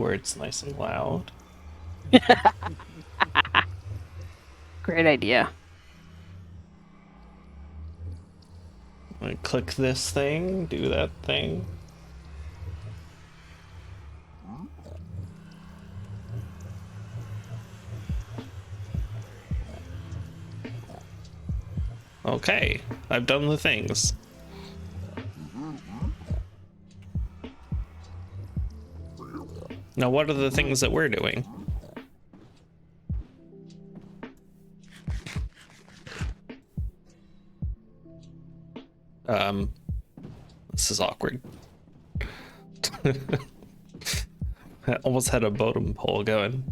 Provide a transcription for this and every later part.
where it's nice and loud. Great idea. I click this thing, do that thing. Okay, I've done the things. Now, what are the things that we're doing? This is awkward. I almost had a bottom pole going.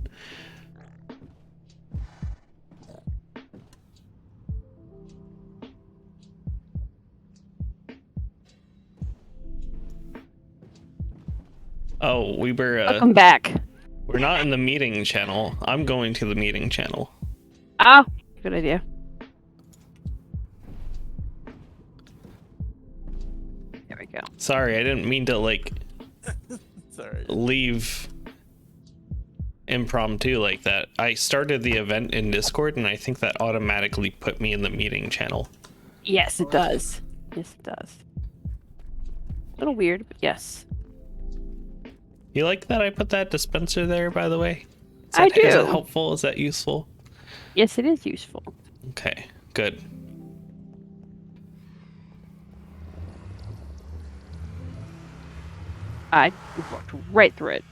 Oh, we were Welcome back. we're not in the meeting channel. I'm going to the meeting channel. Oh, good idea. There we go. Sorry, I didn't mean to like Sorry. leave impromptu like that. I started the event in Discord and I think that automatically put me in the meeting channel. Yes, it does. Yes, it does. A little weird, but yes. You like that I put that dispenser there, by the way? I do. Is that helpful? Is that useful? Yes, it is useful. Okay, good. I walked right through it.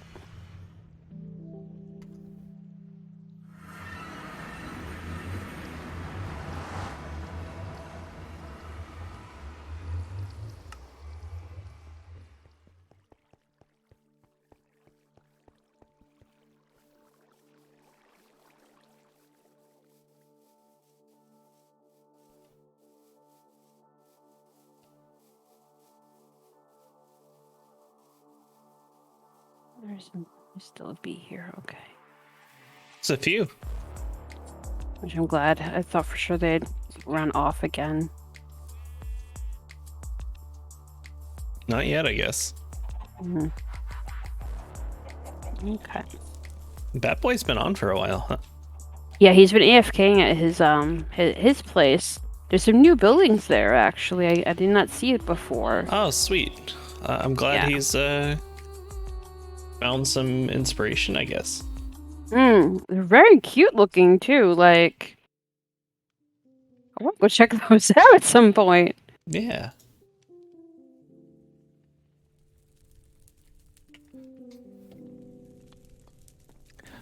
There's still a bee here. Okay. It's a few. Which I'm glad. I thought for sure they'd run off again. Not yet, I guess. Mm-hmm. Okay. Bat Boy's been on for a while, huh? Yeah, he's been AFKing at his place. There's some new buildings there, actually. I did not see it before. Oh, sweet. I'm glad he's found some inspiration, I guess. They're very cute looking too. Like, I want to go check those out at some point. Yeah.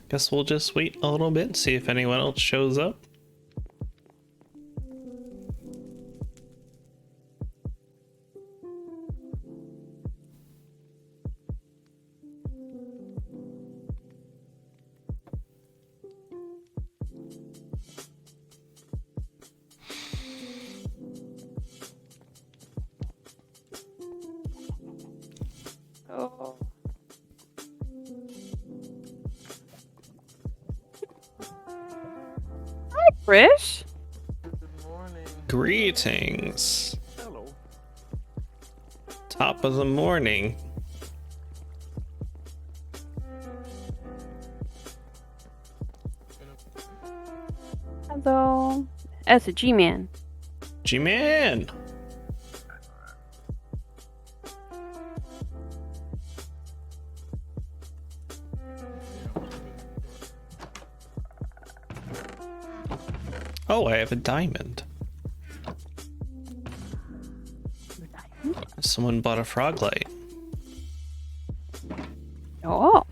Guess we'll just wait a little bit, see if anyone else shows up. Oh. Hi, Krish. Good morning. Greetings. Hello. Top of the morning. Hello. That's a G-Man. G-Man! Oh, I have a diamond. Someone bought a frog light. Oh.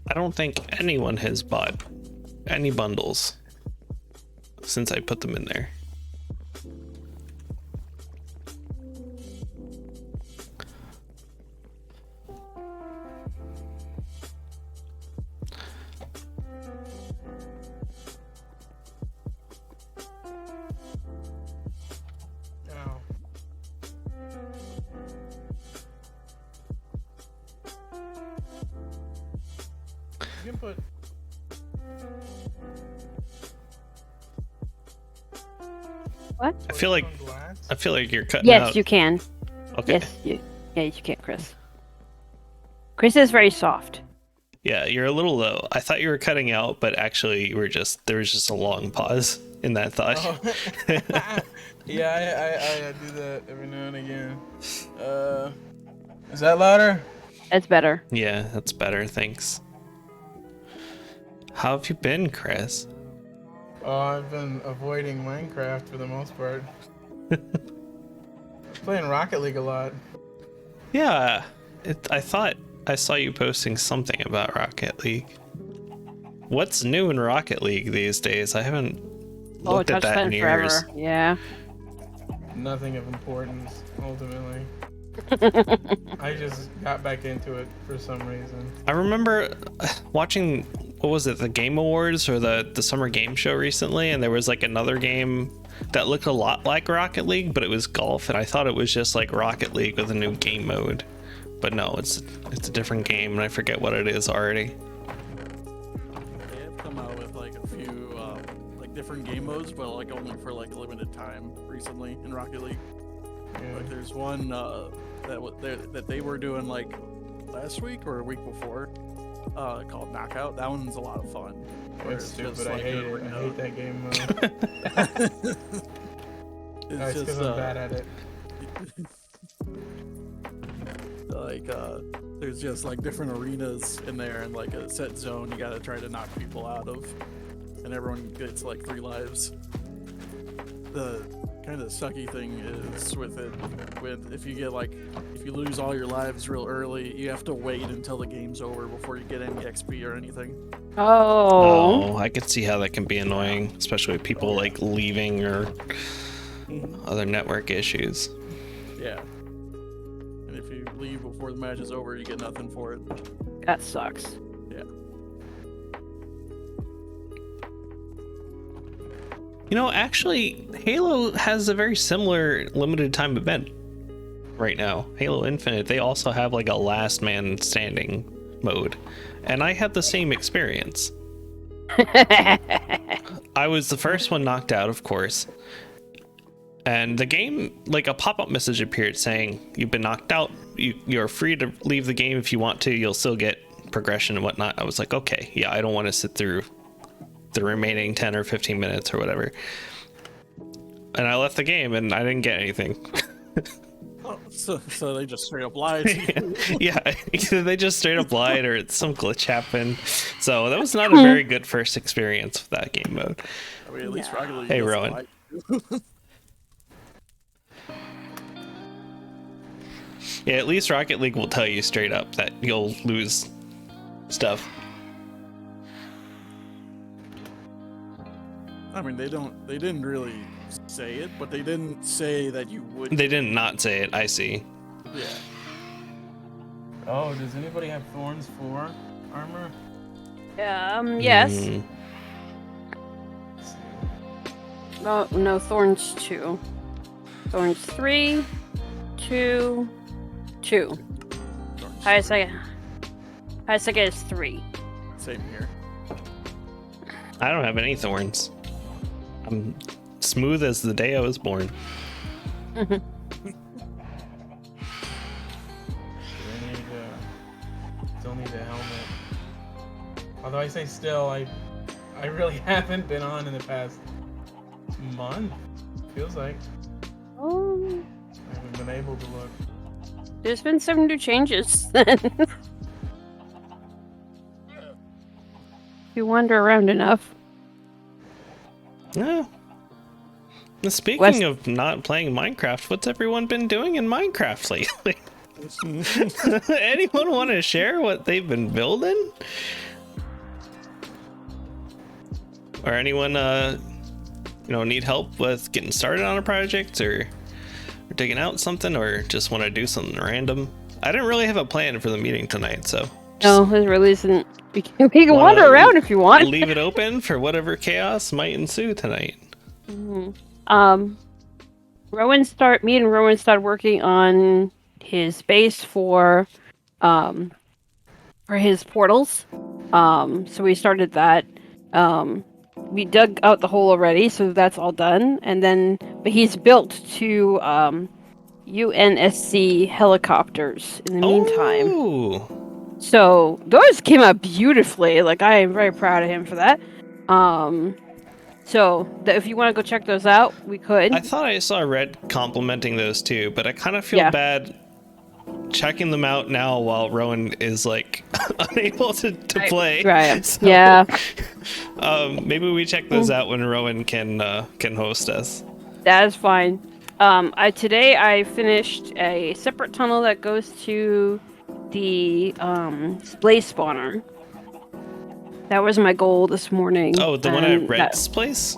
I don't think anyone has bought any bundles since I put them in there. Ow. You can put. What? I feel like on glass. I feel like you're cutting Yes, out. you can. Okay. Yes, you can, Chris. Chris is very soft. Yeah, you're a little low. I thought you were cutting out, but actually there was just a long pause in that thought. Oh. Yeah, I do that every now and again. Is that louder? That's better. Yeah, that's better. Thanks. How have you been, Chris? Oh, I've been avoiding Minecraft for the most part. Playing Rocket League a lot. Yeah, I thought I saw you posting something about Rocket League. What's new in Rocket League these days? I haven't looked at that in years. Forever. Yeah. Nothing of importance, ultimately. I just got back into it for some reason. I remember watching, what was it, the Game Awards or the Summer Game Show recently, and there was like another game that looked a lot like Rocket League, but it was golf, and I thought it was just like Rocket League with a new game mode. But no, it's a different game, and I forget what it is already. They have come out with like a few like different game modes, but like only for like limited time recently in Rocket League. Yeah. Like there's one that they were doing like last week or a week before, called Knockout. That one's a lot of fun. where It's stupid. just, I like, hate a- it. I hate that game mode. It's That's just because I'm bad at it. like there's just like different arenas in there and like a set zone you gotta try to knock people out of, and everyone gets like 3 lives. The kind of sucky thing is with it, if you lose all your lives real early, you have to wait until the game's over before you get any XP or anything. Oh. Oh, I could see how that can be annoying, especially with people like leaving or other network issues. Yeah. And if you leave before the match is over, you get nothing for it. That sucks. Yeah. You know, actually, Halo has a very similar limited time event right now. Halo Infinite, they also have like a last man standing mode. And I had the same experience. I was the first one knocked out, of course. And the game, like a pop-up message appeared saying, you've been knocked out. You're free to leave the game if you want to. You'll still get progression and whatnot. I was like, okay, yeah, I don't want to sit through the remaining 10 or 15 minutes or whatever. And I left the game and I didn't get anything. Oh, so they just straight up lied to you. Yeah, either they just straight up lied or some glitch happened. So that was not a very good first experience with that game mode. I mean, at least Rocket League Hey, doesn't Rowan. lie to you. Yeah, at least Rocket League will tell you straight up that you'll lose stuff. I mean, they didn't really say it, but they didn't say that you would. They didn't not say it, I see. Yeah. Oh, does anybody have Thorns 4 armor? Yes. Mm, Let's see. Oh, no, Thorns 2. Thorns 3, 2, 2. Highest I get is 3. Same here. I don't have any thorns. I'm smooth as the day I was born. Still need a helmet. Although I say still, I really haven't been on in the past month. Feels like Oh, I haven't been able to look. there's been some new changes. If you wander around enough. Yeah. Now, speaking West- of not playing Minecraft, what's everyone been doing in Minecraft lately? Anyone want to share what they've been building? Or anyone need help with getting started on a project or digging out something or just want to do something random? I didn't really have a plan for the meeting tonight, so No, it really isn't. We can Wanna wander around if you want. leave it open for whatever chaos might ensue tonight. Me and Rowan started working on his base for his portals. So we started that. We dug out the hole already, so that's all done. And then but he's built 2 UNSC helicopters in the meantime. Oh, So those came out beautifully. Like I am very proud of him for that. So if you want to go check those out, we could. I thought I saw Red complimenting those too, but I kind of feel Yeah. bad checking them out now while Rowan is like unable to play. Right. So, Yeah. maybe we check those out when Rowan can host us. That is fine. Today I finished a separate tunnel that goes to the blaze spawner. That was my goal this morning. Oh, the one at Red's place?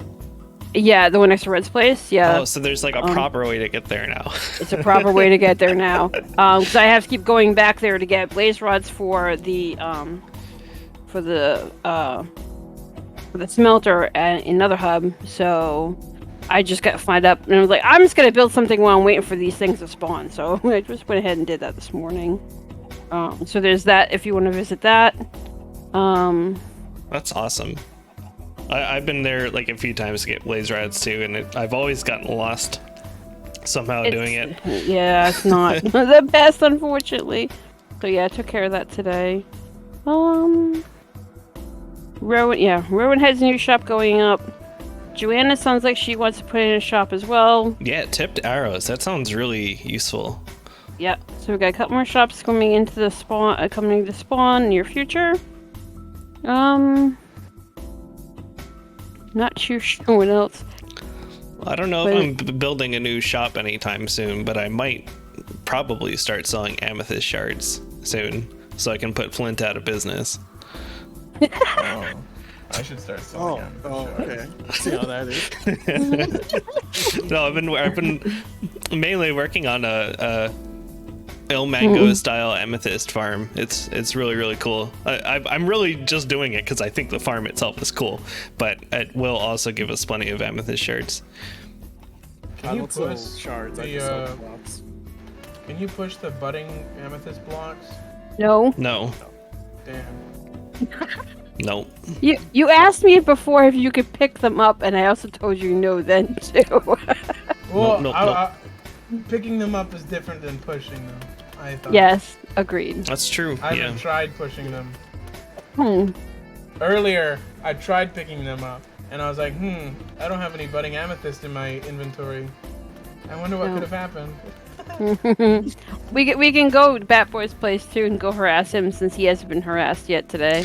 Yeah, the one next to Red's place. Yeah. Oh, so there's like a proper way to get there now. It's a proper way to get there now. Because I have to keep going back there to get blaze rods for the smelter at another hub. So I just got find up and I was like, I'm just gonna build something while I'm waiting for these things to spawn. So I just went ahead and did that this morning. So there's that if you want to visit that. That's awesome. I've been there like a few times to get blaze rods too, and I've always gotten lost somehow doing it. Yeah, it's not the best, unfortunately. So yeah, I took care of that today. Rowan has a new shop going up. Joanna sounds like she wants to put in a shop as well. Yeah, tipped arrows. That sounds really useful. Yep. So we got a couple more shops coming into the spawn, coming to spawn near future. Not too sure what else. I don't know if I'm building a new shop anytime soon, but I might probably start selling amethyst shards soon, so I can put Flint out of business. Oh, I should start selling them. Okay. See how that is. No, I've been mainly working on a El Mango style amethyst farm. It's really cool. I'm really just doing it because I think the farm itself is cool, but it will also give us plenty of amethyst shards. Can you don't sell push shards, I the, just sell blocks. Can you push the budding amethyst blocks? No. No, Damn. no. You asked me before if you could pick them up, and I also told you no then too. Well, no. Picking them up is different than pushing them. I thought. Yes, agreed. That's true. I Yeah. haven't tried pushing them. Earlier, I tried picking them up, and I was like, I don't have any budding amethyst in my inventory. I wonder what No. could have happened. we can go to Bat Boy's place too and go harass him since he hasn't been harassed yet today.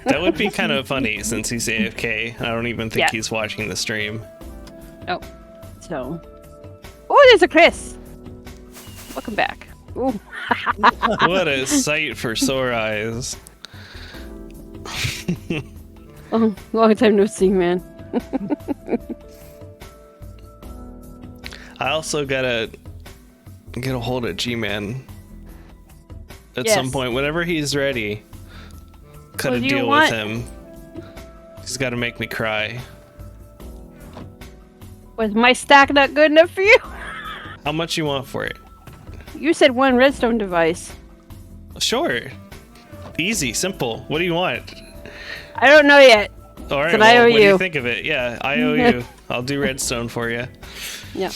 That would be kind of funny since he's AFK. I don't even think Yeah. he's watching the stream. Oh, so. Oh, there's a Chris. Welcome back. Ooh. What a sight for sore eyes. Oh, long time no see, man. I also gotta get a hold of G-Man at Yes. some point, whenever he's ready. Cut Well, a do you deal want- with him. He's gotta make me cry. Was my stack not good enough for you? How much you want for it? You said one redstone device. Sure. Easy, simple. What do you want? I don't know yet. All right, But I owe what do you. you think of it? Yeah, I owe you. I'll do redstone for you. Yeah.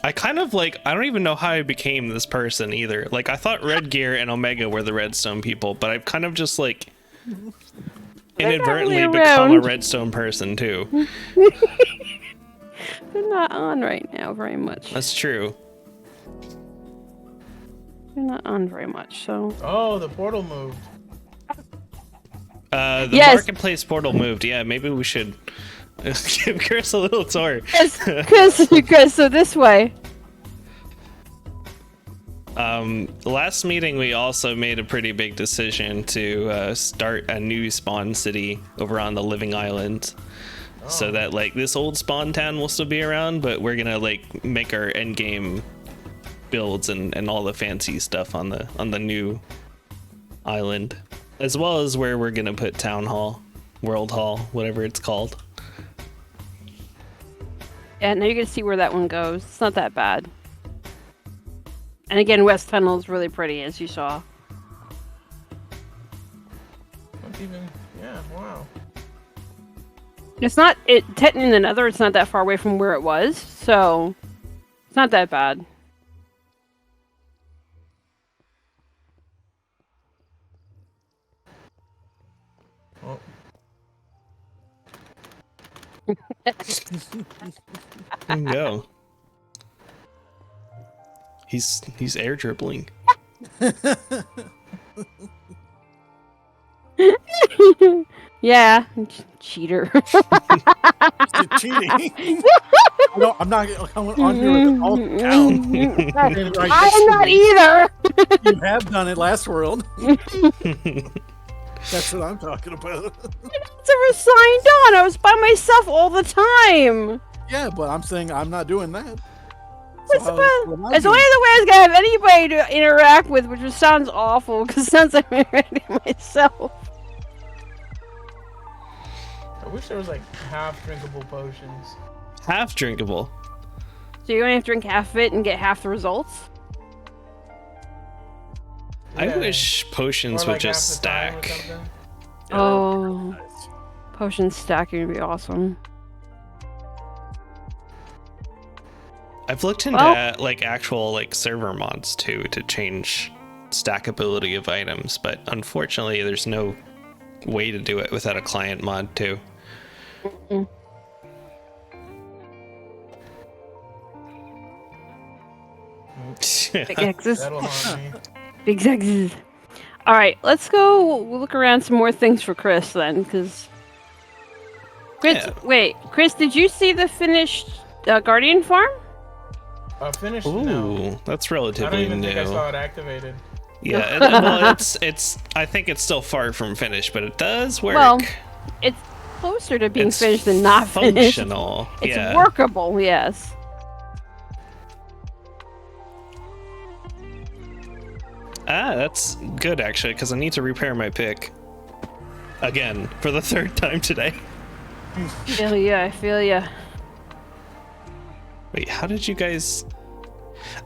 I kind of like, I don't even know how I became this person either. Like, I thought Red Gear and Omega were the redstone people, but I've kind of just like inadvertently really become a around. redstone person too. They're not on right now very much. That's true. They're not on very much, so. Oh, the portal moved. The Yes. marketplace portal moved. Yeah, maybe we should give Chris a little tour. Because so this way. Last meeting, we also made a pretty big decision to start a new spawn city over on the Living Island. So that like this old spawn town will still be around, but we're gonna like make our end game builds and all the fancy stuff on the new island, as well as where we're gonna put town hall, world hall, whatever it's called. Yeah, now you can see where that one goes. It's not that bad. And again, West Tunnel is really pretty, as you saw. Not even. Yeah. Wow. It's not technically in the Nether. It's not that far away from where it was, so it's not that bad. Oh, There you go. He's air dribbling. Yeah, cheater. You're cheating. I'm not on here with the alt count. I am not either. You have done it last world. That's what I'm talking about. Never signed on. I was by myself all the time. Yeah, but I'm saying I'm not doing that. What's So the what am I It's the only doing? other way I was gonna have anybody to interact with, which just sounds awful because it sounds like I'm interacting myself. I wish there was like half drinkable potions. Half drinkable. So you're gonna have to drink half of it and get half the results. I Yeah. wish potions Or would like just half the time or stack. something. Yeah, Oh. nice. Potion stacking would be awesome. I've looked into like actual like server mods too to change stackability of items, but unfortunately there's no way to do it without a client mod too. Mm. Big X's. That'll haunt me. Big X's. All right, let's go. We'll look around some more things for Chris then, because Chris. Yeah. Wait, Chris, did you see the finished Guardian farm? Finished? Ooh, No. that's I don't relatively even new. think I saw it activated. Yeah, well, it's. I think it's still far from finished, but it does work. Well, it's closer to being It's finished than not finished. functional. It's yeah. workable, yes. Ah, that's good actually, because I need to repair my pick again for the third time today. Feel ya, I feel ya. Wait, how did you guys?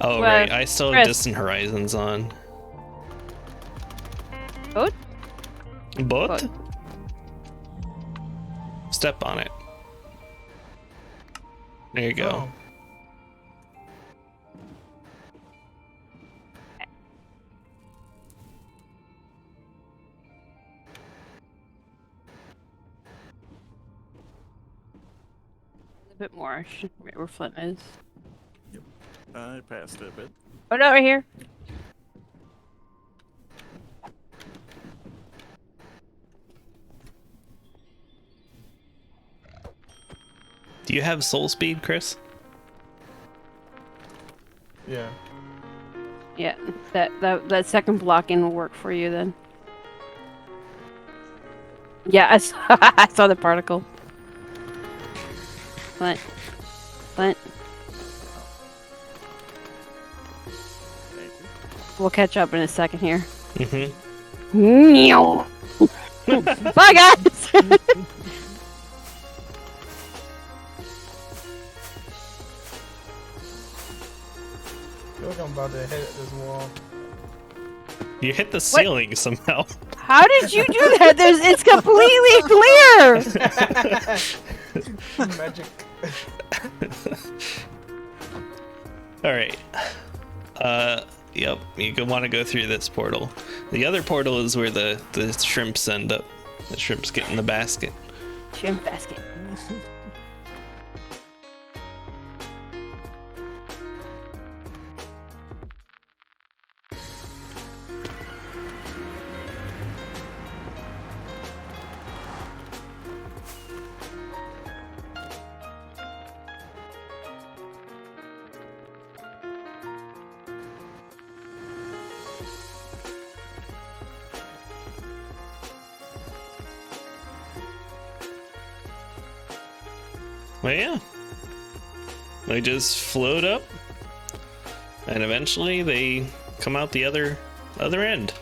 Oh Well, right, I still have Chris. Distant Horizons on. Good? But Good. step on it. There you go. Oh. A bit more. Right where Flint is. I passed it a bit. Oh no, right here. Do you have soul speed, Chris? Yeah. Yeah, that second blocking will work for you then. Yeah, I saw the particle. Flint. Flint. We'll catch up in a second here. Mm-hmm. Meow. Bye, guys. I feel like I'm about to hit this wall. You hit the ceiling somehow. How did you do that? It's completely clear. Magic. All right. Yep. You can want to go through this portal. The other portal is where the shrimps end up. The shrimps get in the basket. Shrimp basket. Well, yeah. They just float up, and eventually they come out the other end.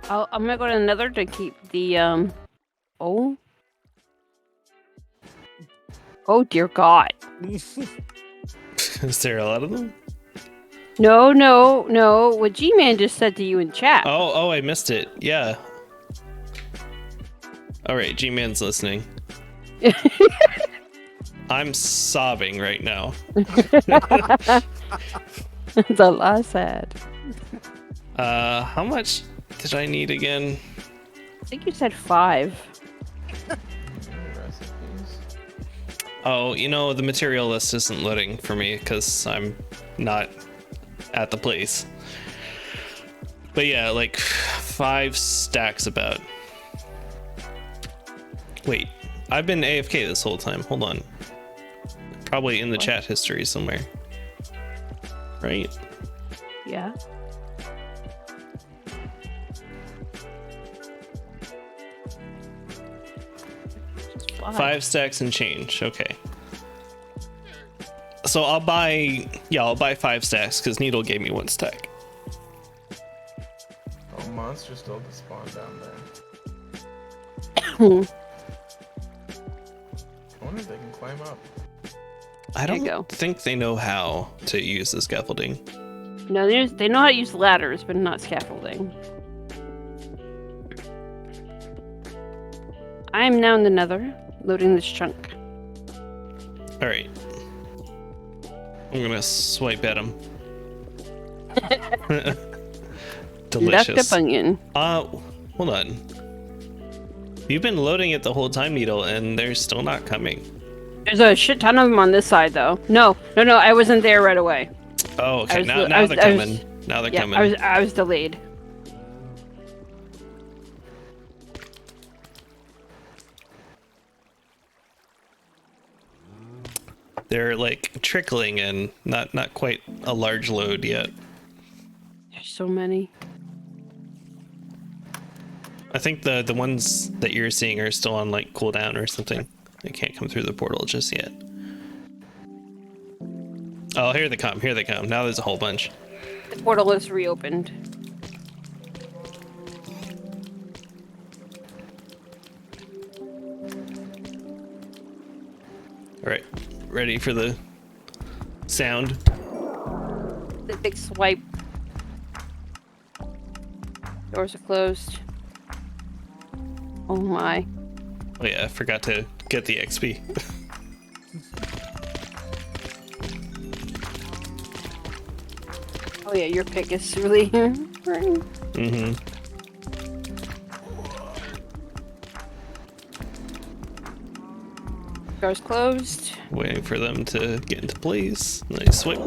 I'm gonna go to another to keep the Oh. Oh dear God. Is there a lot of them? No, no, no. What G-Man just said to you in chat. Oh, I missed it. Yeah. All right, G-Man's listening. I'm sobbing right now. That's all I said. How much did I need again? I think you said 5. Recipes. Oh, the material list isn't loading for me because I'm not at the place. But yeah, like 5 stacks about. Wait, I've been AFK this whole time. Hold on. Probably in the chat history somewhere. Right? Yeah. Just 5 stacks and change. Okay. So I'll buy 5 stacks because Needle gave me 1 stack. Oh, monsters still to spawn down there. I wonder if they can climb up. I There you don't go. think they know how to use the scaffolding. No, they know how to use ladders, but not scaffolding. I'm now in the nether, loading this chunk. All right. I'm gonna swipe at them. Delicious. Left up onion. Hold on. You've been loading it the whole time, Needle, and they're still not coming. There's a shit ton of them on this side, though. No, I wasn't there right away. Oh, okay. I was- Now I was- they're I was- coming. Now they're Yeah, coming. I was delayed. They're like trickling in, not quite a large load yet. There's so many. I think the ones that you're seeing are still on like cooldown or something. They can't come through the portal just yet. Oh, here they come. Here they come. Now there's a whole bunch. The portal is reopened. All right, ready for the sound. The big swipe. Doors are closed. Oh my. Oh yeah, I forgot to get the XP. Oh yeah, your pick is really. Mm-hmm. Doors closed. Waiting for them to get into place. Nice swipe.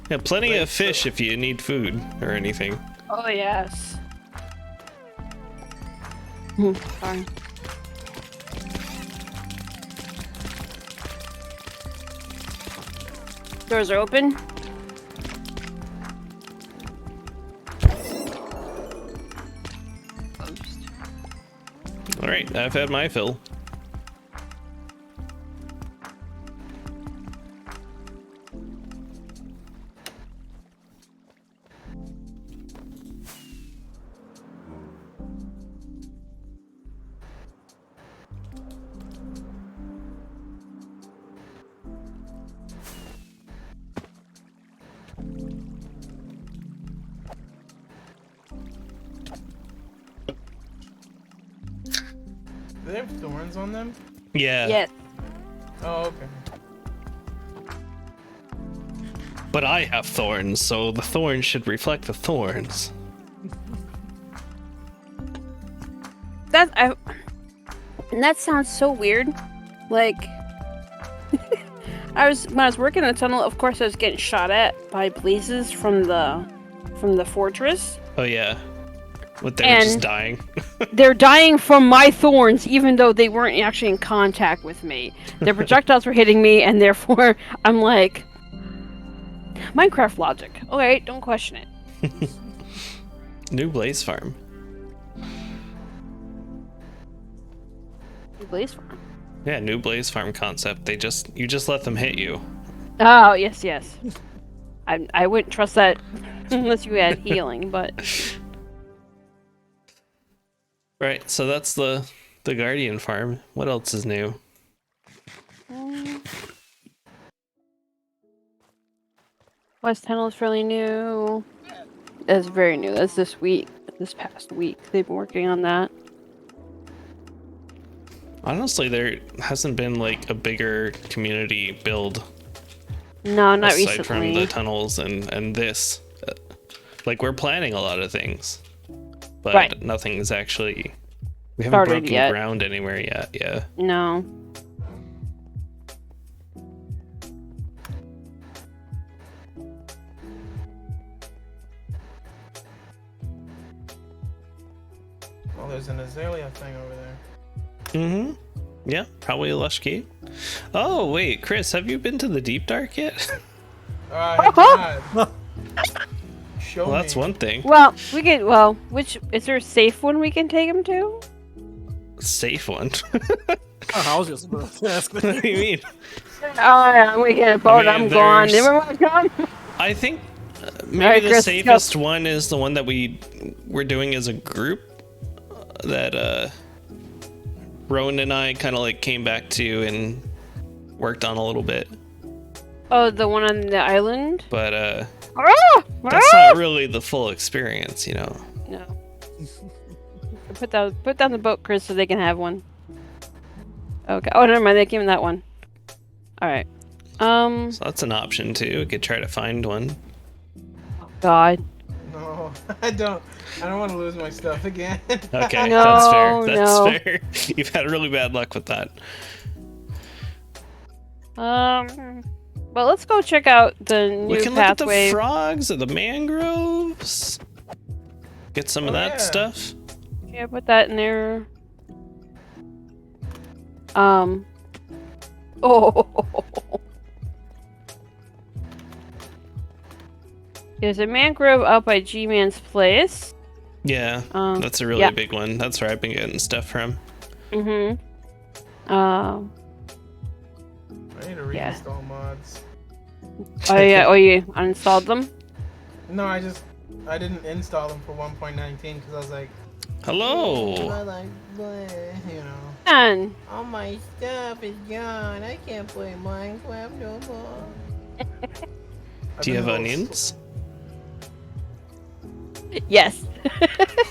Yeah, plenty of fish if you need food or anything. Oh yes. Sorry. Doors are open. Closed. All right, I've had my fill. Do they have thorns on them? Yeah. Yes. Oh, okay. But I have thorns, so the thorns should reflect the thorns. And that sounds so weird. Like when I was working in the tunnel, of course I was getting shot at by blazes from the fortress. Oh yeah. What, they were just And- dying? They're dying from my thorns, even though they weren't actually in contact with me. Their projectiles were hitting me, and therefore I'm like, Minecraft logic. Okay, don't question it. New Blaze Farm. Blaze farm. Yeah, new Blaze Farm concept. You just let them hit you. Oh yes, yes. I wouldn't trust that unless you had healing, but Right, so that's the Guardian farm. What else is new? West Tunnel's fairly new. That's very new. That's this week. This past week. They've been working on that. Honestly, there hasn't been like a bigger community build No, not aside from recently. the tunnels and this. Like we're planning a lot of things, but Right. nothing's actually. We haven't Started broken yet. ground anywhere yet. Yeah. No. Oh, there's an azalea thing over there. Mm-hmm. Yeah, probably a lush gate. Oh wait, Chris, have you been to the deep dark yet? I have not. Show Well, that's me. one thing. Well, we can. Well, which is there a safe one we can take him to? Safe one. I was just about to ask What do that. you mean? Oh yeah, we can. But mean, I'm gone. there's- Never mind. Come. I think maybe Alright, the Chris, safest one is the one that we're doing as a group. That Rowan and I kind of like came back to and worked on a little bit, Oh, the one on the island. but Ah! that's Ah! not really the full experience, you know. No. Put down the boat, Chris, so they can have one. Okay. Oh, never mind. They gave him that one. All right. So that's an option too. We could try to find one. God. No, I don't want to lose my stuff again. Okay, No, that's fair. That's no. fair. You've had really bad luck with that. Well, let's go check out the new We can look at the pathway. frogs or the mangroves. Get some of Oh, that yeah. stuff. Yeah, put that in there. Oh. There's a mangrove out by G-Man's place. Yeah, that's a really yeah. big one. That's where I've been getting stuff from. Mm-hmm. I need to Yeah. reinstall mods. Oh yeah. Oh, you uninstalled them? No, I didn't install them for 1.19 because I was like, Hello. I like, bleh, you know. And All my stuff is gone. I can't play Minecraft no more. Do you have onions? yes.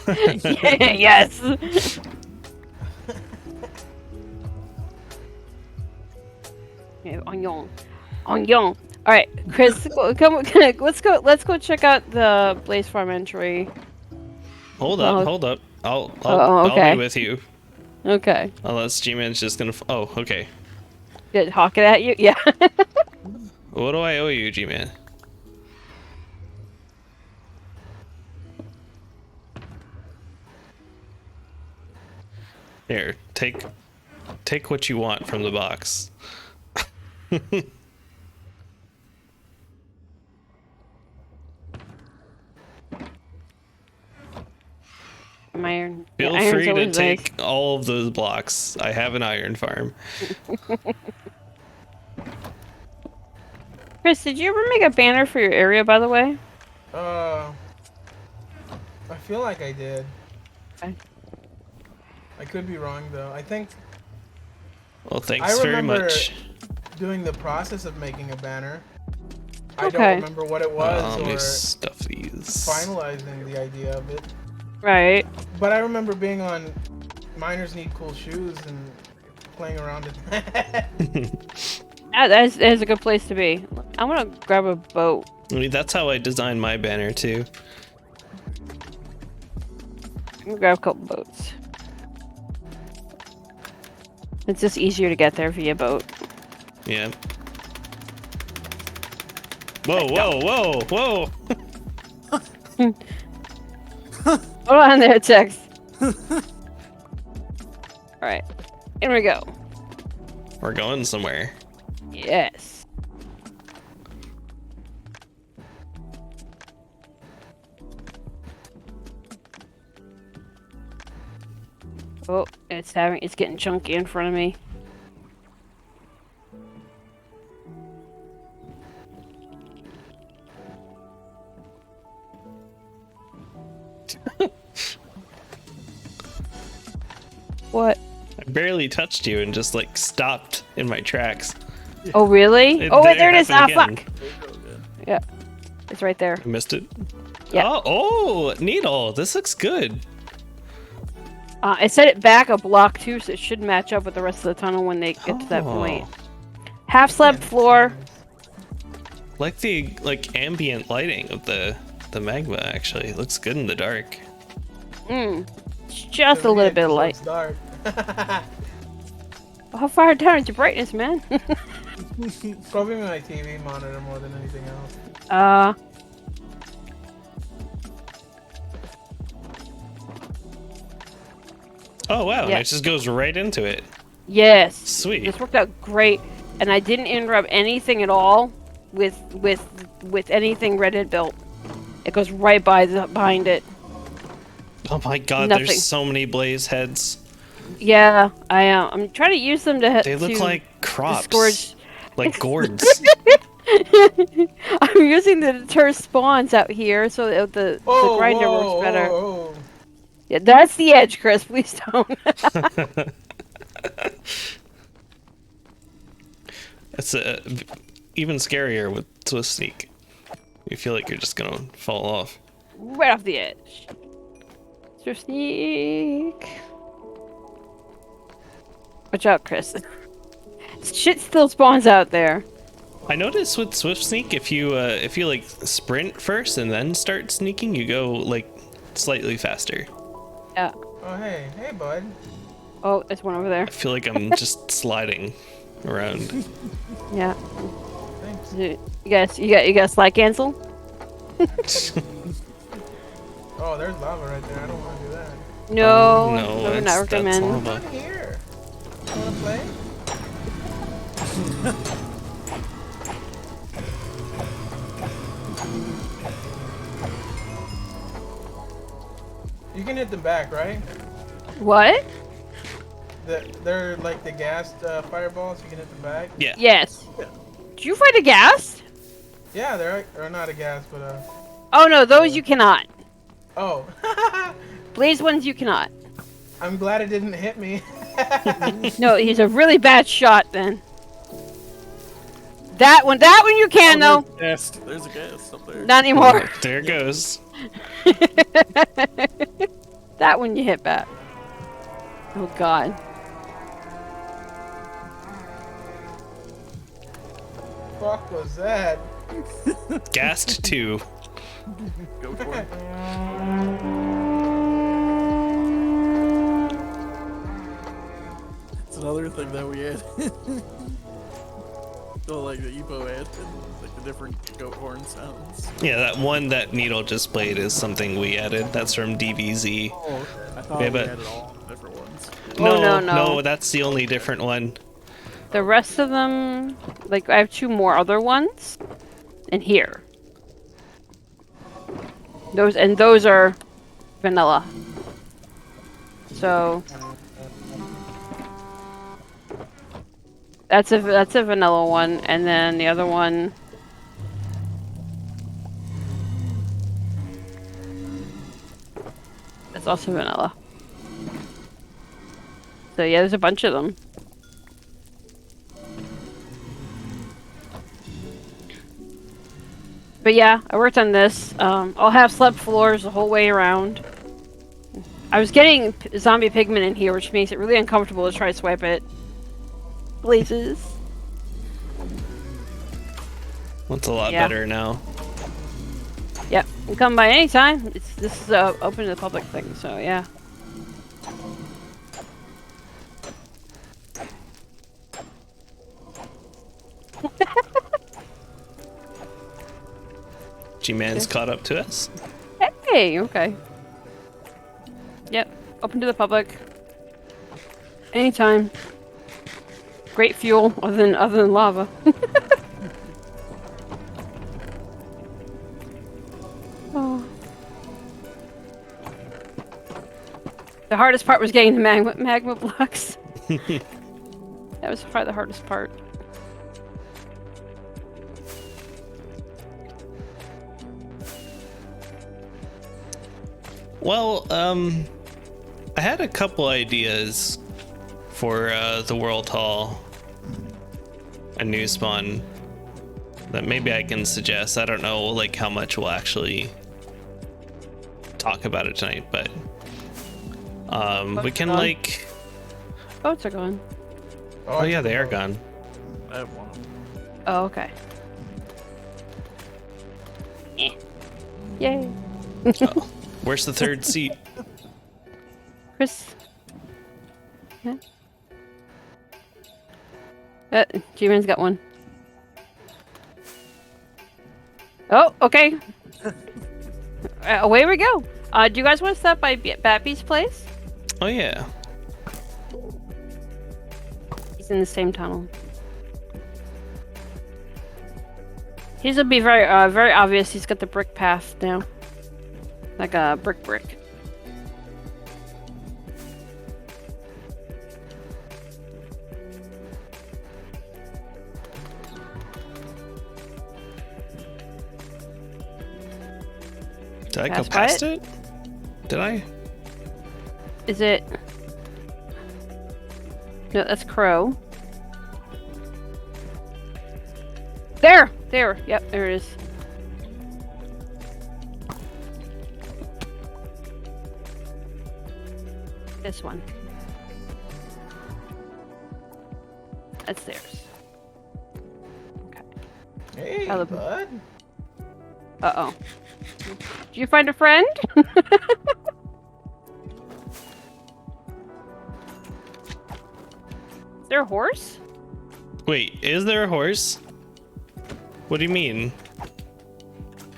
yes. Okay, onion. Onion. All right, Chris, let's go check out the Blaze Farm entry. Hold Oh. up, hold up. I'll okay. I'll be with you. Okay. Unless G-Man's just gonna. Oh, okay. Did hawk it at you? Yeah. What do I owe you, G-Man? Here, take what you want from the box. Iron. Feel iron's free to always take all of those blocks. I have an iron farm. Chris, did you ever make a banner for your area, by the way? I feel like I did. Okay. I could be wrong though. I think Well, thanks very remember much. doing the process of making a banner. I Okay. don't remember what it was Let me or stuff these. finalizing the idea of it. Right. But I remember being on Miners Need Cool Shoes and playing around in that. That is a good place to be. I'm gonna grab a boat. I mean, that's how I designed my banner too. I'm gonna grab a couple boats. It's just easier to get there via boat. Yeah. Whoa, whoa, whoa, whoa! Hold on there, Tex. Alright. In we go. We're going somewhere. Yes. Oh, it's getting chunky in front of me. What? barely touched you and just like stopped in my tracks. Oh, really? It- Oh, wait, there there it is. it Ah, happened fuck. Yeah. It's right there. I missed it. Yeah. Oh, needle. This looks good. I set it back a block too, so it should match up with the rest of the tunnel when they get to that point. Oh. Half slab floor. Like the ambient lighting of the magma. Actually, it looks good in the dark. It's just a little bit of light. It's dark. How far down is your brightness, man? Probably my TV monitor more than anything else. Oh wow! And Yeah. it just goes right into it. Yes. Sweet. This worked out great, and I didn't interrupt anything at all with anything Red had built. It goes right behind it. Oh my god! Nothing. There's so many blaze heads. Yeah, I'm trying to use them to. They look like crops. discourage- Like gourds. I'm using the deter spawns out here so that the grinder works better. Whoa. Yeah, that's the edge, Chris. Please don't. It's even scarier with Swift Sneak. You feel like you're just gonna fall off. Right off the edge. So sneak. Watch out, Chris. Shit still spawns out there. I noticed with Swift Sneak, if you like sprint first and then start sneaking, you go like slightly faster. Yeah. Oh hey, bud. Oh, there's one over there. I feel like I'm just sliding around. Yeah. Thanks. You got slide cancel? Oh, there's lava right there. I don't want to do that. No. No, I would not that's recommend. lava. I'm here. You wanna play? You can hit them back, right? What? They're like the gassed fireballs. You can hit them back. Yeah. Yes. Did you fight a ghast? Yeah, they're not a gas, but Oh no, those you cannot. oh. Blaze ones you cannot. I'm glad it didn't hit me. No, he's a really bad shot then. That one you can though. Yes, there's a gas up there. Not anymore. There it goes. That one you hit back. Oh god. Fuck was that? Gassed 2. Go for it. It's another thing that we had. Oh, like the Epo had, like the different goat horn sounds. Yeah, that one that Needle just played is something we added. That's from DBZ. Oh, okay. I thought Yeah, we but- had it all different ones. Oh, no. No, that's the only different one. The rest of them, like I have 2 more other ones, and here. Those are vanilla. So that's a vanilla one, and then the other one. That's also vanilla. So yeah, there's a bunch of them. But yeah, I worked on this. I'll have slab floors the whole way around. I was getting zombie pigment in here, which makes it really uncomfortable to try to swipe it. Blazes. That's a lot Yeah. better now. Yep, you can come by anytime. This is open to the public thing, so yeah. G-Man's caught up to us. Hey, okay. Yep, open to the public. Anytime. Great fuel, other than lava. Oh. The hardest part was getting the magma blocks. That was probably the hardest part. Well, I had a couple ideas for the World Hall, a new spawn that maybe I can suggest. I don't know like how much we'll actually talk about it tonight, but we can like. Boats are gone. Oh yeah, they are gone. I have one. Oh, okay. Eh. Yay. Oh, where's the third seat? Chris. Yeah. G-Man's got one. Oh, okay. Away we go. Do you guys want to stop by Bappy's place? Oh yeah. He's in the same tunnel. He's gonna be very, very obvious. He's got the brick path now, like a brick. Did I go Pass by past it? it? Did I? Is it? No, that's Crow. There! Yep, there it is. This one. That's theirs. Okay. Hey, Hello. bud. Uh-oh. Did you find a friend? Is there a horse? Wait, is there a horse? What do you mean?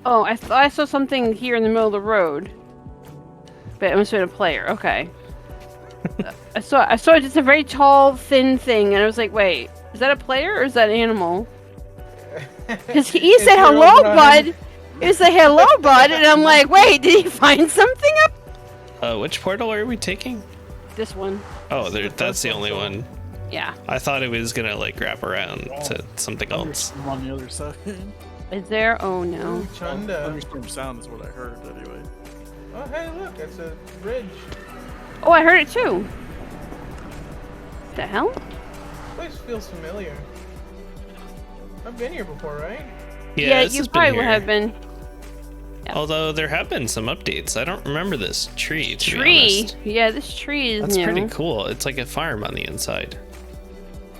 Oh, I thought I saw something here in the middle of the road. But it must have been a player. Okay. I saw just a very tall, thin thing, and I was like, wait, is that a player or is that an animal? Because he said, hello, bud! He said, hello, bud! And I'm like, wait, did he find something up? Which portal are we taking? This one. Oh, that's the only one. Yeah. I thought it was gonna like wrap around to something else. Thunderstorm on the other side. Is there? Oh, no. Chunda. Thunderstorm sound is what I heard anyway. Oh, hey, look, it's a bridge. Oh, I heard it too. The hell? Place feels familiar. I've been here before, right? Yeah, this you has been probably would here. have been. Yeah. Although there have been some updates. I don't remember this tree. To be Tree? honest. Yeah, this tree is That's new. pretty cool. It's like a farm on the inside.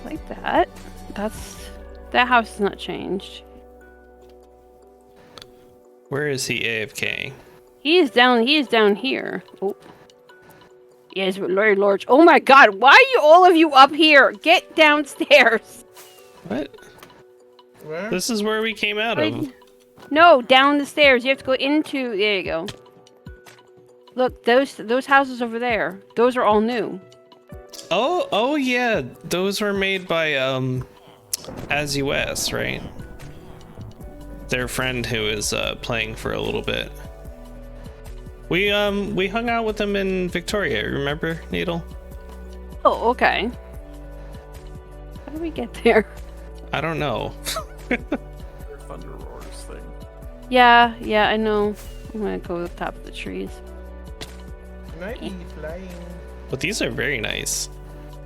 Like that. That house has not changed. Where is he AFK? He is down here. Oh. Yes, very large. Oh my god, why are you all of you up here? Get downstairs. What? Where? This is where we came out of. No, down the stairs. You have to go into. There you go. Look, those houses over there. Those are all new. Oh yeah, those were made by As US, right? Their friend who is playing for a little bit. We hung out with them in Victoria. Remember, Needle? Oh, okay. How do we get there? I don't know. Their thunder roars thing. Yeah, I know. I'm gonna go to the top of the trees. Might be flying. But these are very nice.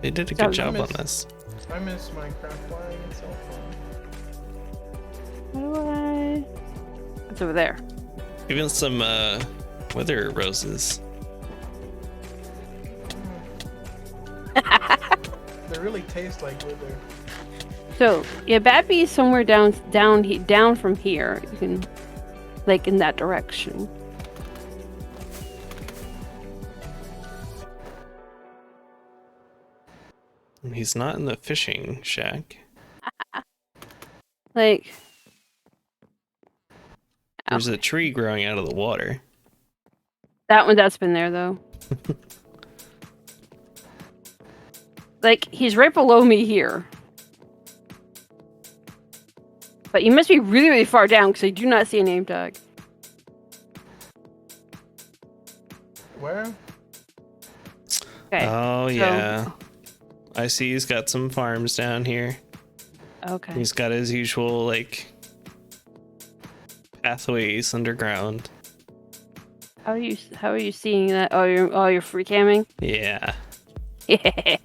They did a good job on this. I miss Minecraft flying. It's so fun. What's over there? Even some wither roses. They really taste like wither. So yeah, Bappy is somewhere down from here. You can, like, in that direction. He's not in the fishing shack. Like, There's a tree growing out of the water. that's been there though. Like, he's right below me here. But you must be really, really far down because I do not see a name tag. Where? Okay. Oh yeah. I see he's got some farms down here. Okay. He's got his usual like pathways underground. How are you seeing that? Oh, you're free camming? Yeah. Yeah.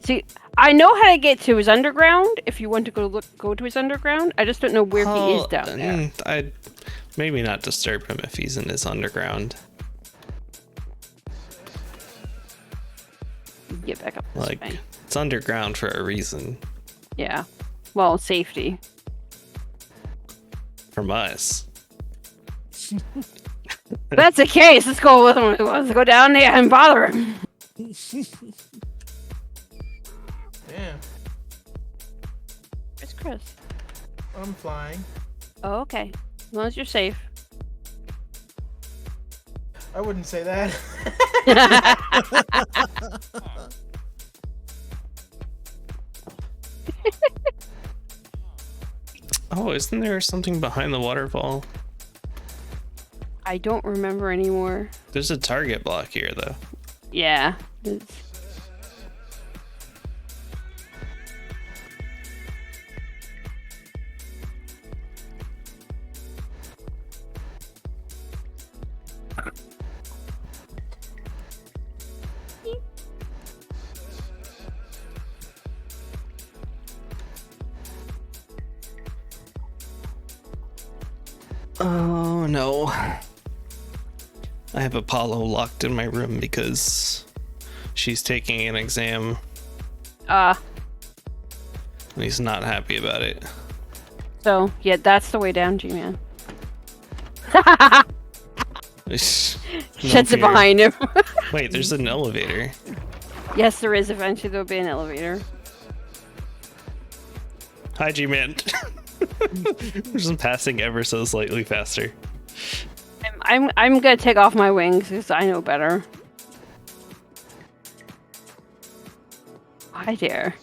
See, I know how to get to his underground. If you want to go to his underground, I just don't know where he is down there. I'd maybe not disturb him if he's in his underground. Get back up this Like, way. it's underground for a reason. Yeah. Well, safety. From us. If that's the case, let's go with him. Let's go down there and bother him. Yeah, Where's Chris? I'm flying. Oh, okay. As long as you're safe. I wouldn't say that. Oh, isn't there something behind the waterfall? I don't remember anymore. There's a target block here, though. Yeah. Oh, no. I have Apollo locked in my room because she's taking an exam and he's not happy about it. So, yeah, that's the way down, G-Man. Shuts Shuts it behind him. Wait, there's an elevator. Yes, there is. Eventually, there'll be an elevator. Hi, G-Man. Just passing ever so slightly faster. I'm gonna take off my wings because I know better. Hi there.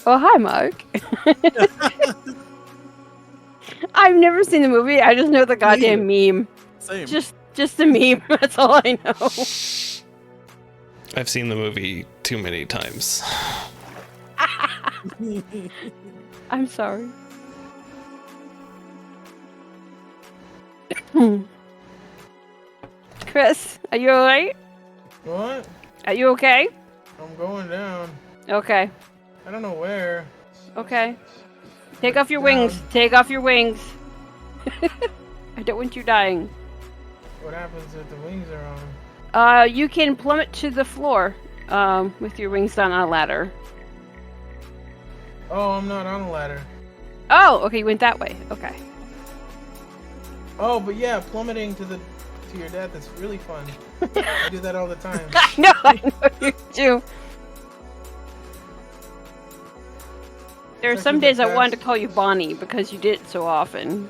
Oh, hi, Mark. I've never seen the movie. I just know the goddamn meme. Same. Just a meme. That's all I know. I've seen the movie too many times. I'm sorry. Chris, are you alright? What? Are you okay? I'm going down. Okay. I don't know where. Okay. Take off your wings. Take off your wings. I don't want you dying. What happens if the wings are on? You can plummet to the floor, with your wings down on a ladder. Oh, I'm not on a ladder. Oh, okay, you went that way. Okay. Oh, but yeah, plummeting to your death is really fun. I do that all the time. I know you do. There are It's some actually days the I wanted to best. call you Bonnie because you did it so often.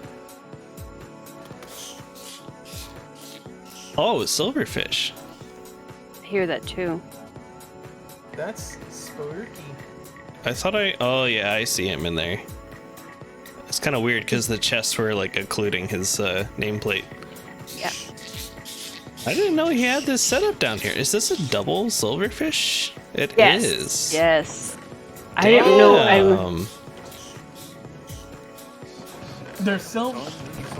Oh, silverfish. I hear that too. That's spooky. I thought oh yeah, I see him in there. It's kind of weird because the chests were like occluding his nameplate. Yeah. I didn't know he had this setup down here. Is this a double silverfish? It Yes. is. Yes. I didn't know. Damn. They're so.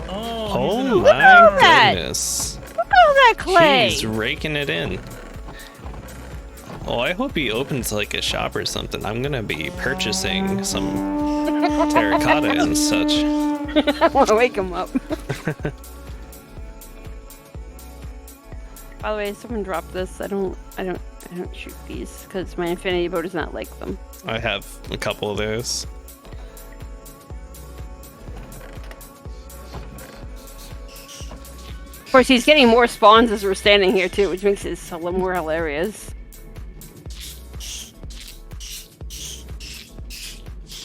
Oh, Oh my that. goodness. Look at all that clay. He's raking it in. Oh, I hope he opens like a shop or something. I'm gonna be purchasing some terracotta and such. I want to wake him up. By the way, someone dropped this. I don't shoot these because my infinity bow does not like them. I have a couple of those. Of course, he's getting more spawns as we're standing here too, which makes this a little more hilarious.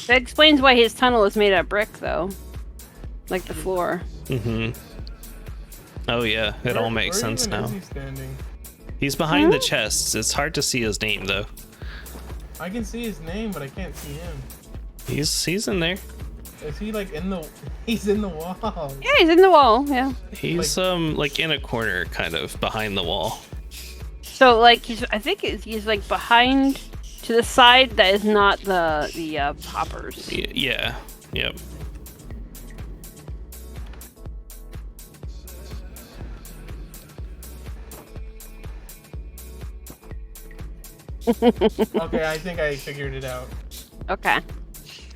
That explains why his tunnel is made out of brick, though. Like the floor. Mm-hmm. Oh yeah, it all makes where sense even now. Is he standing? He's behind the chests. It's hard to see his name though. I can see his name, but I can't see him. He's in there. Is he like in the? He's in the wall. Yeah, he's in the wall. Yeah. He's like in a corner, kind of behind the wall. So like I think he's like behind to the side that is not the poppers. Yeah. Yep. Okay, I think I figured it out. Okay.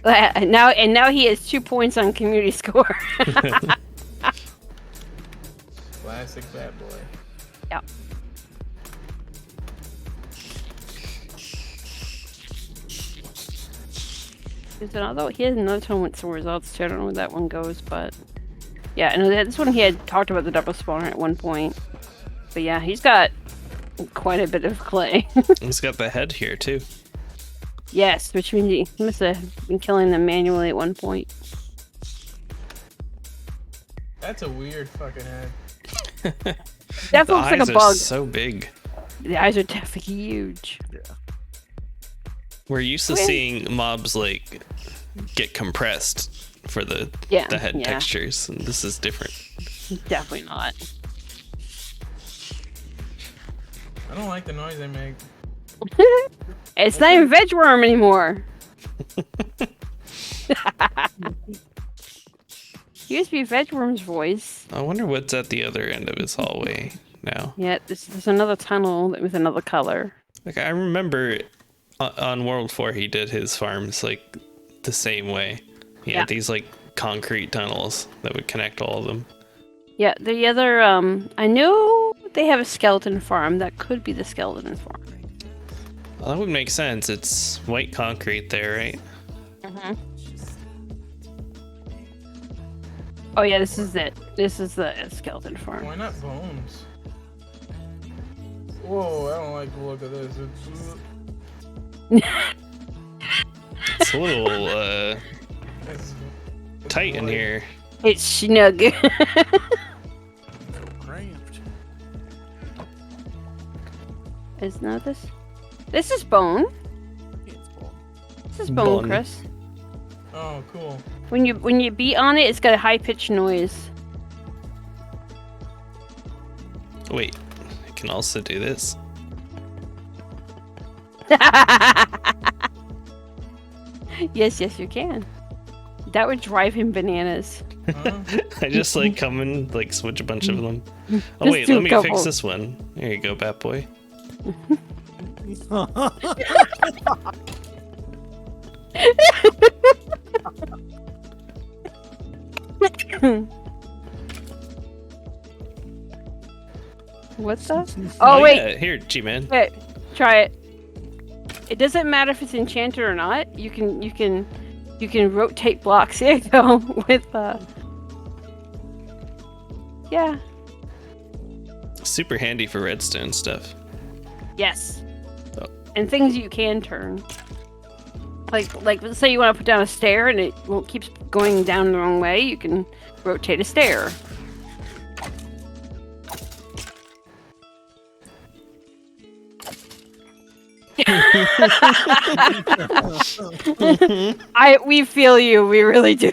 Now he has 2 points on community score. Classic bad boy. Yep. He has another one with some results too. I don't know where that one goes, but yeah, I know that this one he had talked about the double spawner at one point. But yeah, he's got quite a bit of clay. He's got the head here too. Yes, which means he must have been killing them manually at one point. That's a weird fucking head. That The looks like eyes a are bug. so big. The eyes are definitely huge. Yeah. We're used to seeing mobs like get compressed for the head textures, and this is different. Definitely not. I don't like the noise they make. It's not even veg worm anymore. Used to be veg worm's voice. I wonder what's at the other end of his hallway now. Yeah, there's another tunnel with another color. Like I remember on World 4 he did his farms like the same way. He had these like concrete tunnels that would connect all of them. Yeah, the other I know they have a skeleton farm. That could be the skeleton farm. Well, that would make sense. It's white concrete there, right? Mm-hmm. Oh yeah, this is it. This is the skeleton farm. Why not bones? Whoa, I don't like the look of this. It's a little It's tight in white. here. It's snug. So cramped. Is not this? This is bone. It's bone. This is bone, Bone. Chris. Oh, cool. When you beat on it, it's got a high pitched noise. Wait, I can also do this. Yes, you can. That would drive him bananas. Huh? I just like come and like switch a bunch of them. Oh Just wait, do let a me couple. fix this one. There you go, Bat Boy. What's that? Oh wait, yeah, here, G-Man. wait, try it. It doesn't matter if it's enchanted or not. You can rotate blocks. There you go. With yeah. Super handy for redstone stuff. Yes. Oh. And things you can turn. Like let's say you want to put down a stair and it keeps going down the wrong way. You can rotate a stair. We feel you. We really do.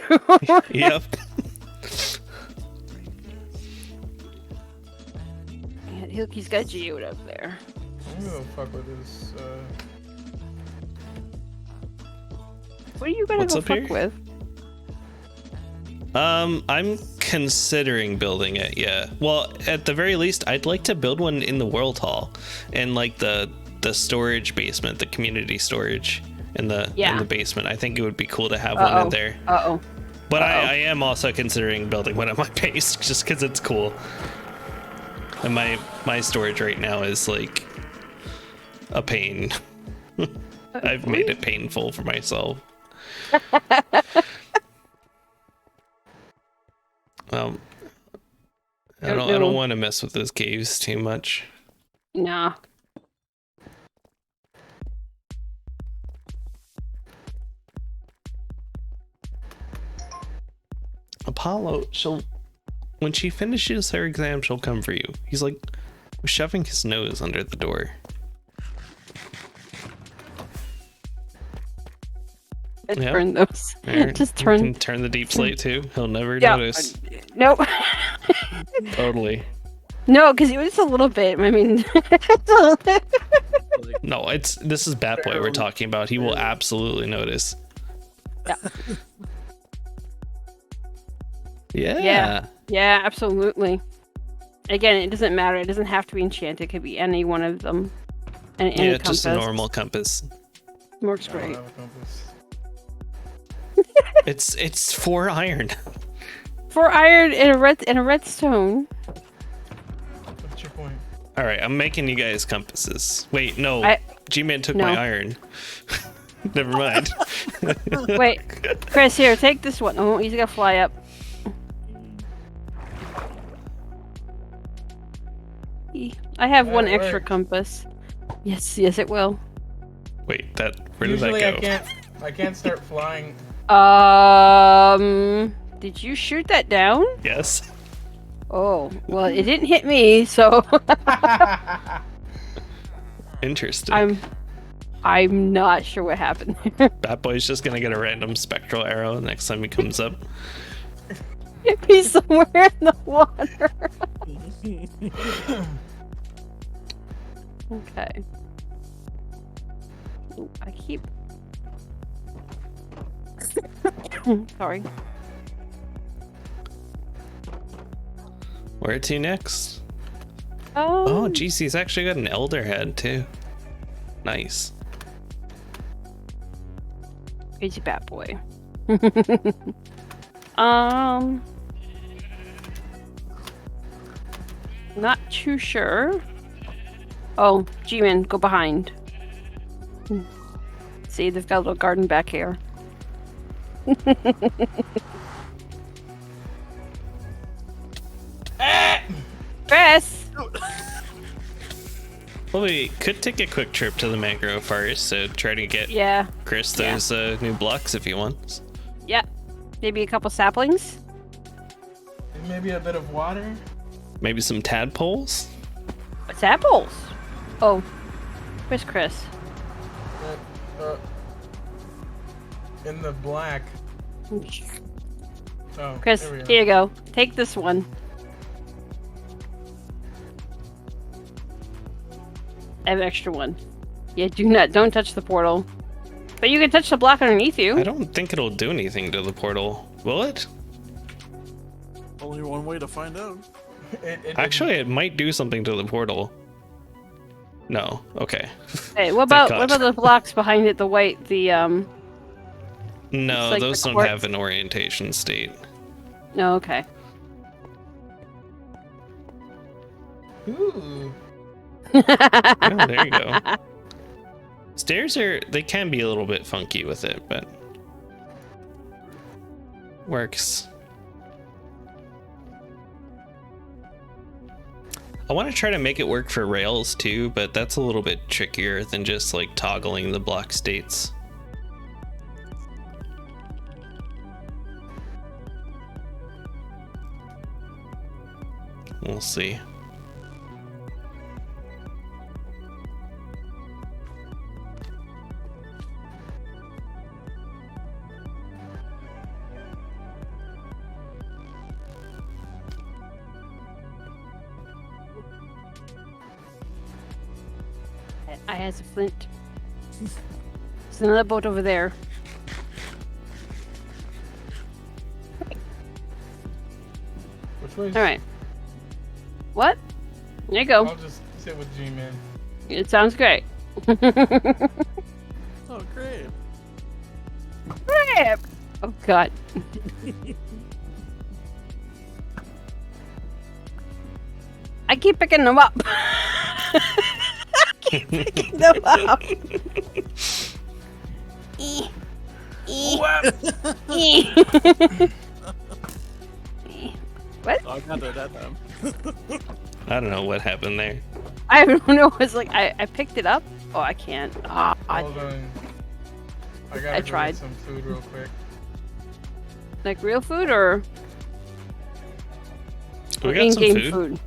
Yep. He's got geode up there. I'm gonna fuck with this. What are you gonna What's go up fuck here? with? I'm considering building it, yeah. Well, at the very least, I'd like to build one in the World Hall and like the storage basement, the community storage in the basement. I think it would be cool to have one in there. Uh-oh. But I am also considering building one at my base just because it's cool. And my storage right now is like a pain. I've made it painful for myself. I don't want to mess with those caves too much. Nah. Apollo, when she finishes her exam, she'll come for you. He's like shoving his nose under the door. Yep. Turn those. There, Just you turn. can turn the deep slate too. He'll never Yeah. notice. Nope. Totally. No, because it was a little bit. I mean, Like, No, this is Bat Boy we're talking about. He will absolutely notice. Yeah. Yeah. yeah, absolutely. Again, it doesn't matter. It doesn't have to be enchanted. It could be any one of them. And Yeah, any just a compass. normal compass. Works I don't great. have a compass. It's 4 iron. 4 iron and a redstone. What's your point? All right, I'm making you guys compasses. Wait, no. G-Man took No. my iron. Never mind. Wait, Chris, here, take this one. Oh, he's gonna fly up. I have one That extra works. compass. Yes, yes, it will. Wait, where did Usually that go? I can't start flying. Did you shoot that down? Yes. Oh, well, it didn't hit me, so Interesting. I'm not sure what happened. Bat Boy's just gonna get a random spectral arrow next time he comes up. He's somewhere in the water. Okay. Ooh, I keep. Sorry. Where to next? Oh, GC's actually got an elder head too. Nice. Crazy bat boy. Not too sure. Oh, G-Man, go behind. See, they've got a little garden back here. Chris! Well, we could take a quick trip to the mangrove forest to try to get Yeah, Chris those new blocks if he wants. yeah. Maybe a couple saplings? And maybe a bit of water. Maybe some tadpoles? It's apples! Oh, where's Chris? In the black. Oh, Chris, there we go. here you go. Take this one. I have an extra one. Yeah, don't touch the portal. But you can touch the block underneath you. I don't think it'll do anything to the portal. Will it? Only one way to find out. Actually, it might do something to the portal. No. Okay. Hey, what about God. the blocks behind it? The white, No, It's like those the don't quartz. have an orientation state. No, okay. Ooh. Oh, there you go. Stairs they can be a little bit funky with it, but works. I want to try to make it work for rails too, but that's a little bit trickier than just like toggling the block states. We'll see. I has a flint. There's another boat over there. Which way? All right. What? There you go. I'll just sit with G-Man. It sounds great. Oh, great. Crap! Oh God. I keep picking them up. I keep picking them up. What? Oh, I got there that time. I don't know what happened there. I don't know. It's like I picked it up. Oh, I can't. Ah, Hold on. I gotta I go tried. get some food real quick. like real food or We got some in-game food.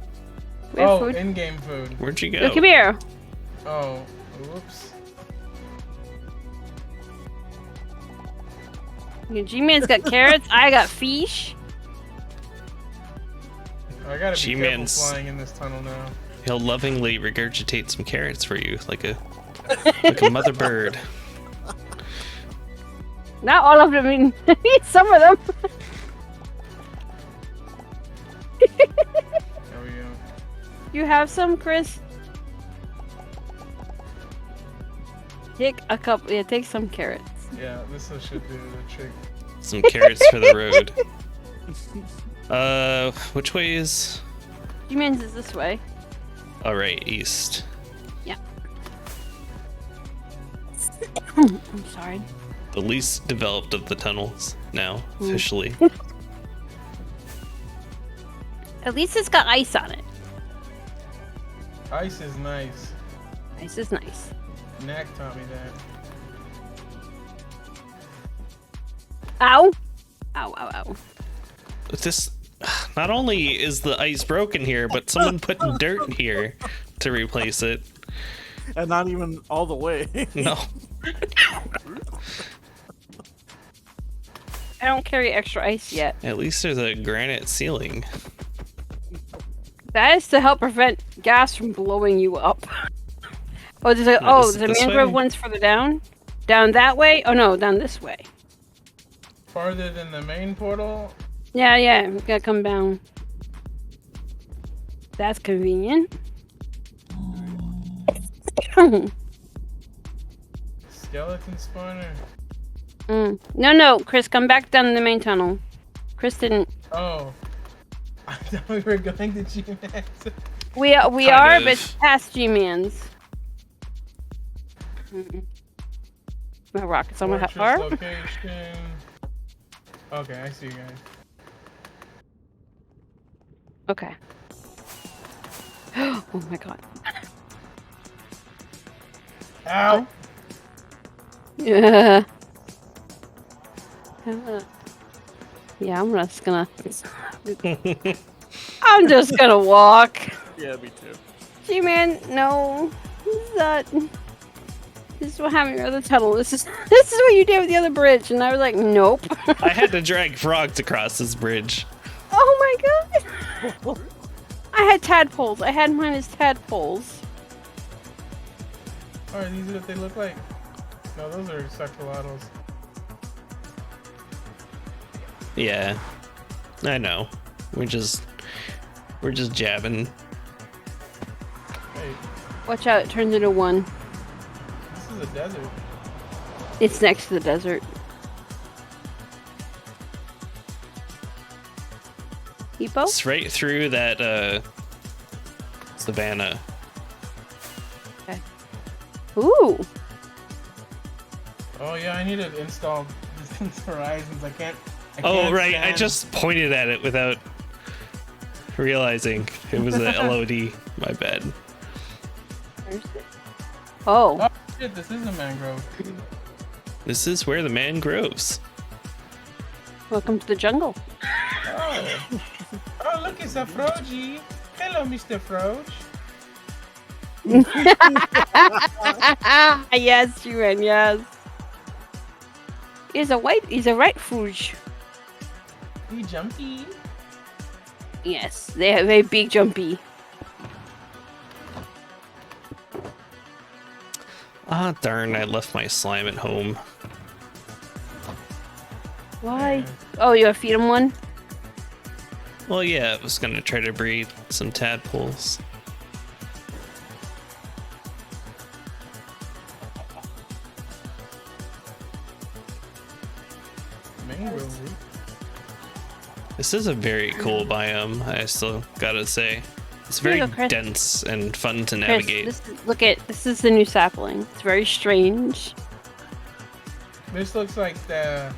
We have Oh, food. in-game food. Where'd you go? Look, come here. Oh, whoops. G-Man's got carrots. I got fish. I gotta be careful G-Man's- flying in this tunnel now. He'll lovingly regurgitate some carrots for you, like a mother bird. Not all of them. I mean, some of them. There we go. You have some, Chris? Take a couple. Yeah, take some carrots. Yeah, this should do the trick. Some carrots for the road. Which way is? G-Man's is this way. All right, east. Yeah. I'm sorry. The least developed of the tunnels now, officially. At least it's got ice on it. Ice is nice. Ice is nice. Knack taught me that. Ow! Ow, ow, ow. This, not only is the ice broken here, but someone put dirt here to replace it. And not even all the way. No. I don't carry extra ice yet. At least there's a granite ceiling. That is to help prevent gas from blowing you up. Oh, there's a Is it the this mangrove way? one's further down. Down that way? Oh no, down this way. Farther than the main portal. Yeah, we gotta come down. That's convenient. Skeleton spawner. No, Chris, come back down the main tunnel. Chris didn't. Oh. I thought we were going to G-Max. We Kind are, of. but it's past G-Man's. My rockets on my Fortress far. location. Okay, I see you guys. Okay. Oh my god. Ow! Yeah. Yeah, I'm just gonna. I'm just gonna walk. Yeah, me too. G-Man, no. This is what happened in the other tunnel. This is what you did with the other bridge, and I was like, nope. I had to drag frogs across this bridge. Oh my god. I had tadpoles. I had mine as tadpoles. Oh, these are what they look like. No, those are succulentals. Yeah, I know. We're just jabbing. Hey, Watch out, it turns into one. this is a desert. It's next to the desert. Hippo? It's right through that savannah. Okay. Ooh. Oh yeah, I need to install Distance Horizons. I can't Oh right, I stand- just pointed at it without realizing it was a LOD. My bad. Where's it? Oh. Oh shit, this is a mangrove. This is where the man grows. Welcome to the jungle. Oh. Oh, look, it's a Frogy. Hello, Mr. Froge. Yes, Juan, yes. He's a right Frouge. Be jumpy. Yes, they have a big jumpy. Ah, darn, I left my slime at home. Why? Oh, you gotta feed him one? Well, yeah, I was gonna try to breed some tadpoles. Mangrove. This is a very cool biome, I still gotta say. It's Here very you go, Chris. dense and fun to Chris, navigate. this is the new sapling. It's very strange. This looks like the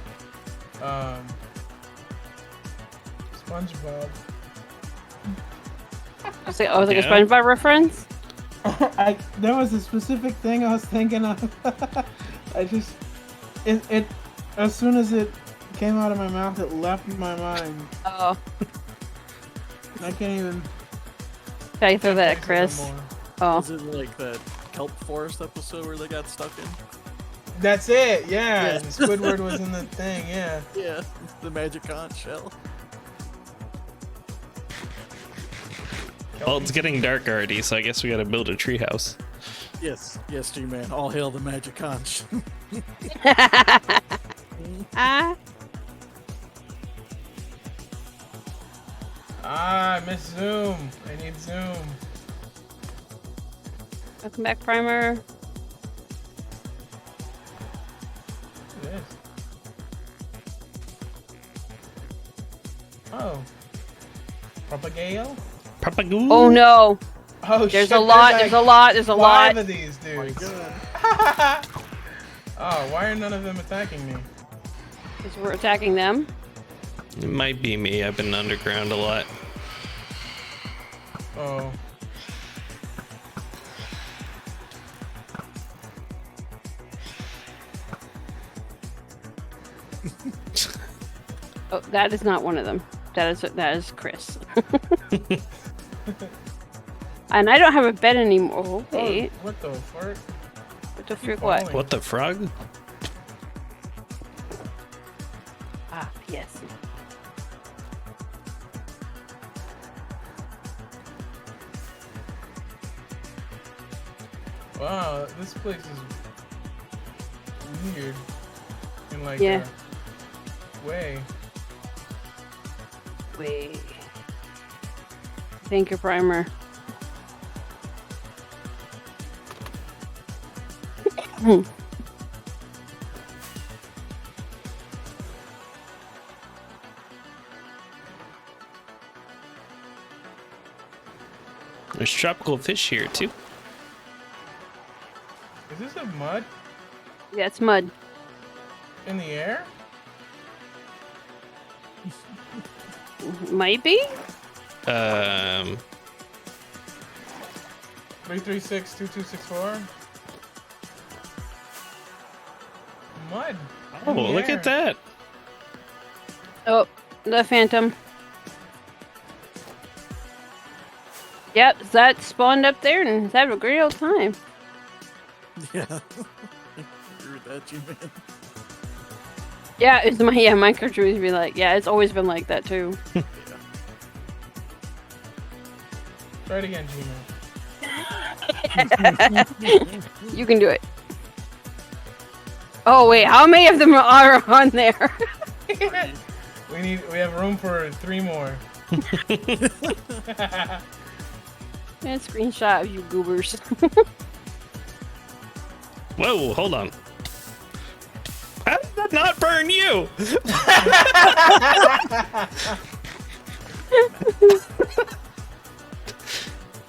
SpongeBob. It's like, like a Yeah. SpongeBob reference? There was a specific thing I was thinking of. I just it as soon as it came out of my mouth, it left my mind. Oh. I can't even. Gotta throw that at fix it Chris. no more. Oh. Is it like that kelp forest episode where they got stuck in? That's it. Yeah. Yeah. And Squidward was in the thing. Yeah. Yeah, the magic conch shell. Well, it's getting dark already, so I guess we gotta build a treehouse. Yes, G-Man. All hail the magic conch. Ah. Ah, I miss Zoom. I need Zoom. Welcome back, Primer. Oh. Propagale? Propagoo. Oh no! Oh, There's shit, a lot. like There's a lot. There's a lot. 5 of these dudes. God. Oh, why are none of them attacking me? Because we're attacking them. It might be me. I've been underground a lot. Oh. Oh, that is not one of them. That is Chris. And I don't have a bed anymore. Oh, wait. Oh, what the fuck? What the frick? What? falling. What the frog? Ah, yes. Wow, this place is weird. In like Yeah. a way. Wait. Thank you, Primer. There's tropical fish here too. Is this a mud Yeah, it's mud. in the air? Might be? 336-2264. Mud. Oh, in the look air. at that. Oh, the Phantom. Yep, that spawned up there and it's having a great old time. Yeah. Agree with that, G-Man. Yeah, my country would be like, yeah, it's always been like that too. Yeah. Try it again, G-Man. You can do it. Oh wait, how many of them are on there? We have room for 3 more. And screenshot of you goobers. Whoa, hold on. How did that not burn you?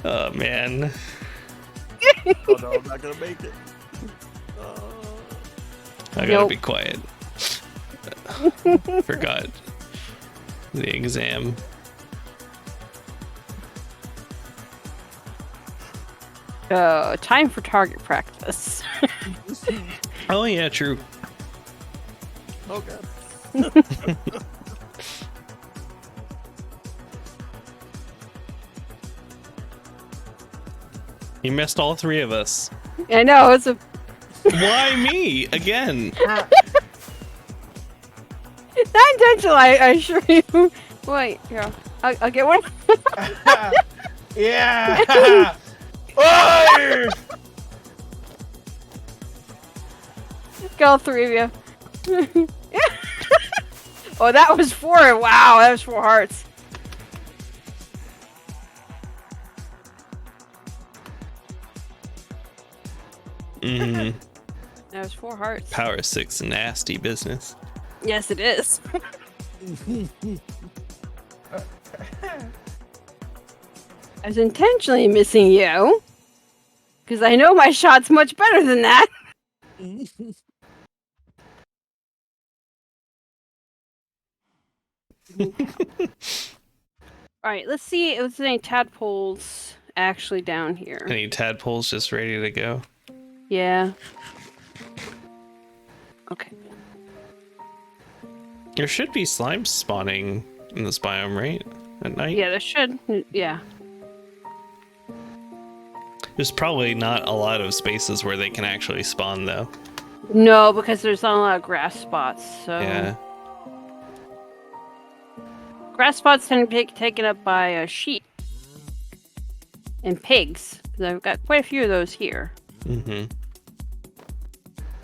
Oh man. Oh no, I'm not gonna make it. I gotta Nope. be quiet. Forgot the exam. Time for target practice. Oh yeah, true. Oh god. You missed all 3 of us. I know, it's a Why me again? not intentional, I assure you. Wait, here, I'll get one. Yeah! Oi! Get all 3 of you. Oh, that was 4. Wow, that was 4 hearts. Mm, That was 4 hearts. Power 6 nasty business. Yes, it is. I was intentionally missing you. Because I know my shot's much better than that. Alright, let's see if there's any tadpoles actually down here. Any tadpoles just ready to go? Yeah. Okay. There should be slimes spawning in this biome, right? At night? Yeah, there should. Yeah. There's probably not a lot of spaces where they can actually spawn, though. No, because there's not a lot of grass spots, so... Yeah. Grass spots tend to be taken up by sheep. And pigs. 'Cause I've got quite a few of those here. Mm-hmm.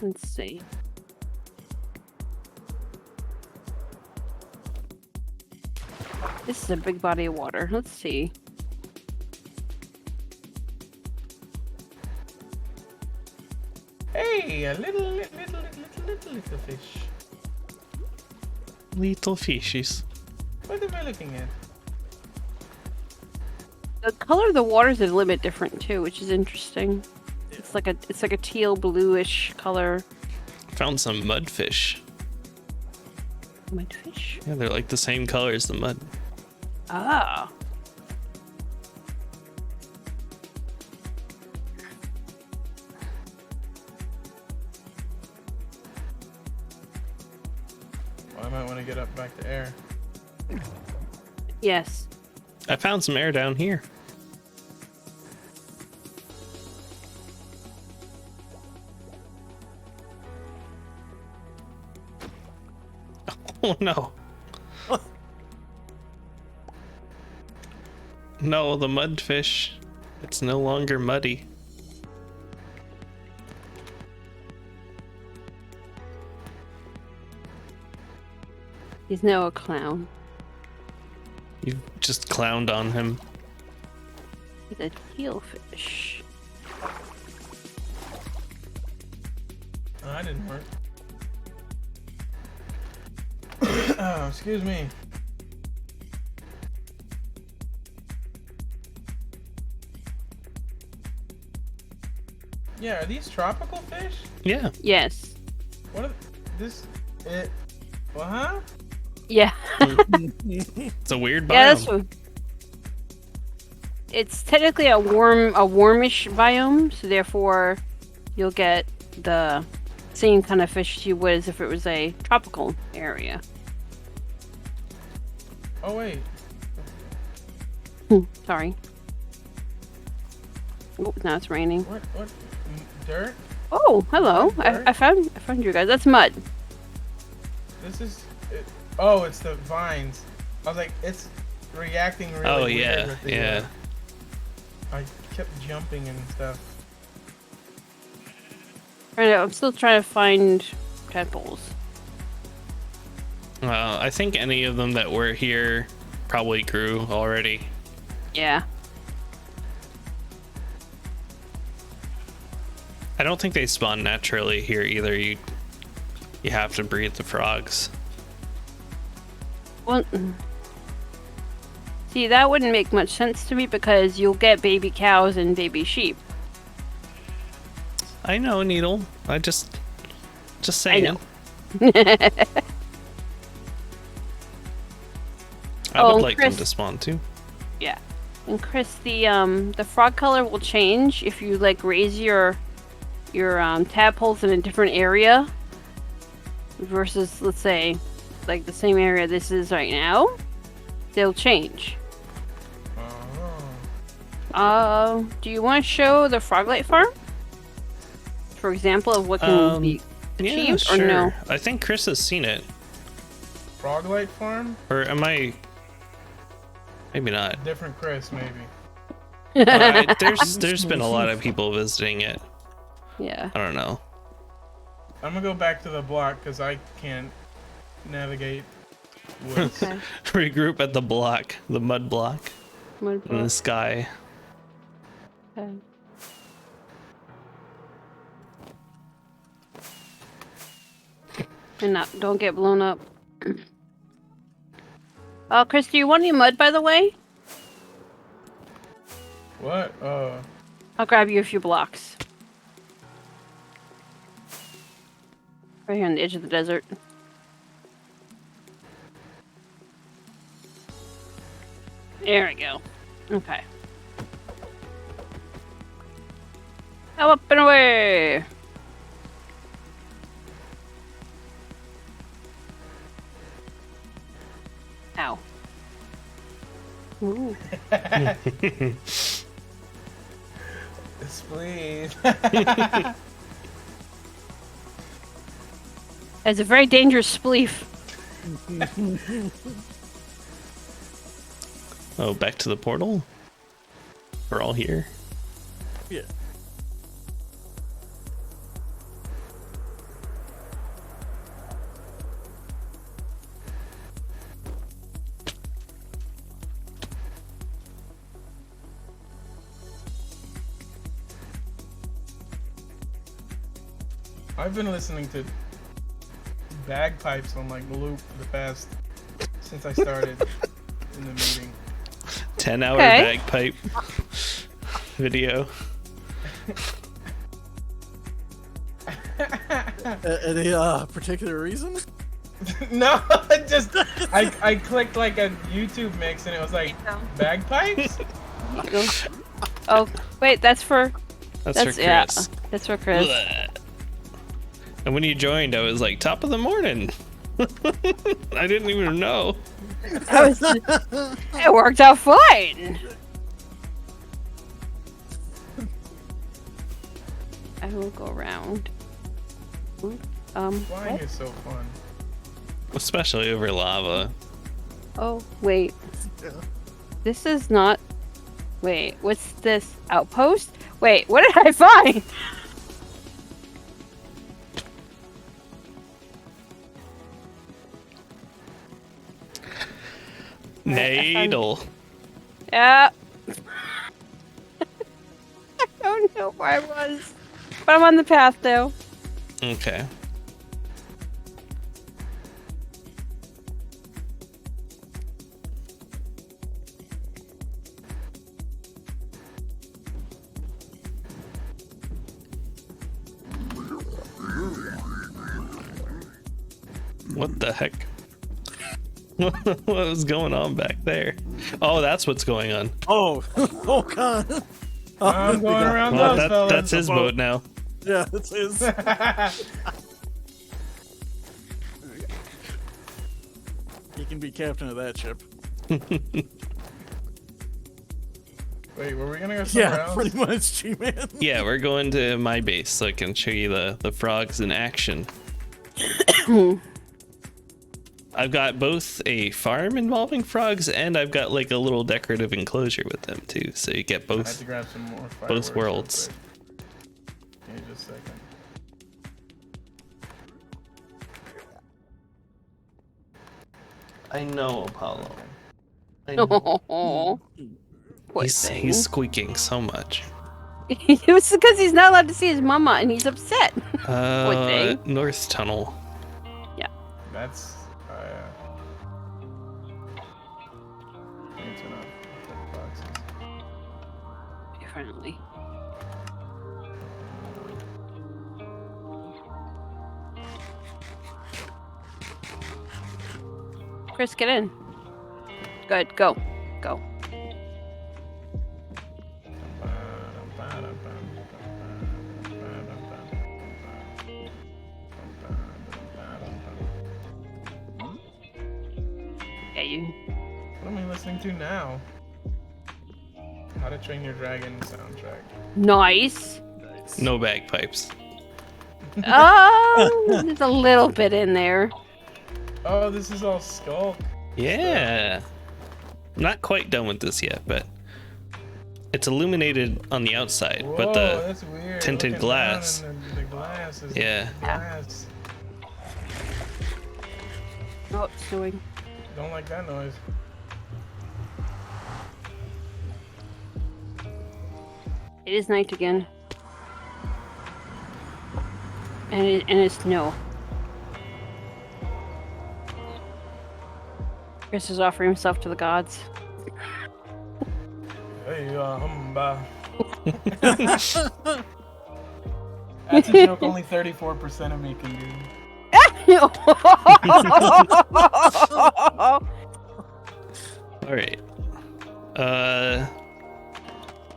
Let's see. This is a big body of water. Let's see. Hey, a little fish. Little fishies. What am I looking at? The color of the water is a little bit different too, which is interesting. It's like a teal bluish color. Found some mudfish. Mudfish. Yeah, they're like the same color as the mud. Ah. Well, I might want to get up back to air. Yes. I found some air down here. Oh no. No, the mudfish. It's no longer muddy. He's now a clown. You just clowned on him. He's a tealfish. Oh, that didn't work. Oh, excuse me. Yeah, are these tropical fish? Yeah. Yes. What are this? It. Well, huh? Yeah. It's a weird biome. Yeah, that's what. It's technically a warmish biome, so therefore you'll get the same kind of fish you would as if it was a tropical area. Oh wait. Sorry. Oh, now it's raining. What? Dirt? Oh, hello. Dirt? I found you guys. That's mud. This is. Oh, it's the vines. I was like, it's reacting really Oh weird yeah, with the, yeah. I kept jumping and stuff. I'm still trying to find tadpoles. I think any of them that were here probably grew already. Yeah. I don't think they spawn naturally here either. You have to breed the frogs. Well, see, that wouldn't make much sense to me because you'll get baby cows and baby sheep. I know, Needle. Just saying. I know. I Oh, would like them Chris. to spawn too. Yeah. And Chris, the frog color will change if you like raise your tadpoles in a different area versus, let's say, like the same area this is right now. They'll change. Do you want to show the Froglight farm? For example, of what can be Yeah, achieved, sure. or no? I think Chris has seen it. Froglight farm? Or am I? Maybe not. Different Chris, maybe. There's been a lot of people visiting it. Yeah. I don't know. I'm gonna go back to the block because I can't navigate woods. Okay. Regroup at the block, the mud block Mud in the block. sky. Okay. And don't get blown up. Chris, do you want any mud, by the way? What? I'll grab you a few blocks. Right here on the edge of the desert. There we go. Okay. Now up and away! Ow. Ooh. Please. That's a very dangerous spleef. Oh, back to the portal. We're all here. Yeah. I've been listening to bagpipes on like loop for the past since I started. in the meeting. 10-hour Okay. bagpipe video. Any particular reason? No, I clicked like a YouTube mix and it was like bagpipes. Here you go. Oh, wait, that's for That's for Chris. yeah, that's for Chris. Blech. And when you joined, I was like, top of the morning. I didn't even know. It worked out fine. I will go around. Flying What? is so fun. Especially over lava. Oh, wait. Yeah. This is not. Wait, what's this? Outpost? Wait, what did I find? Nadal. Yeah. I don't know where I was. But I'm on the path, though. Okay. What the heck? What was going on back there? Oh, that's what's going on. Oh, oh god. I'm going around Well, those fellas. that's his boat now. Yeah, it's his. He can be captain of that ship. Wait, were we gonna go somewhere Yeah, else? pretty much, G-Man. Yeah, we're going to my base so I can show you the frogs in action. I've got both a farm involving frogs and I've got like a little decorative enclosure with them too, so you get I had both to grab some more fireworks real worlds. quick. Give me just a second. I know, Apollo. Oh, poor He's thing. squeaking so much. It was because he's not allowed to see his mama and he's upset. thing. North Tunnel. That's it's enough. Boxes. Apparently. Chris, get in. Good, go. Go. Yeah, you. What am I listening to now? How to Train Your Dragon soundtrack. Nice. Nice. No bagpipes. Oh, there's a little bit in there. Oh, this is all Skulk. Yeah. I'm not quite done with this yet, but it's illuminated on the outside, Whoa, but the that's weird. tinted Looking glass. down and the glass is Yeah. glass. Oh, it's doing. Don't like that noise. It is night again. And it's no. Chris is offering himself to the gods. Hey, humba. That's a joke only 34% of me can do. All right.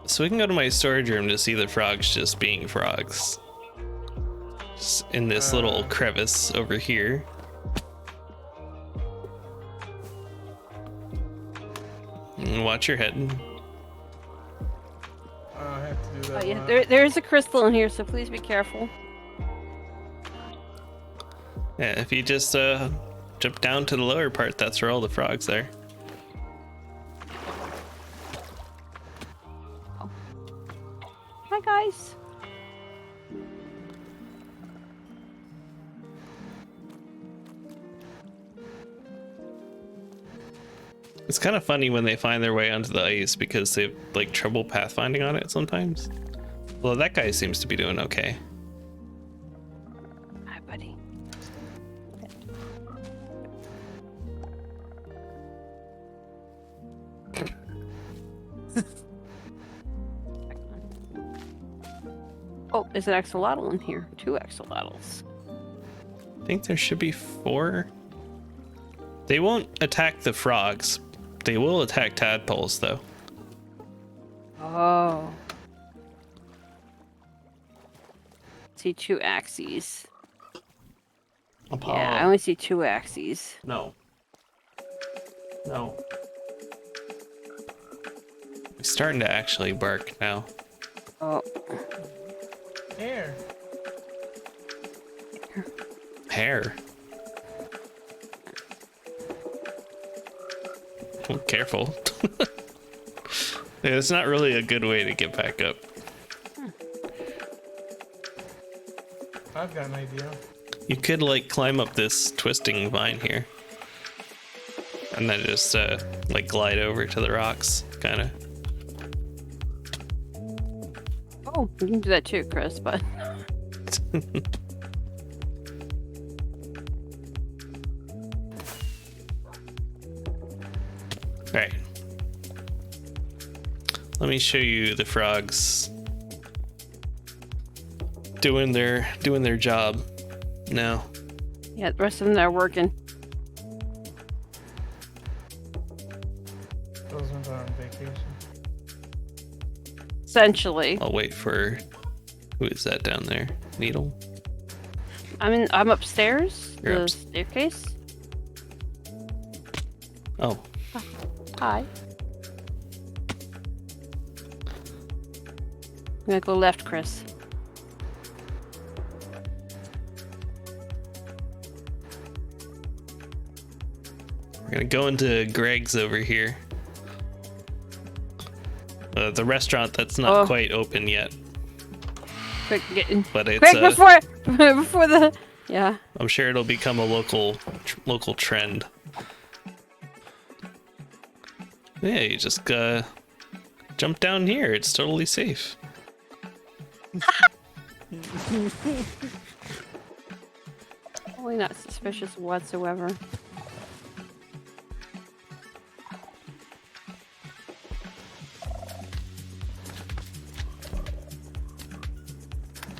So we can go to my storage room to see the frogs just being frogs. Just in this little crevice over here. And watch your head. I have to do Oh, that. yeah, one. there is a crystal in here, so please be careful. Yeah, if you just jump down to the lower part, that's where all the frogs are. Hi, guys. It's kind of funny when they find their way onto the ice because they have like trouble pathfinding on it sometimes. Well, that guy seems to be doing okay. Hi, buddy. Oh, there's an axolotl in here. 2 axolotls. I think there should be 4. They won't attack the frogs. They will attack tadpoles, though. Oh. See 2 axes. Yeah, I only see 2 axes. No. It's starting to actually bark now. Oh. Here. Hair. Oh, careful. Yeah, it's not really a good way to get back up. I've got an idea. You could like climb up this twisting vine here. And then just like glide over to the rocks, kind of. Oh, you can do that too, Chris, but... Alright. Let me show you the frogs doing their job now. Yeah, the rest of them are working. Those ones are on vacation. Essentially. I'll wait for... Who is that down there? Needle? I'm upstairs. You're The up- staircase. Oh. Hi. I'm gonna go left, Chris. We're gonna go into Greg's over here. The restaurant that's not quite open yet, Quick, get in. but it's Quick, before the... Yeah. I'm sure it'll become a local trend. Yeah, you just jump down here. It's totally safe. Totally not suspicious whatsoever.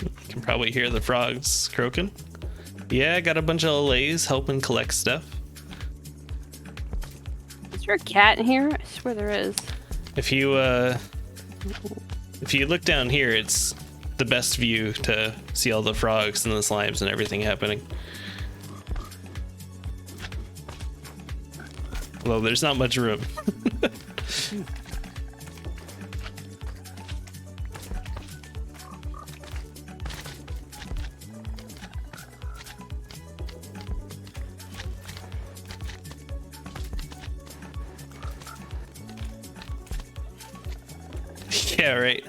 You can probably hear the frogs croaking. Yeah, I got a bunch of LAs helping collect stuff. Is there a cat in here? I swear there is. If you look down here, it's the best view to see all the frogs and the slimes and everything happening. Well, there's not much room. Yeah, right.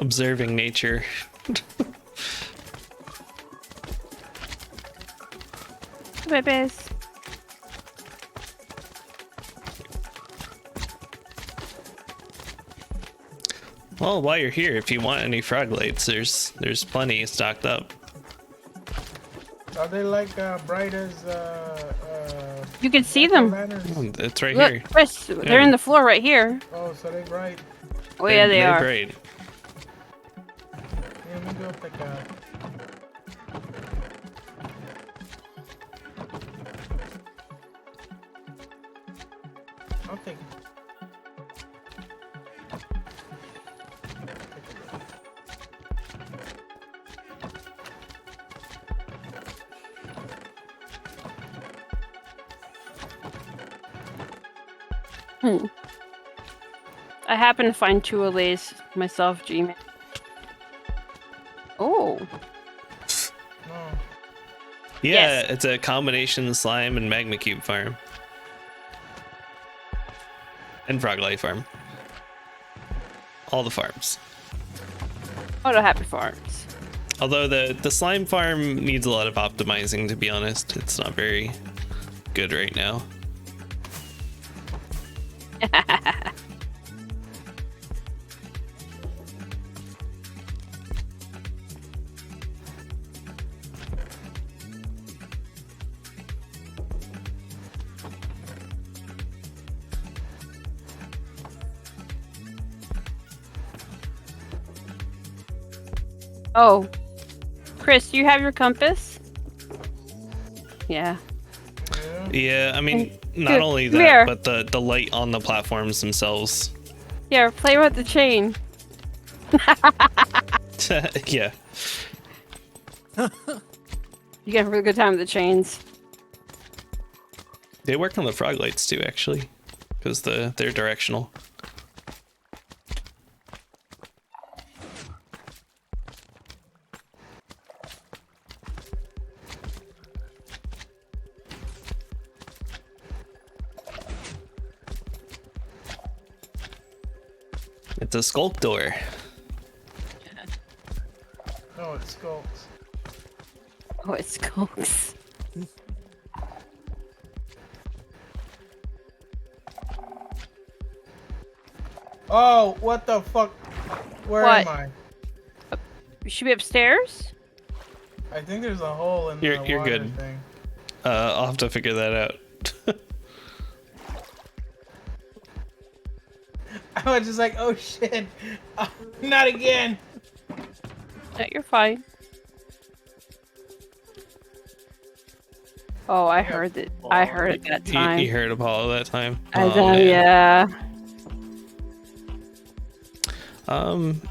Observing nature. Babies. Well, while you're here, if you want any frog lights, there's plenty stocked up. Are they like bright as You can see them. lanterns? It's right Look, here. Chris, they're in the floor right here. Oh, so they bright. Oh yeah, they They're are. bright. Yeah, let me go pick up. I'll take it. I happen to find 2 of these myself, G-Man. Oh, No. Yeah, Yes. it's a combination slime and magma cube farm. And frog life farm. All the farms. Auto Happy Farms. Although the slime farm needs a lot of optimizing, to be honest. It's not very good right now. Oh, Chris, do you have your compass? Yeah. Yeah. Yeah, I mean, not Dude, only come that, here. but the light on the platforms themselves. Here, play with the chain. Yeah. You get a really good time with the chains. They work on the frog lights too, actually, because they're directional. It's a skulk door. Oh, it skulks. Oh, it skulks. Oh, what the fuck? Where What? am I? You should be upstairs? I think there's a hole in You're the water good. thing. I'll have to figure that out. I was just like, oh shit, not again. No, you're fine. Oh, I heard it. I heard it that time. You heard Apollo that time. I Oh, know, man. yeah.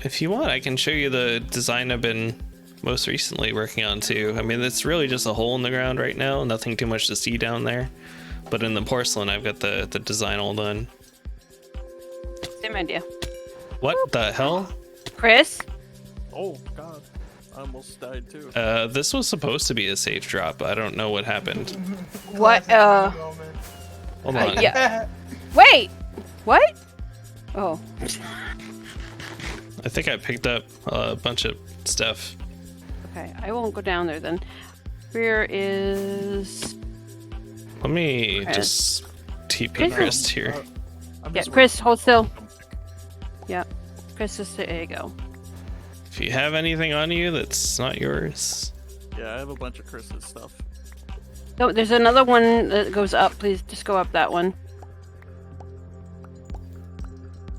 If you want, I can show you the design I've been most recently working on too. I mean, it's really just a hole in the ground right now. Nothing too much to see down there. But in the porcelain, I've got the design all done. Same idea. What the hell? Chris? Oh god, I almost died too. This was supposed to be a safe drop. I don't know what happened. What? Classic moment. Hold on. Yeah. Wait! What? Oh. I think I picked up a bunch of stuff. Okay, I won't go down there then. Where is... Let me Chris. just TP Chris? Chris here. I'm Yeah, just Chris, hold still. waiting. Yeah. Chris, there you go. If you have anything on you that's not yours. Yeah, I have a bunch of Chris's stuff. No, there's another one that goes up. Please, just go up that one.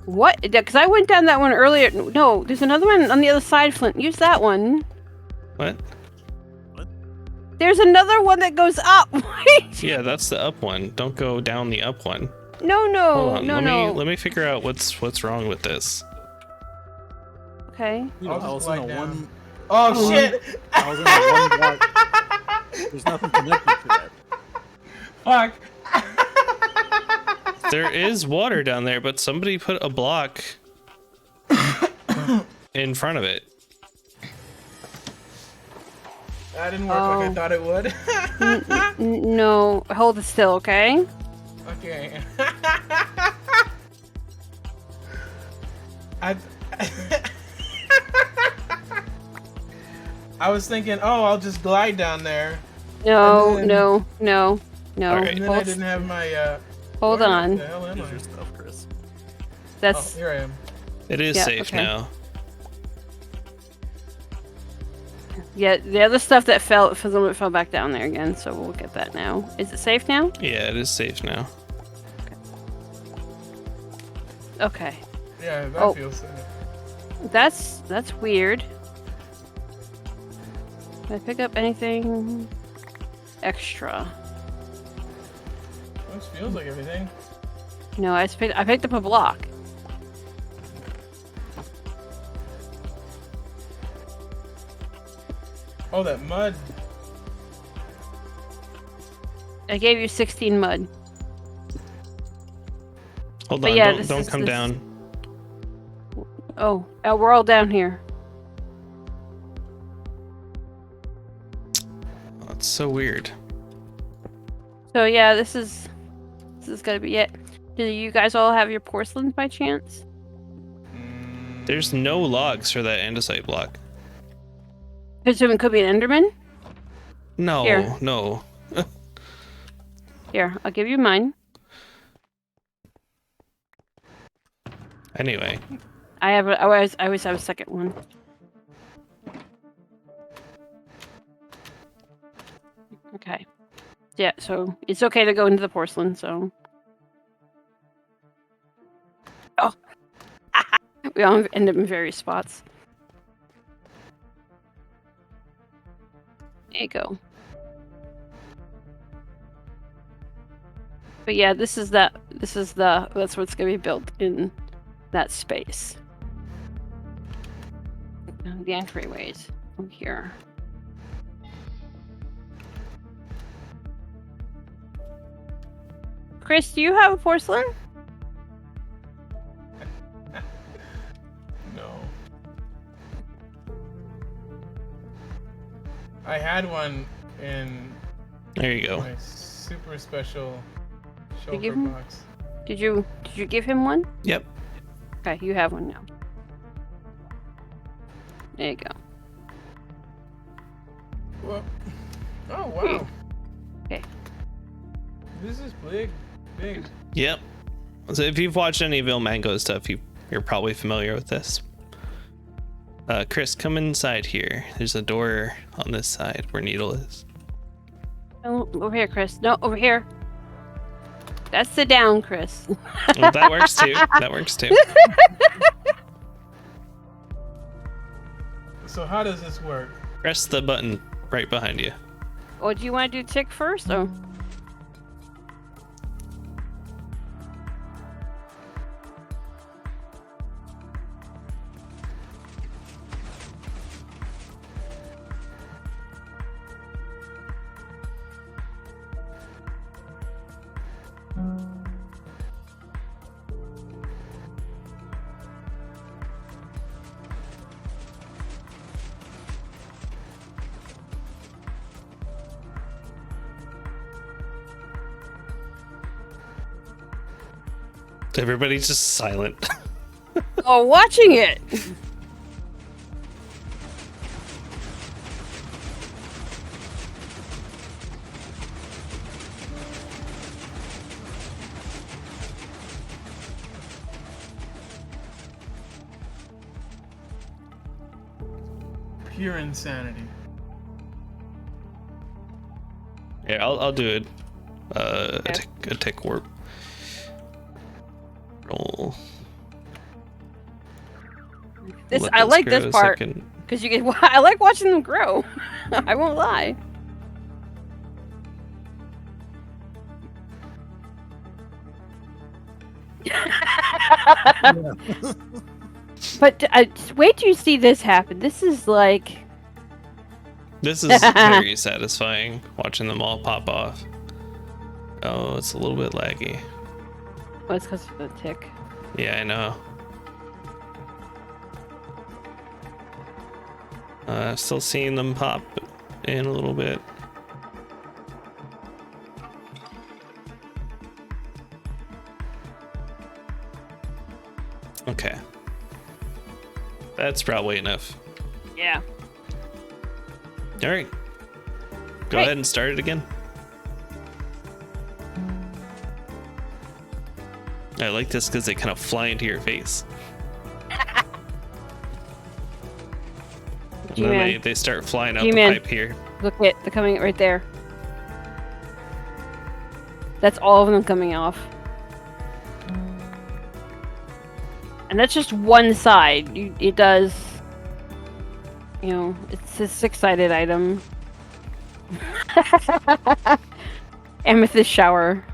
What? Because I went down that one earlier. No, there's another one on the other side, Flint. Use that one. What? There's another one that goes up. Wait. Yeah, that's the up one. Don't go down the up one. No, Hold no, on. no. Let me figure out what's wrong with this. Okay. You know, I'll I was just in a lie down. one. Oh shit! I was in a one block. There's nothing connected to that. Fuck! There is water down there, but somebody put a block in front of it. That didn't work like I thought it would. No, hold it still, okay? Okay. I I was thinking, oh, I'll just glide down there. No, And then- no, no, no. All right. And then I Hold, didn't have my hold where on. the hell am Here's I? your stuff, Chris. Oh, That's here I am. It is Yeah, safe okay. now. yeah. The other stuff that fell back down there again. So we'll get that now. Is it safe now? Yeah, it is safe now. Okay. Yeah, that Oh. feels safe. That's weird. Did I pick up anything extra? This feels like everything. No, I picked up a block. Oh, that mud. I gave you 16 mud. Hold But on, yeah, don't this come is- down. Oh, we're all down here. That's so weird. So yeah, this is gotta be it. Do you guys all have your porcelains by chance? There's no logs for that andesite block. It could be an Enderman. No, Here. no. Here, I'll give you mine. Anyway, I always have a second one. Okay. Yeah, so it's okay to go into the porcelain, so. Oh. We all end up in various spots. There you go. But yeah, that's what's gonna be built in that space. The entryways from here. Chris, do you have a porcelain? No. I had one in There you go. my super special you give shulker him? box. Did you give him one? Yep. Okay, you have one now. There you go. Well, oh wow. Okay. This is big. Yep. So if you've watched any of Il Mango stuff, you're probably familiar with this. Chris, come inside here. There's a door on this side where Needle is. Oh, over here, Chris. No, over here. That's the down, Chris. Well, that works too. That works too. So how does this work? Press the button right behind you. Oh, do you want to do tick first? Oh. Everybody's just silent. Oh, watching it. Pure insanity. Yeah, I'll do it. A tick warp. Roll. I like this part because you get. I like watching them grow. I won't lie. But wait till you see this happen. This is like. This is very satisfying, watching them all pop off. Oh, it's a little bit laggy. Oh, it's because of the tick. Yeah, I know. Still seeing them pop in a little bit. Okay. That's probably enough. Yeah. All right. Go Right. ahead and start it again. I like this because they kind of fly into your face. And then they start flying out the G-Man. pipe here. Look at they're coming right there. That's all of them coming off. And that's just one side. It does, it's a 6-sided item. Amethyst shower.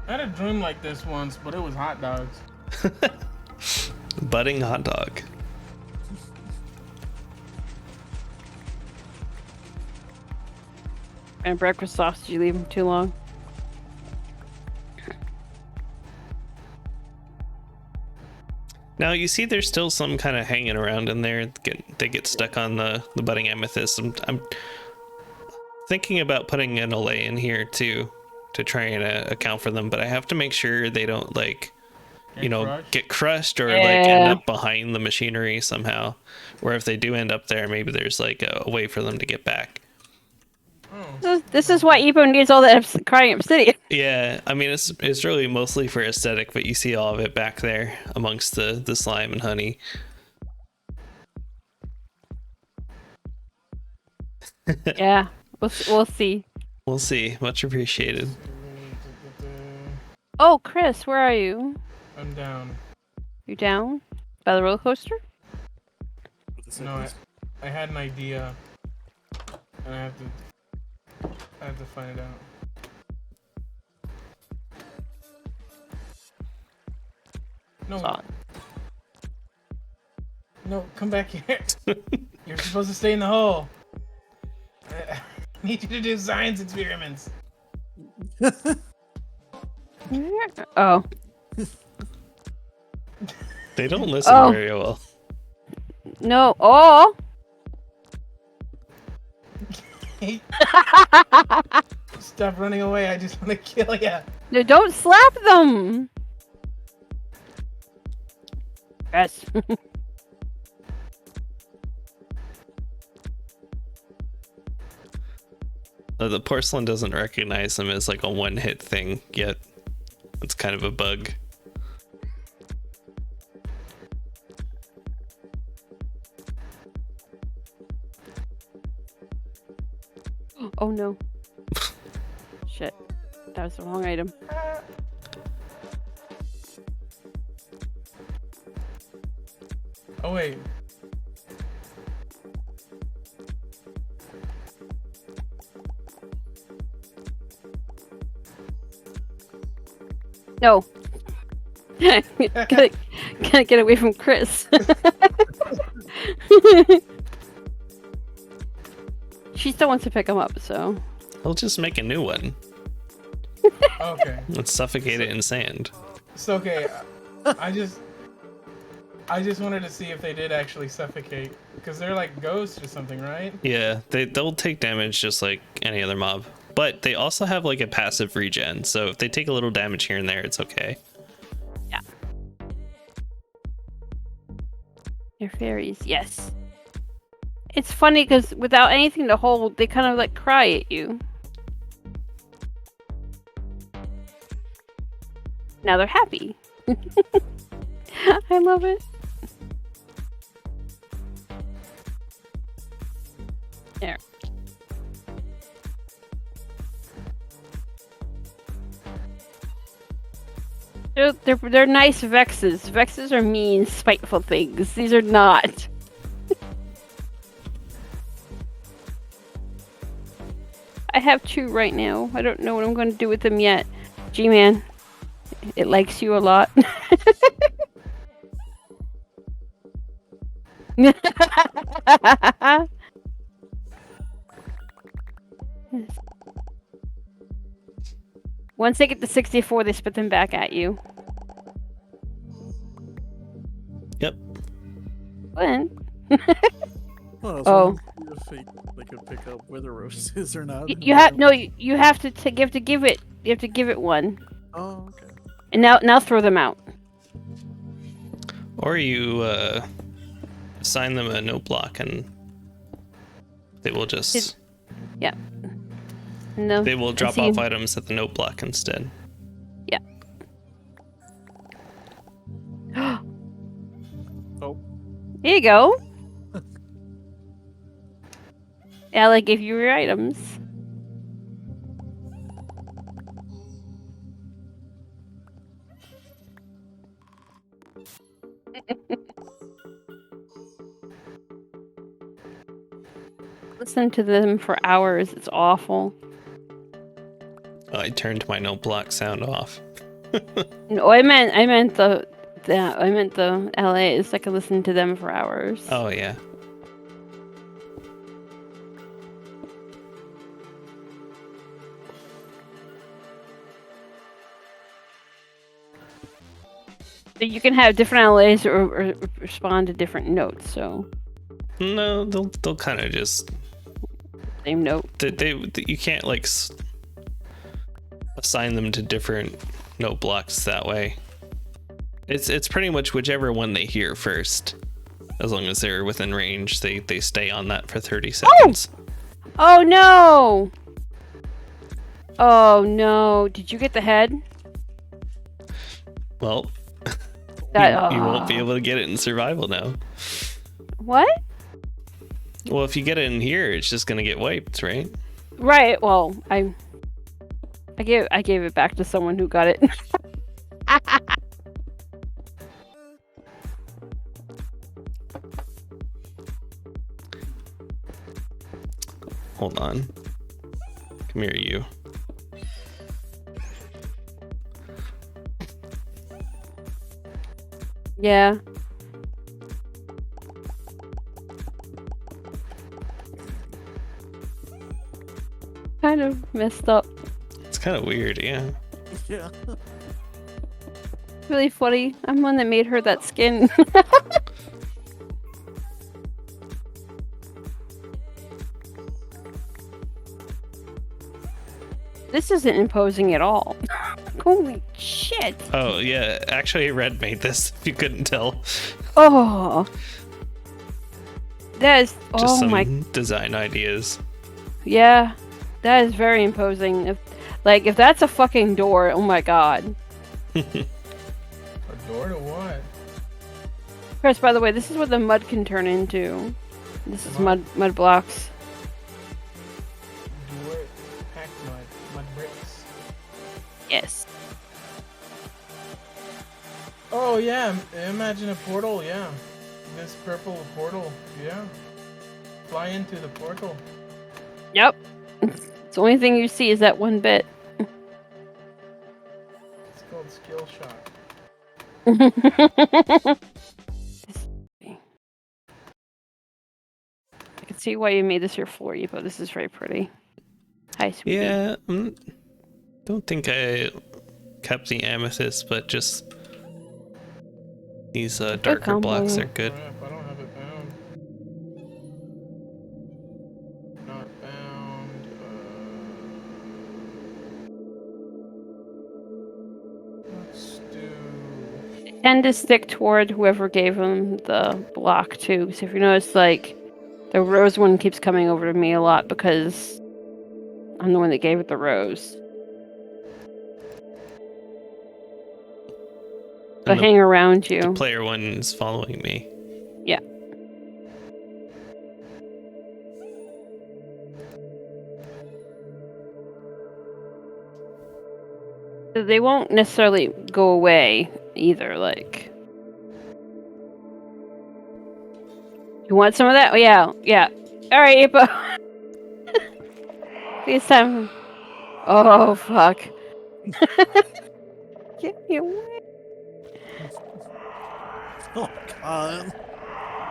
I had a dream like this once, but it was hot dogs. Budding hot dog. And breakfast sauce, did you leave them too long? Now you see there's still some kind of hanging around in there. They get stuck on the budding amethyst. I'm thinking about putting an allay in here too to try and account for them, but I have to make sure they don't get crushed or like end up behind the machinery somehow. Or if they do end up there, maybe there's like a way for them to get back. This is why Epo needs all that crying obsidian. Yeah, I mean it's really mostly for aesthetic, but you see all of it back there amongst the slime and honey. Yeah, we'll see. We'll see. Much appreciated. Oh, Chris, where are you? I'm down. You down by the roller coaster? No, I had an idea, and I have to find it out. No. Saw it. No, come back here. You're supposed to stay in the hole. I need you to do science experiments. Oh. They don't listen Oh. very well. No. Oh. Stop running away. I just want to kill you. No, don't slap them. Yes. The porcelain doesn't recognize them as like a one-hit thing yet. It's kind of a bug. Oh no. Shit. That was the wrong item. Oh wait. No. gotta get away from Chris. She still wants to pick him up, so. He'll just make a new one. Okay. Let's suffocate it in sand. It's okay. I just wanted to see if they did actually suffocate, because they're like ghosts or something, right? Yeah, they'll take damage just like any other mob. But they also have like a passive regen, so if they take a little damage here and there, it's okay. Yeah. They're fairies, yes. It's funny because without anything to hold, they kind of like cry at you. Now they're happy. I love it. There. They're nice Vexes. Vexes are mean, spiteful things. These are not. I have 2 right now. I don't know what I'm going to do with them yet. G-Man, it likes you a lot. Once they get to 64, they spit them back at you. Yep. When? Well, Oh. if they could pick up where the roast is or not. You have no. You have to give it. You have to give it one. Oh, okay. And now throw them out. Or you assign them a note block and they will just Yeah. No. they will drop see. off items at the note block instead. Yeah. Oh. Here you go. Ella gave you your items. Listen to them for hours. It's awful. Oh, I turned my note block sound off. No, I meant the LAs. I could listen to them for hours. Oh yeah. So you can have different LAs or respond to different notes. So No, they'll kind of just same note. you can't like assign them to different note blocks that way. It's pretty much whichever one they hear first. As long as they're within range, they stay on that for 30 seconds. Oh no! Oh no! Did you get the head? Well, That, you won't be able to get it in survival now. What? Well, if you get it in here, it's just gonna get wiped, right? Right. Well, I gave it back to someone who got it. Hold on. Come here, you. Yeah. Kind of messed up. It's kind of weird, yeah. Yeah. Really funny. I'm the one that made her that skin. This isn't imposing at all. Holy shit. Oh, yeah. Actually, Red made this, if you couldn't tell. Oh. That is. Just Oh some my. design ideas. Yeah. That is very imposing. If that's a fucking door, oh my god. A door to what? Chris, by the way, this is what the mud can turn into. This is mud blocks. Door, packed mud bricks. Yes. Oh yeah, imagine a portal, yeah. This purple portal, yeah. Fly into the portal. Yep. It's the only thing you see is that one bit. It's called skill shot. I can see why you made this your floor, but this is very pretty. Hi, sweetie. Yeah, don't think I kept the amethyst, but just these darker combo. blocks are good. Crap, I don't have it bound. Not bound. Let's do. Tend to stick toward whoever gave him the block too. So if you notice, like, the rose one keeps coming over to me a lot because I'm the one that gave it the rose. So And hang around you. the player one is following me. Yeah. So they won't necessarily go away either, like. You want some of that? Oh, yeah, yeah. Alright, Apo. This time. Oh, fuck. Get me away. Oh god.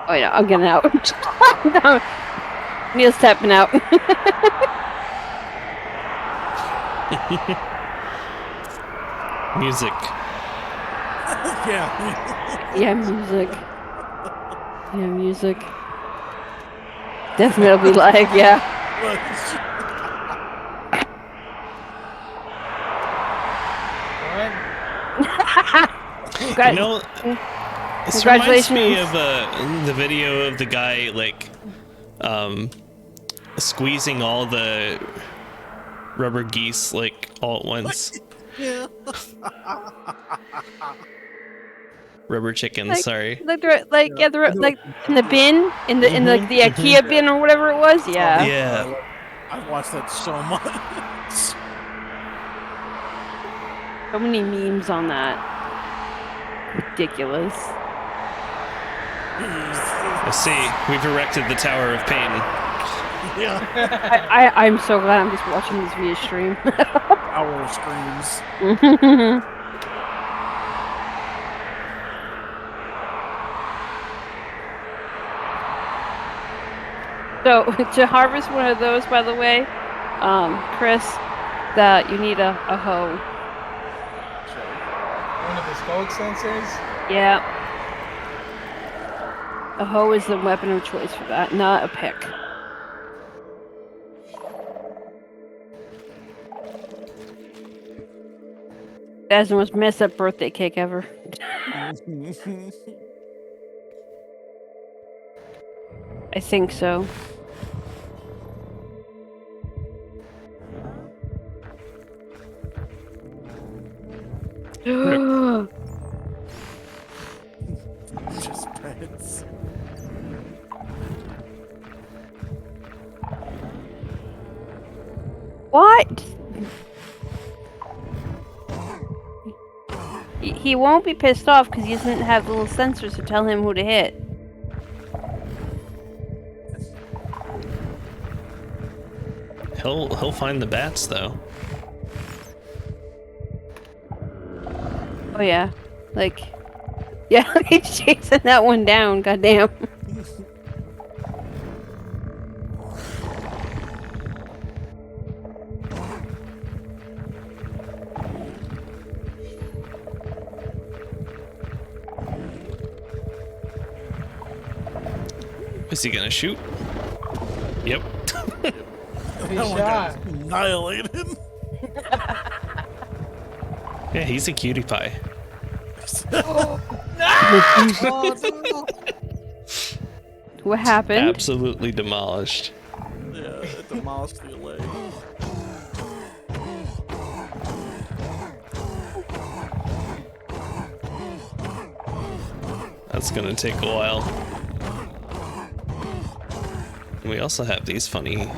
Oh, yeah, I'm getting out. No. Neil's tapping out. Music. Yeah. Yeah, music. Yeah, music. Definitely like, yeah. What? Got- You know, this reminds me of the video of the guy like squeezing all the rubber geese like all at once. Yeah. Rubber chickens, Like- sorry. Like, like in the bin, in the like the IKEA bin or whatever it was. Yeah. Yeah. I've watched that so much. So many memes on that. Ridiculous. Let's see. We've erected the Tower of Pain. Yeah. I'm so glad I'm just watching this via stream. Our screams. So to harvest one of those, by the way, Chris, that you need a hoe. One of the skull sensors? Yeah. A hoe is the weapon of choice for that, not a pick. That's the most messed up birthday cake ever. I think so. Just pets. What? He won't be pissed off because he doesn't have little sensors to tell him who to hit. He'll find the bats though. Oh yeah, like, yeah, he's chasing that one down. Goddamn. Is he gonna shoot? Yep. He That one shot. got annihilated. Yeah, he's a cutie pie. Oh, no. What happened? Absolutely demolished. Yeah, it demolished the leg. That's gonna take a while. We also have these funny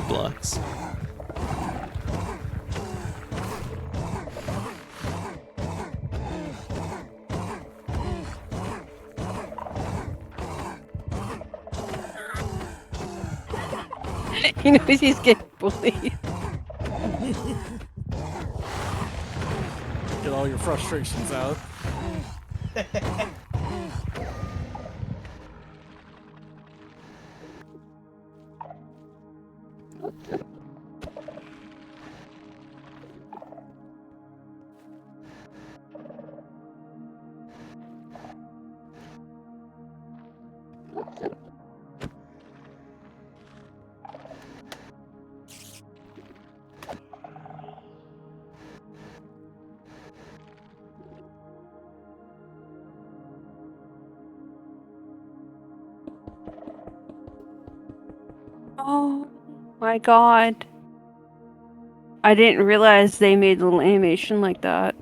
blocks. He knows he's getting bullied. Get all your frustrations out. Oh my god. I didn't realize they made a little animation like that.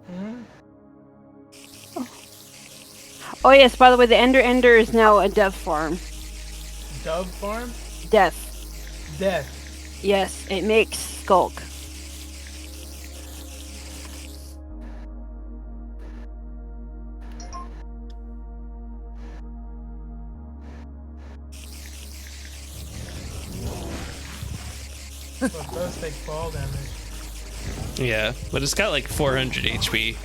Hmm? Oh yes, by the way, the Ender is now a death farm. Dove farm? Death. Death. Yes, it makes Skulk. So it does take fall damage. Yeah, but it's got like 400 HP.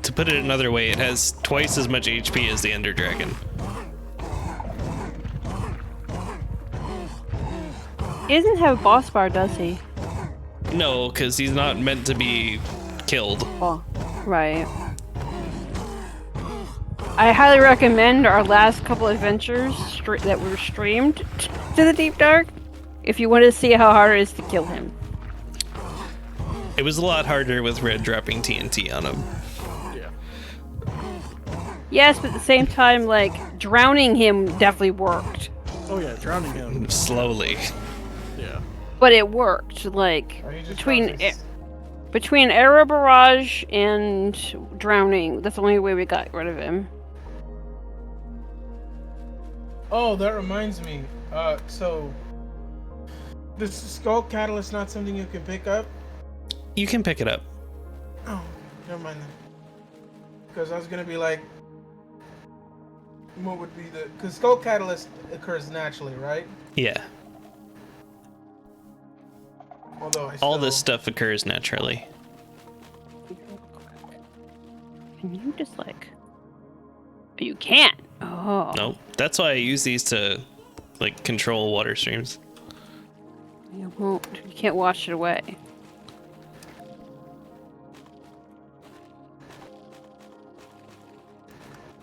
To put it another way, it has twice as much HP as the Ender Dragon. He doesn't have a boss bar, does he? No, because he's not meant to be killed. Oh, right. I highly recommend our last couple adventures that were streamed to the Deep Dark if you want to see how hard it is to kill him. It was a lot harder with Red dropping TNT on him. Yeah. Yes, but at the same time, like, drowning him definitely worked. Oh yeah, drowning him. Slowly. Yeah. But it worked, like, Are you just between about to between Aero Barrage and drowning, that's the only way we got rid of him. Oh, that reminds me. So this skull catalyst not something you can pick up? You can pick it up. Oh, never mind then. Because I was gonna be like, what would be the? Because skull catalyst occurs naturally, right? Yeah. Although All this stuff occurs naturally. Can you just, like... You can't! Oh. Nope. That's why I use these to, like, control water streams. You won't. You can't wash it away.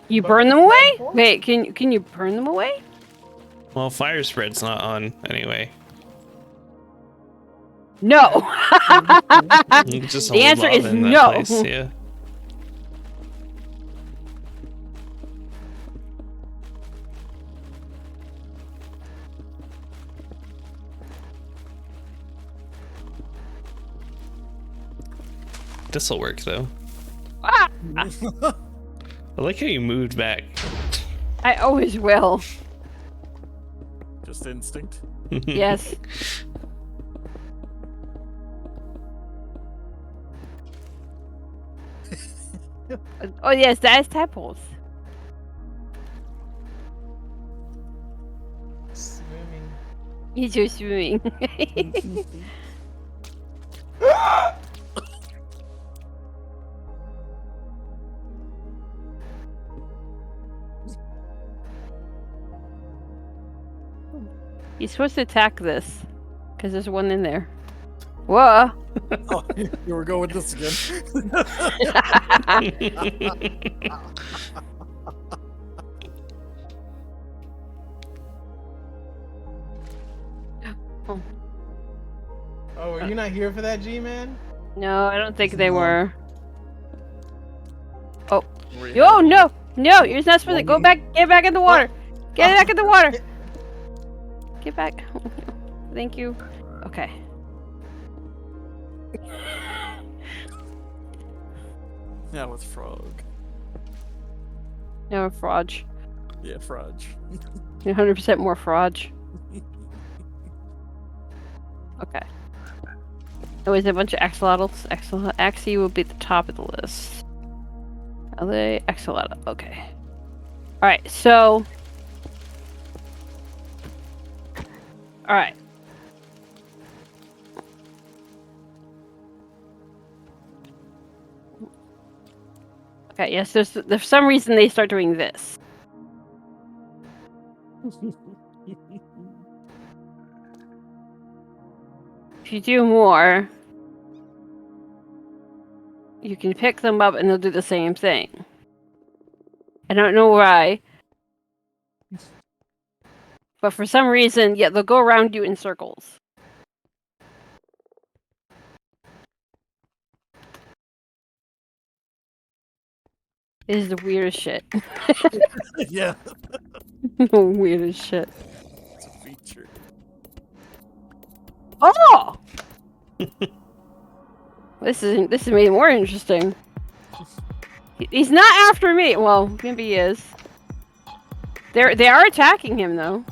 You burn them away? Wait, can you burn them away? Well, fire spread's not on anyway. No. You can just The hold answer lava is in that no. place, yeah. This'll work though. Ah! I like how you moved back. I always will. Just instinct. Yes. Oh yes, that is tadpoles. He's just swimming. He's supposed to attack this, because there's one in there. Whoa! Oh, you were going with this again. Oh, were you not here for that, G-Man? No, I don't think they No. were. Oh. We Oh, have- no! No, you're not supposed to go back. Get back in the water. Get back in the water. Get back. Thank you. Okay. Yeah, with Frog. No, fraud. Yeah, Frog. 100% more fraud. Okay. Oh, is there a bunch of axolotls? Axie will be at the top of the list. LA axolotl. Okay. Alright, so. Alright. Okay, yes, there's for some reason they start doing this. If you do more, you can pick them up and they'll do the same thing. I don't know why. But for some reason, yeah, they'll go around you in circles. It is the weirdest shit. Yeah, The weirdest shit. it's a feature. Oh! This is made it more interesting. He's not after me. Well, maybe he is. They are attacking him though.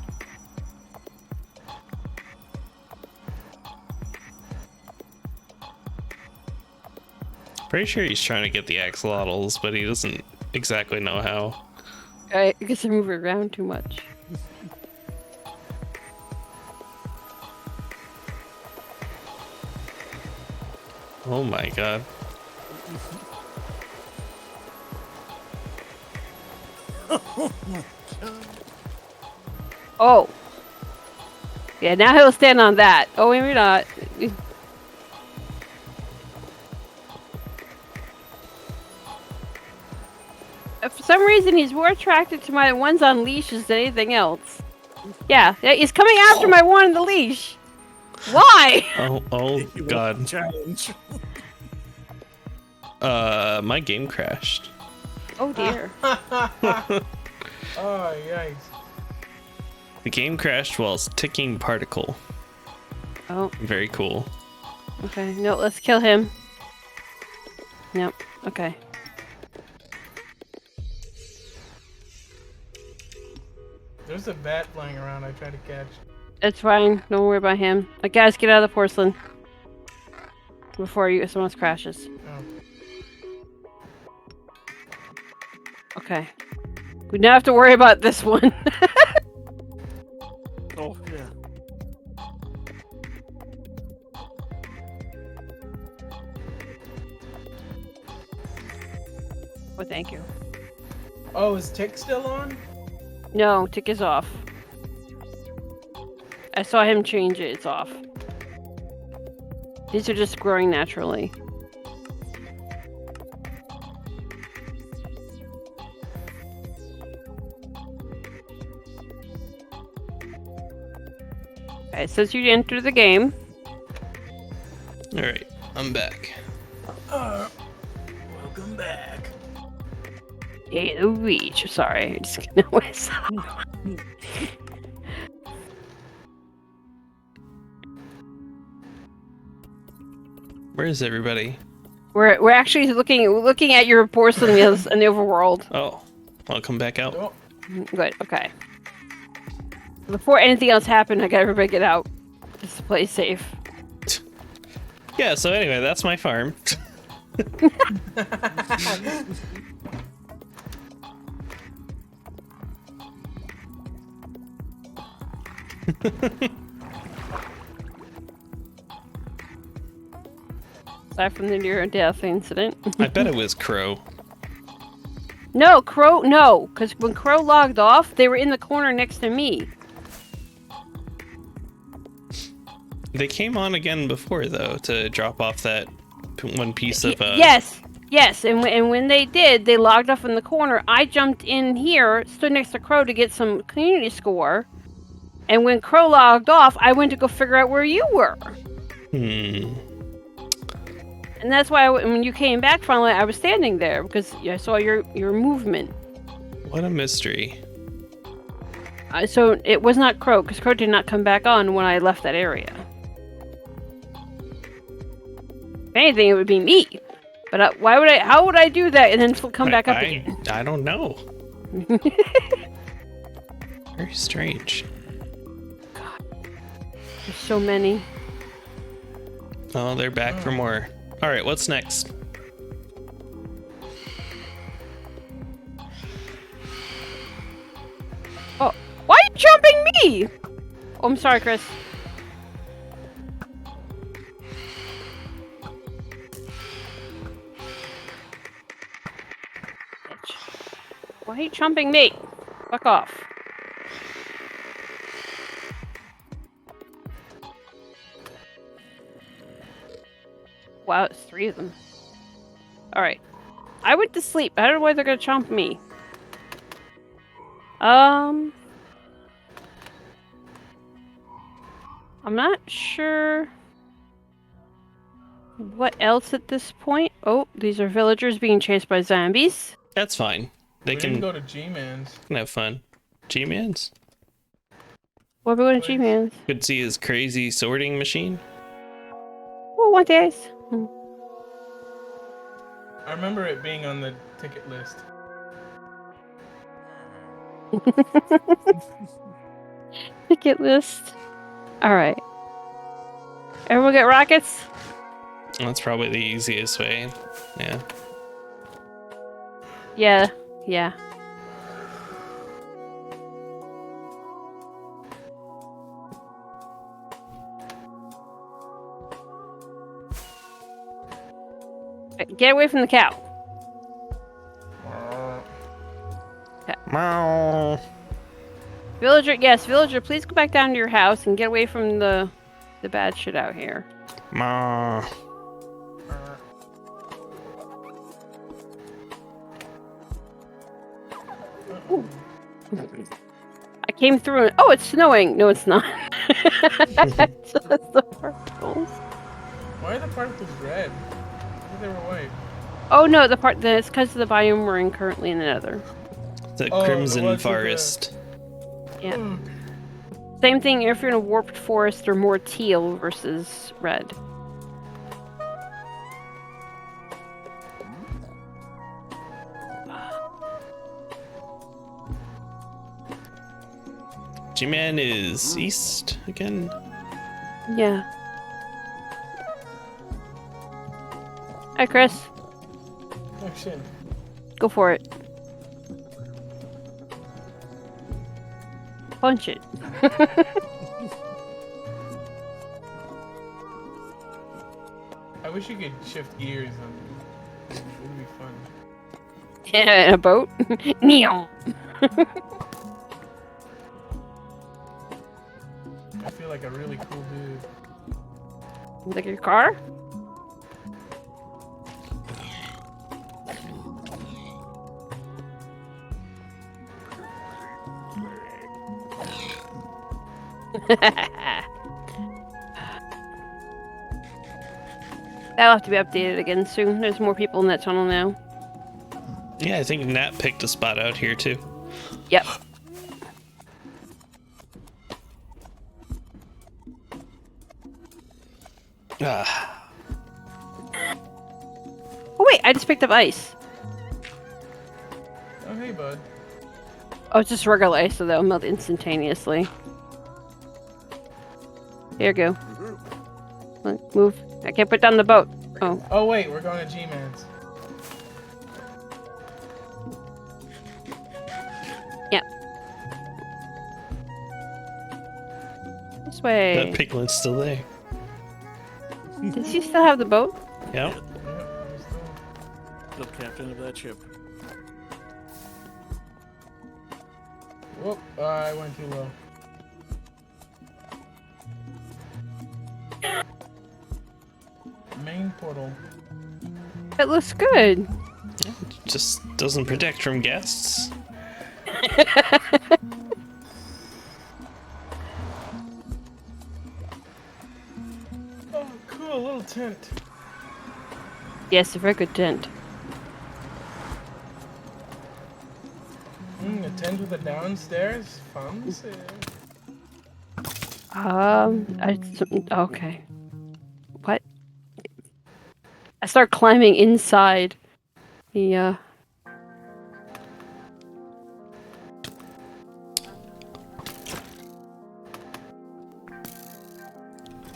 Pretty sure he's trying to get the axolotls, but he doesn't exactly know how. I guess I move around too much. Oh my god. Oh. Yeah, now he'll stand on that. Oh, maybe not. For some reason, he's more attracted to my ones on leashes than anything else. Yeah, he's coming after my one on the leash. Why? Oh You want god. Challenge. My game crashed. Oh dear. Oh, yikes. The game crashed while ticking particle. Oh, Very cool. okay. No, let's kill him. Yep. Okay. There's a bat flying around I tried to catch. It's fine. Don't worry about him. Guys, get out of the porcelain. Before someone else crashes. Oh. Okay. We now have to worry about this one. Oh, yeah. Oh, thank you. Oh, is Tick still on? No, tick is off. I saw him change it. It's off. These are just growing naturally. Okay, it says you enter the game. Alright, I'm back. Welcome back. Hey, the reach. Sorry, I just know what's up. Where is everybody? We're actually looking at your porcelain wheels in the overworld. Oh, I'll come back out. Oh, Good. Okay. Before anything else happened, I got everybody get out. Just to play safe. Yeah, so anyway, that's my farm. aside from the near-death incident. I bet it was Crow. No, Crow, no. Because when Crow logged off, they were in the corner next to me. They came on again before, though, to drop off that one piece of... Yes, and when they did, they logged off in the corner. I jumped in here, stood next to Crow to get some community score. And when Crow logged off, I went to go figure out where you were. And that's why when you came back finally, I was standing there because I saw your movement. What a mystery. So it was not Crow, because Crow did not come back on when I left that area. If anything, it would be me. But how would I do that and then come back up again? I don't know. Very strange. There's so many. Oh, they're back for more. All right, what's next? Oh, why are you jumping me? Oh, I'm sorry, Chris. Why are you jumping me? Fuck off. Wow, it's 3 of them. Alright. I went to sleep. I don't know why they're gonna chomp me. I'm not sure what else at this point. Oh, these are villagers being chased by zombies. That's fine. They We can can go to G-Man's. have fun. G-Man's? What are we going to G-Man's? Could see his crazy sorting machine. Oh, one days. I remember it being on the ticket list. Ticket list. Alright. Everyone get rockets? That's probably the easiest way. Yeah. Yeah. Get away from the cow. Meow. Villager, please go back down to your house and get away from the bad shit out here. Meow. I came through and oh, it's snowing. No, it's not. It's just the particles. Why are the particles red? I thought they were white. Oh no, it's because of the biome we're in currently in the Nether. The Oh, Crimson what's with Forest. Yeah. Same thing if you're in a warped forest, they're more teal versus red. G-Man is east again. Yeah. Hi, Chris. Oh shit. Go for it. Punch it. I wish you could shift gears on it. It would be fun. Yeah, in a boat. Neon. I feel like a really cool dude. Like your car? That'll have to be updated again soon. There's more people in that tunnel now. Yeah, I think Nat picked a spot out here too. Yep. Ah, Oh wait, I just picked up ice. Oh hey bud. Oh, it's just regular ice, so that'll melt instantaneously. Here you go. Look, move. I can't put down the boat. Oh. Oh wait, we're going to G-Man's. Yep. This way. that piglet's still there. Does he still have the boat? Yep. Yeah, let's do The captain of that ship. it. Whoop, I went too low. Main portal. It looks good. Just doesn't protect from guests. Oh, cool, little tent. Yes, a very good tent. A tent with a downstairs? Fancy. Okay. What? I start climbing inside the,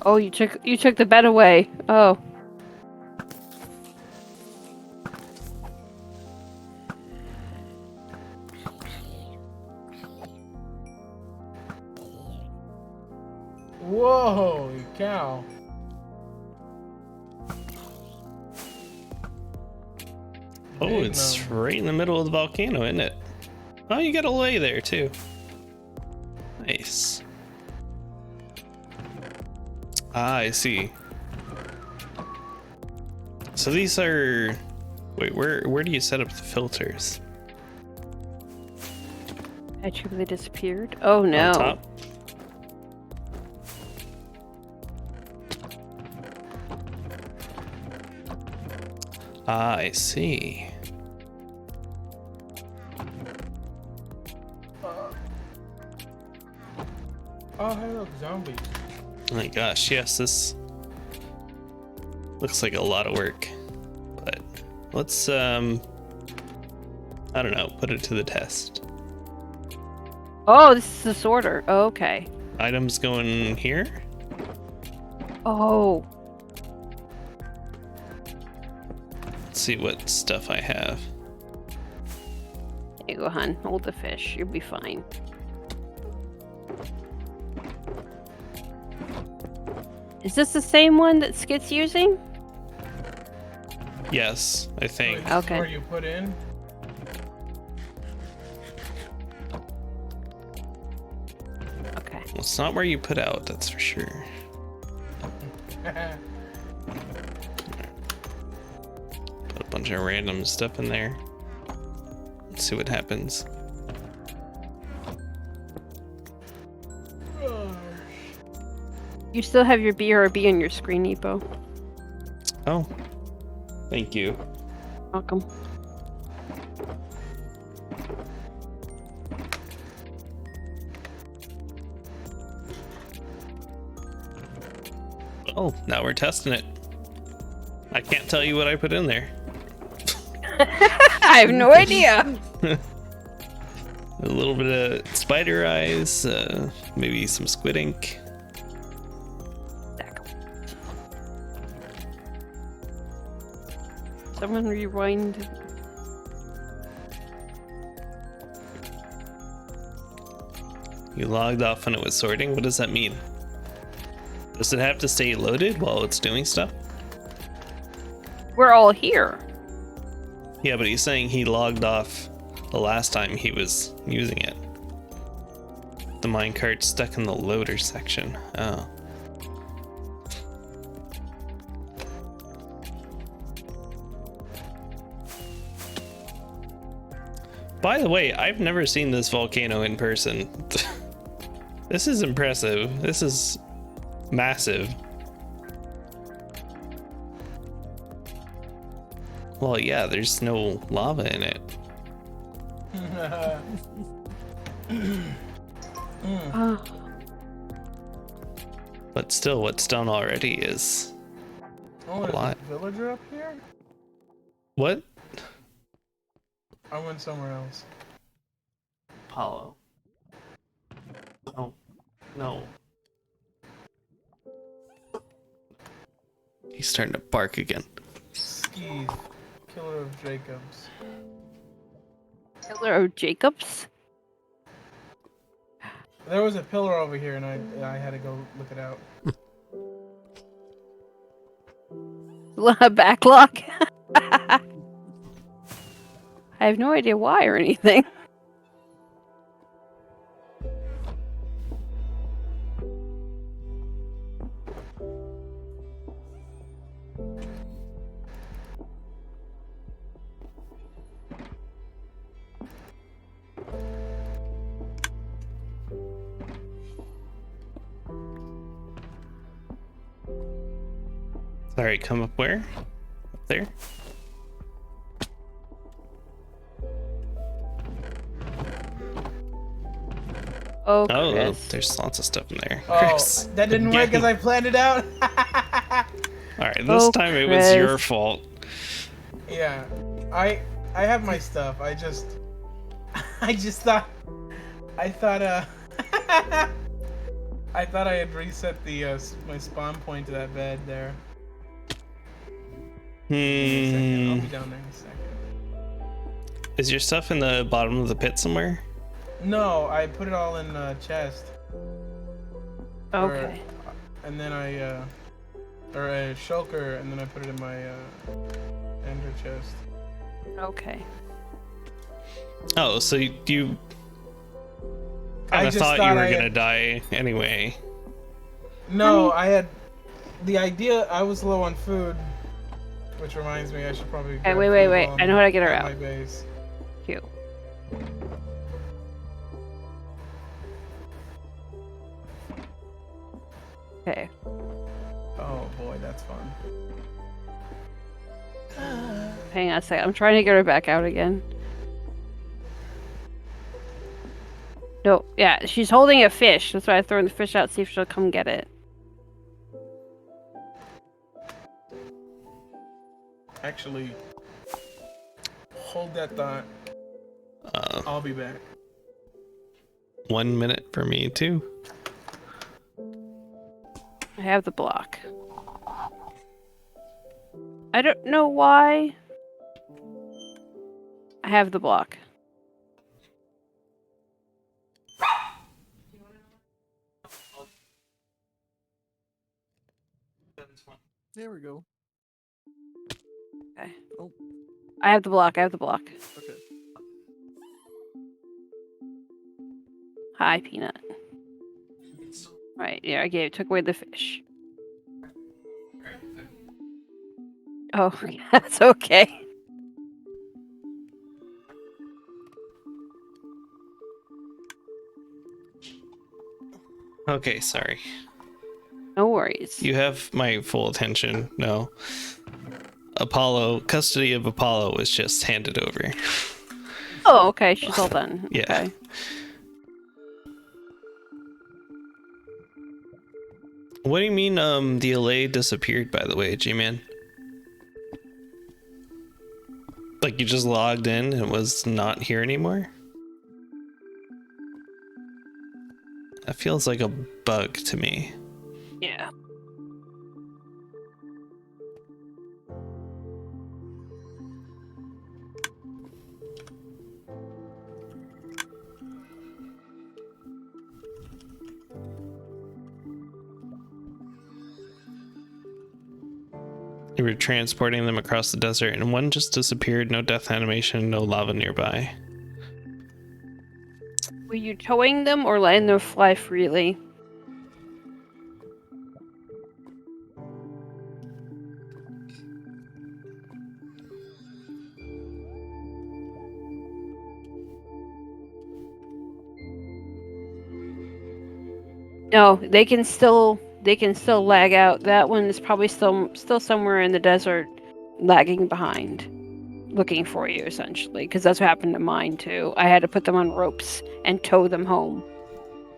Oh, you took the bed away. Oh. Whoa, you cow. Oh, Big it's gnome. right in the middle of the volcano, isn't it? Oh, you got a lay there too. Nice. Ah, I see. So these are... Wait, where do you set up the filters? Actually, they disappeared. Oh no. On top? Ah, I see. Oh, hey, look, zombies. Oh my gosh, yes, this looks like a lot of work. But let's, I don't know, put it to the test. Oh, this is the sorter. Oh, okay. Items going here? Oh. Let's see what stuff I have. There you go, hon. Hold the fish. You'll be fine. Is this the same one that Skit's using? Yes, I think. Wait, this is Okay. where you put in? Okay. Well, it's not where you put out, that's for sure. Put a bunch of random stuff in there. Let's see what happens. You still have your BRB on your screen, Epo. Oh, thank you. Welcome. Oh, now we're testing it. I can't tell you what I put in there. I have no idea. A little bit of spider eyes, maybe some squid ink. Someone rewind. You logged off when it was sorting? What does that mean? Does it have to stay loaded while it's doing stuff? We're all here. Yeah, but he's saying he logged off the last time he was using it. The minecart's stuck in the loader section. Oh. By the way, I've never seen this volcano in person. This is impressive. This is massive. Well, yeah, there's no lava in it. Oh, But still, what's done already is Oh, there's lot. a villager up here? what? I went somewhere else. Apollo. Oh, no. He's starting to bark again. Skis. Killer of Jacobs. Killer of Jacobs? There was a pillar over here and I had to go look it out. backlog. I have no idea why or anything. Sorry, come up where? Up there? Oh, Oh, Chris. there's lots of stuff in there. Oh, Chris, that didn't work again. as I planned it out. Alright, this Oh, time it was your Chris. fault. Yeah, I have my stuff. I just thought I thought I thought I had reset the my spawn point to that bed there. Give me a second. I'll be down there in a second. Is your stuff in the bottom of the pit somewhere? No, I put it all in a chest. Okay. And then or a shulker, and then I put it in my ender chest. Okay. Oh, so you I kind of just thought you thought were I gonna had- die anyway. No, I had the idea. I was low on food, which reminds me I should probably. grab wait, food wait. while I know I'm how to get her at out. my base. Cute. Okay. Oh boy, that's fun. Hang on a second. I'm trying to get her back out again. No, yeah, she's holding a fish. That's why I throw the fish out, see if she'll come get it. Actually, hold that thought. I'll be back. 1 minute for me too. I have the block. I don't know why. I have the block. There we go. Okay. Oh. I have the block. I have the block. Okay. Hi, Peanut. Right, yeah, I took away the fish. Oh, that's okay. Okay, sorry. No worries. You have my full attention. No. Apollo, custody of Apollo was just handed over. Oh, okay, she's all done. Yeah. Okay. What do you mean, the LA disappeared, by the way, G-Man? Like, you just logged in and was not here anymore? That feels like a bug to me. Yeah. You were transporting them across the desert, and one just disappeared. No death animation, no lava nearby. Were you towing them or letting them fly freely? No, they can still lag out. That one is probably still somewhere in the desert, lagging behind, looking for you essentially. Because that's what happened to mine too. I had to put them on ropes and tow them home.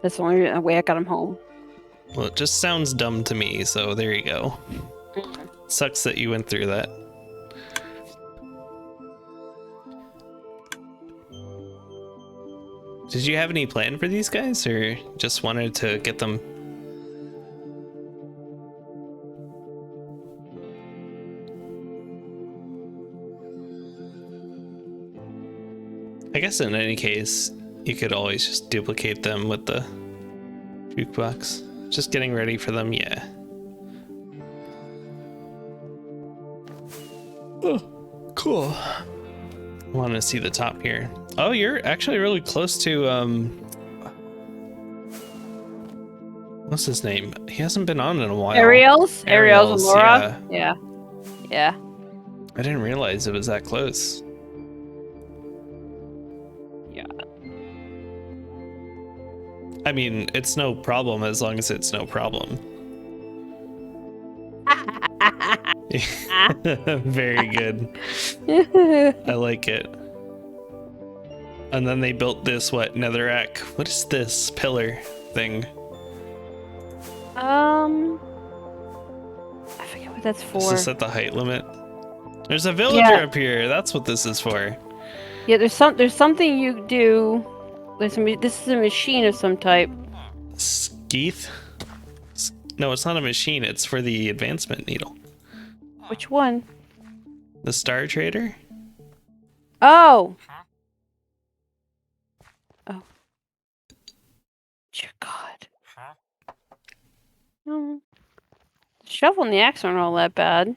That's the only way I got them home. Well, it just sounds dumb to me, so there you go. Sucks that you went through that. Did you have any plan for these guys, or just wanted to get them? I guess in any case, you could always just duplicate them with the jukebox. Just getting ready for them, yeah. Oh, cool. I want to see the top here. Oh, you're actually really close to what's his name? He hasn't been on in a while. Ariel's and Laura. Yeah. Yeah. I didn't realize it was that close. Yeah. I mean, it's no problem as long as it's no problem. Very good. I like it. And then they built this, what, netherrack? What is this pillar thing? I forget what that's for. Is this at the height limit? There's a villager up here. That's what this is for. Yeah, there's something you do. This is a machine of some type. Skeeth? No, it's not a machine. It's for the advancement needle. Which one? The Star Trader? Oh. Oh. Dear God. The shovel and the axe aren't all that bad.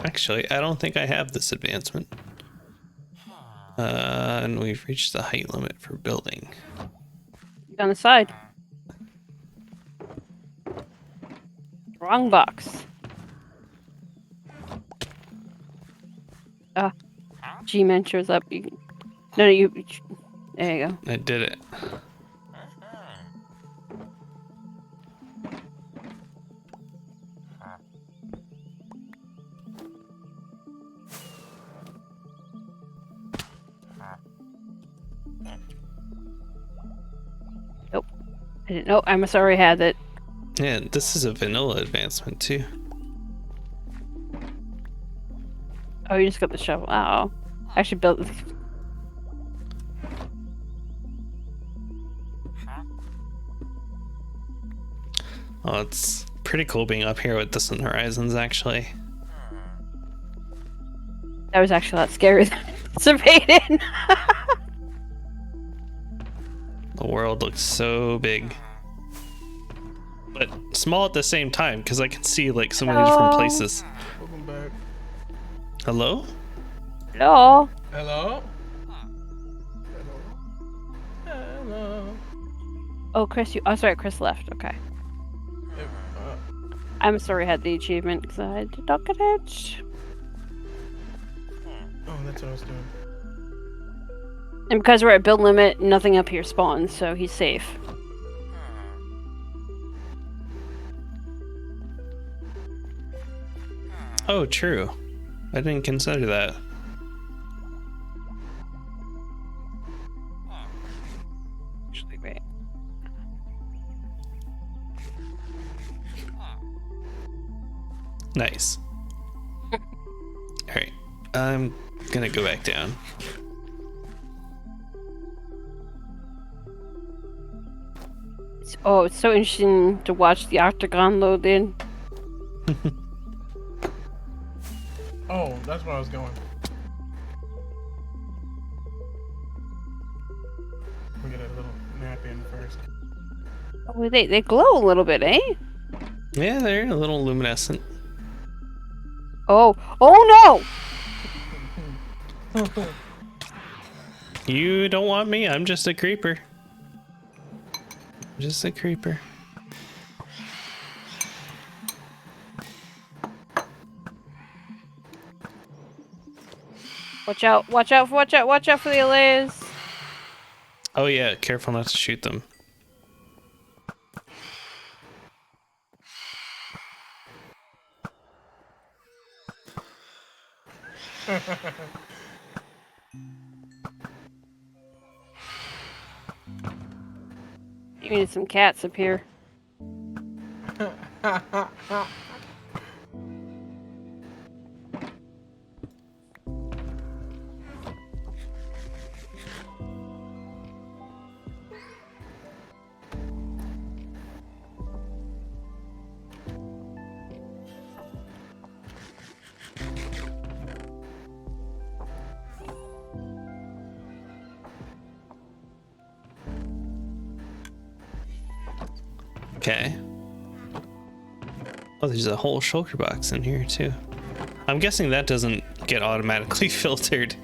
Actually, I don't think I have this advancement. And we've reached the height limit for building. On the side. Wrong box. G-Man shows up. No, you. There you go. I did it. Nope. I didn't know. I must already had it. Yeah, this is a vanilla advancement too. Oh, you just got the shovel. Oh. I should build this. Oh, it's pretty cool being up here with distant horizons, actually. That was actually a lot scarier than anticipated. The world looks so big. But small at the same time, because I can see like so many different places. Welcome back. Hello? Hello. Hello? Hello? Oh, Chris, sorry, Chris left. Okay. I'm sorry I had the achievement because I did not get it. Oh, that's what I was doing. And because we're at build limit, nothing up here spawns, so he's safe. Oh, true. I didn't consider that. Actually, wait. Nice. Alright, I'm gonna go back down. Oh, it's so interesting to watch the octagon load in. Oh, that's where I was going. We get a little nap in first. Oh, they glow a little bit, eh? Yeah, they're a little luminescent. Oh no! You don't want me, I'm just a creeper. Just a creeper. Watch out for the Alays. Oh yeah, careful not to shoot them. You need some cats up here. Okay. Oh, there's a whole shulker box in here too. I'm guessing that doesn't get automatically filtered.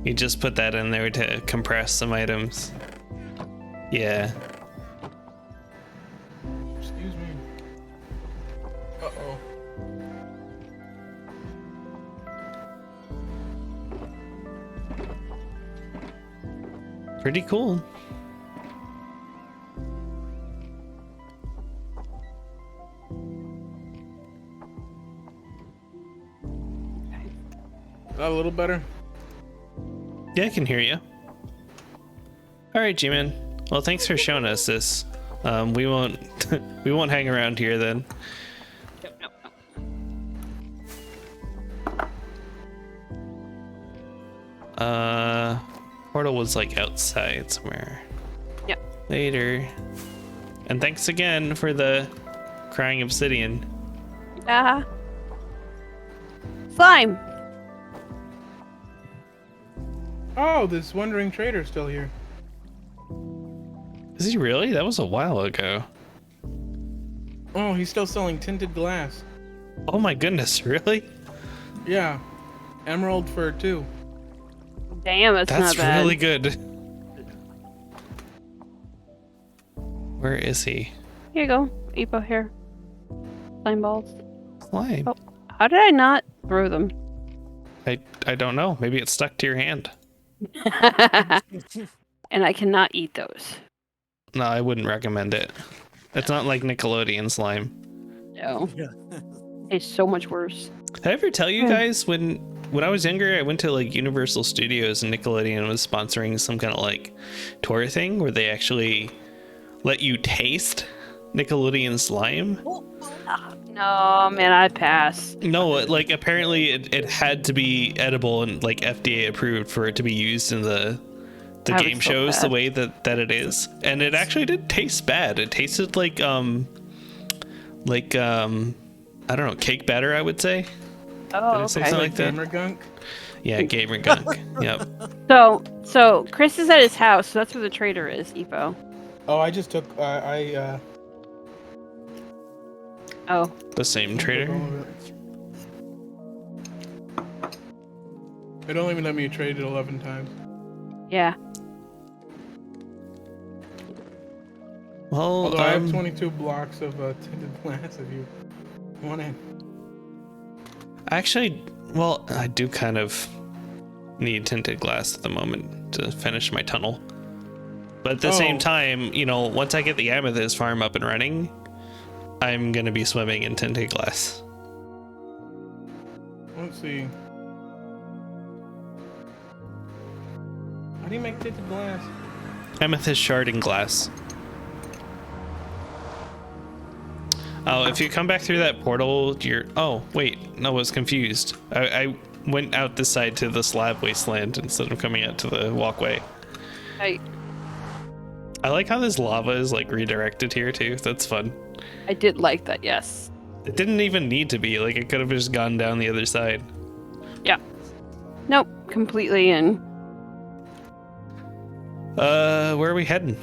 You just put that in there to compress some items. Yeah. Excuse me. Uh-oh. Pretty cool. A little better. Yeah, I can hear you. All right, G-Man. Well, thanks for showing us this. We won't we won't hang around here then. Portal was like outside somewhere. Yep. Later. And thanks again for the crying obsidian. Slime. Oh, this wandering trader's still here. Is he really? That was a while ago. Oh, he's still selling tinted glass. Oh my goodness, really? Yeah. Emerald for 2. Damn, that's not bad. really good. Where is he? Here you go. Epo here. Slime balls. Slime. Oh, how did I not throw them? I don't know. Maybe it stuck to your hand. And I cannot eat those. No, I wouldn't recommend it. It's not like Nickelodeon slime. No. Yeah. It's so much worse. Did I ever tell you guys when I was younger, I went to like Universal Studios and Nickelodeon was sponsoring some kind of like tour thing where they actually let you taste Nickelodeon slime? No, man, I'd pass. No, like apparently it had to be edible and like FDA approved for it to be used in the I would game feel shows bad. the way that it is. And it actually didn't taste bad. It tasted like I don't know, cake batter, I would say. Oh, Did I say okay. something like that? Gamer gunk. Yeah, gamer gunk. Yep. So Chris is at his house, so that's where the trader is, Epo. Oh, I just took. Oh, The same took trader. all of it. It only let me trade it 11 times. yeah. Well, Although I have 22 blocks of tinted glass if you want it. actually, well, I do kind of need tinted glass at the moment to finish my tunnel. But at the same Oh. time, you know, once I get the amethyst farm up and running, I'm gonna be swimming in tinted glass. Let's see. How do you make tinted glass? Amethyst shard and glass. Oh, if you come back through that portal, you're... Oh, wait. No, I was confused. I went out this side to the slab wasteland instead of coming out to the walkway. I I like how this lava is, like, redirected here, too. That's fun. did like that, yes. It didn't even need to be. Like, it could have just gone down the other side. Yeah. Nope, completely in. Where are we heading?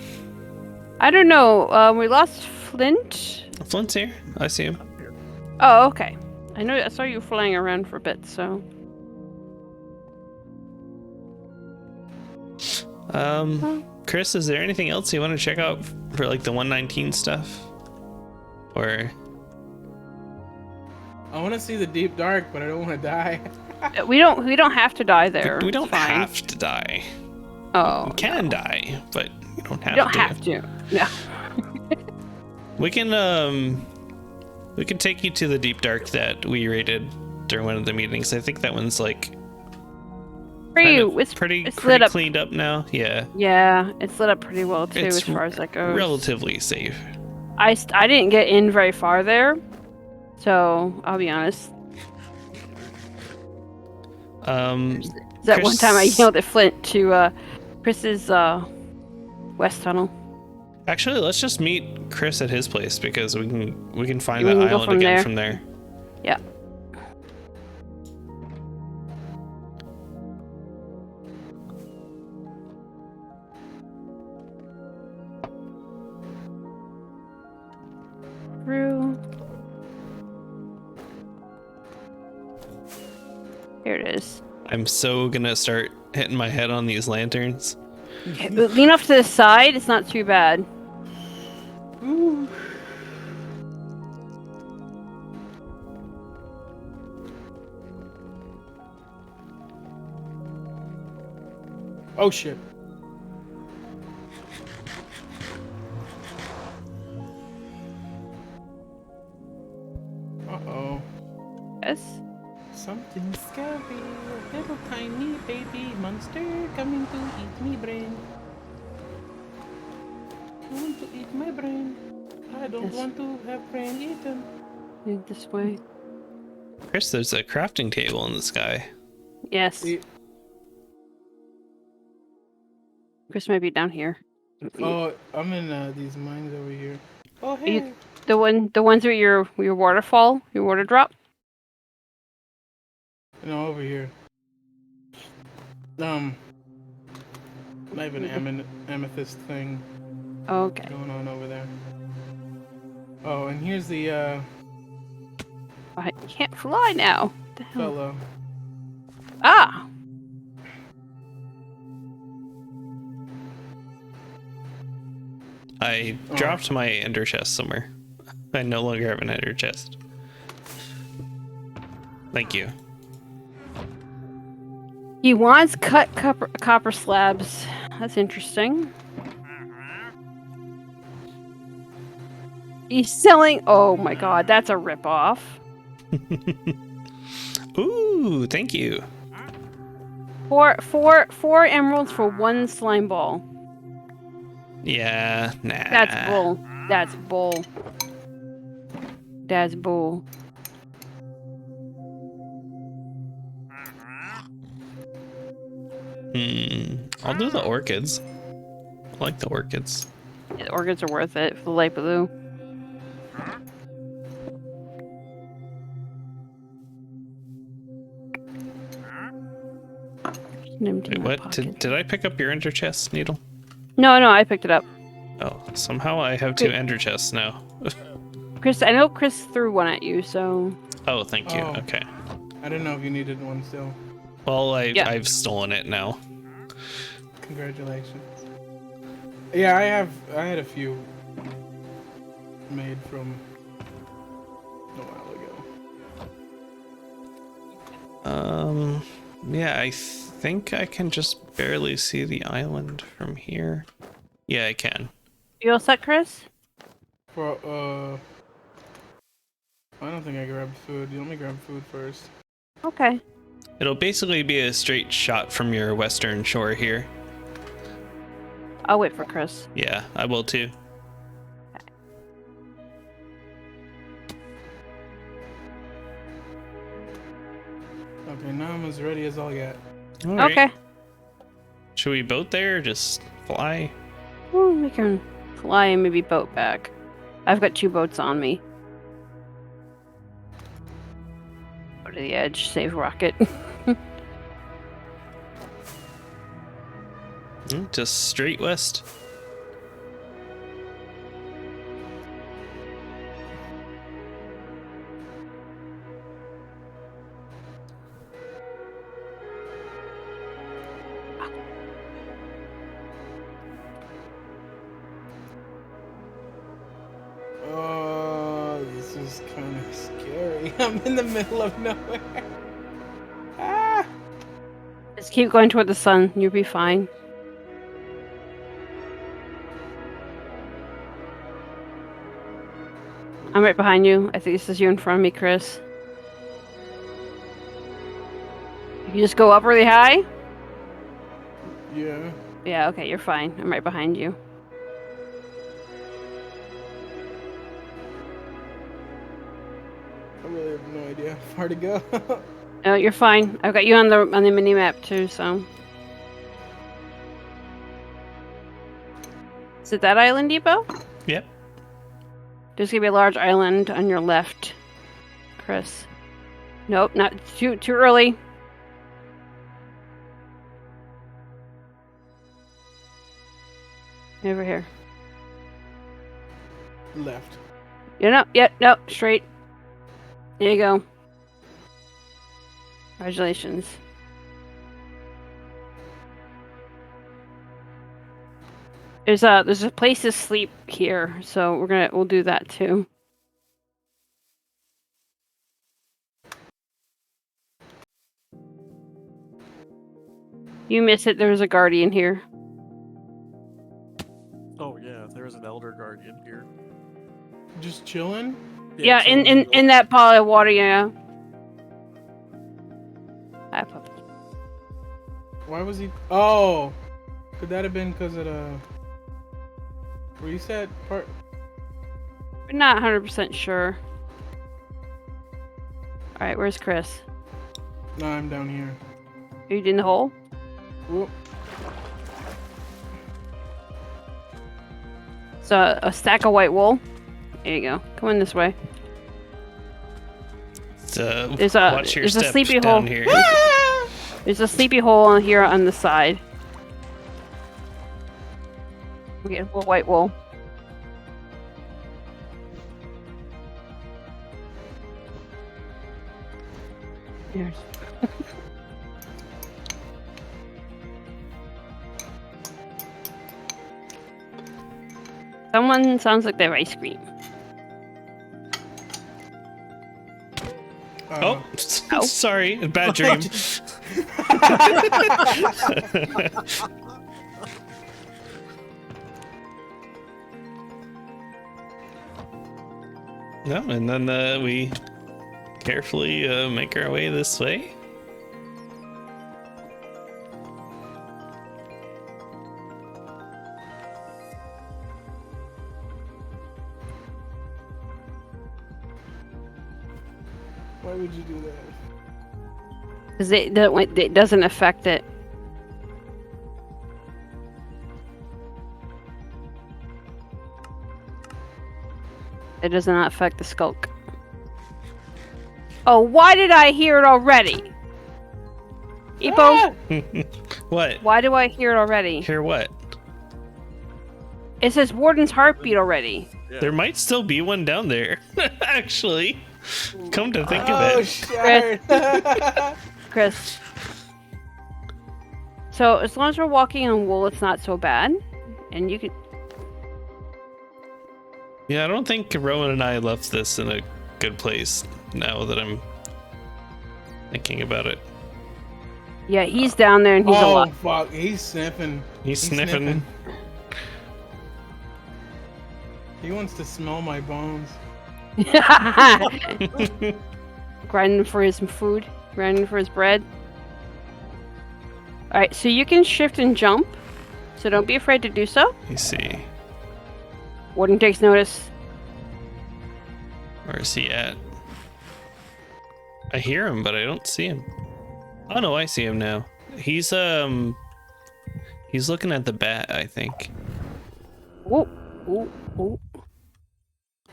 I don't know. We lost Flint. Flint's here. I see him. Oh, okay. I saw you flying around for a bit, so. Chris, is there anything else you want to check out for, like, the 119 stuff? Or... I want to see the deep dark, but I don't want to die. We don't have to die there. We don't It's fine. have to die. Oh. You can die, but you don't have You don't to. have to. No. We can take you to the deep dark that we raided during one of the meetings. I think that one's like For kind you, of it's pretty lit up. cleaned up now. Yeah, Yeah, it's lit up pretty well too, It's as far as that goes. relatively safe. I didn't get in very far there, so I'll be honest. That one time I Chris- yelled at Flint to Chris's west tunnel. Actually, let's just meet Chris at his place because we can find We that can go island from again there. from there. Yeah. Here it is. I'm so gonna start hitting my head on these lanterns. Okay, lean off to the side. It's not too bad. Ooh. Oh shit. Uh-oh. Yes. Something scary. A little tiny baby monster coming to eat me brain. Want to eat my brain. I don't Yes. want to have brain eaten. Move this way. Chris, there's a crafting table in the sky. Yes. Chris might be down here. Oh, I'm in these mines over here. Oh, Are hey. you the ones with your waterfall, your water drop? No, over here. I have an amethyst thing Okay. going on over there. Oh, and here's the I can't fly now. What the hell? fellow. Ah! I dropped my ender chest somewhere. I no longer have an ender chest. Thank you. He wants cut copper slabs. That's interesting. He's selling. Oh my god, that's a ripoff. Ooh, thank you. Four emeralds for one slime ball. Yeah, nah. That's bull. That's bull. That's bull. I'll do the orchids. I like the orchids. Yeah, the orchids are worth it for the light blue. Wait, what? Did I pick up your ender chest, Needle? No, I picked it up. Oh, somehow I have 2 ender chests now. Chris, I know Chris threw one at you, so. Oh, thank you. Oh. Okay. I didn't know if you needed one still. Well, Yeah. I've stolen it now. Congratulations. Yeah, I had a few made from a while ago. Yeah, I think I can just barely see the island from here. Yeah, I can. You all set, Chris? For I don't think I grabbed food. You let me grab food first. Okay. It'll basically be a straight shot from your western shore here. I'll wait for Chris. Yeah, I will too. Okay, now I'm as ready as I'll get. All right. Okay. Should we boat there or just fly? Well, we can fly and maybe boat back. I've got 2 boats on me. Go to the edge, save rocket. Just straight west. Oh, this is kind of scary. I'm in the middle of nowhere. Ah! Just keep going toward the sun. You'll be fine. I'm right behind you. I think this is you in front of me, Chris. You just go up really high? Yeah. Yeah, okay, you're fine. I'm right behind you. I really have no idea how far to go. No, you're fine. I've got you on the mini map too, so. Is it that island, Depot? Yep. There's gonna be a large island on your left, Chris. Nope, not too early. Over here. Left. Yeah, no, yeah, no, straight. There you go. Congratulations. There's a place to sleep here, so we'll do that too. You miss it. There was a guardian here. Oh yeah, there's an elder guardian here. Just chilling? Yeah, chilling in that pile of water, yeah. Hi, puppy. Why was he? Oh, could that have been because of the reset part? We're not 100% sure. All right, where's Chris? No, I'm down here. Are you in the hole? Whoop. So a stack of white wool. There you go. Come on this way. Watch your there's a steps sleepy down hole. here. There's a sleepy hole here on the side. We get white wool. Here's. Someone sounds like they have ice cream. Oh, Ow. sorry, bad dream. No, and then we carefully make our way this way. Why would you do that? Because it doesn't affect it. It does not affect the skulk. Oh, why did I hear it already? Epo, What? why do I hear it already? Hear what? It says Warden's heartbeat already. Yeah. There might still be one down there. Actually, come to think Oh, of it. shit. Chris. So as long as we're walking on wool, it's not so bad. And you could. Yeah, I don't think Rowan and I left this in a good place now that I'm thinking about it. Yeah, he's down there and he's Oh, alive. fuck. He's sniffing. He's sniffing. He wants to smell my bones. Grinding for his food, grinding for his bread. Alright, so you can shift and jump. So don't be afraid to do so. Let me see. Warden takes notice. Where is he at? I hear him, but I don't see him. Oh no, I see him now. He's looking at the bat, I think. Ooh, ooh, ooh.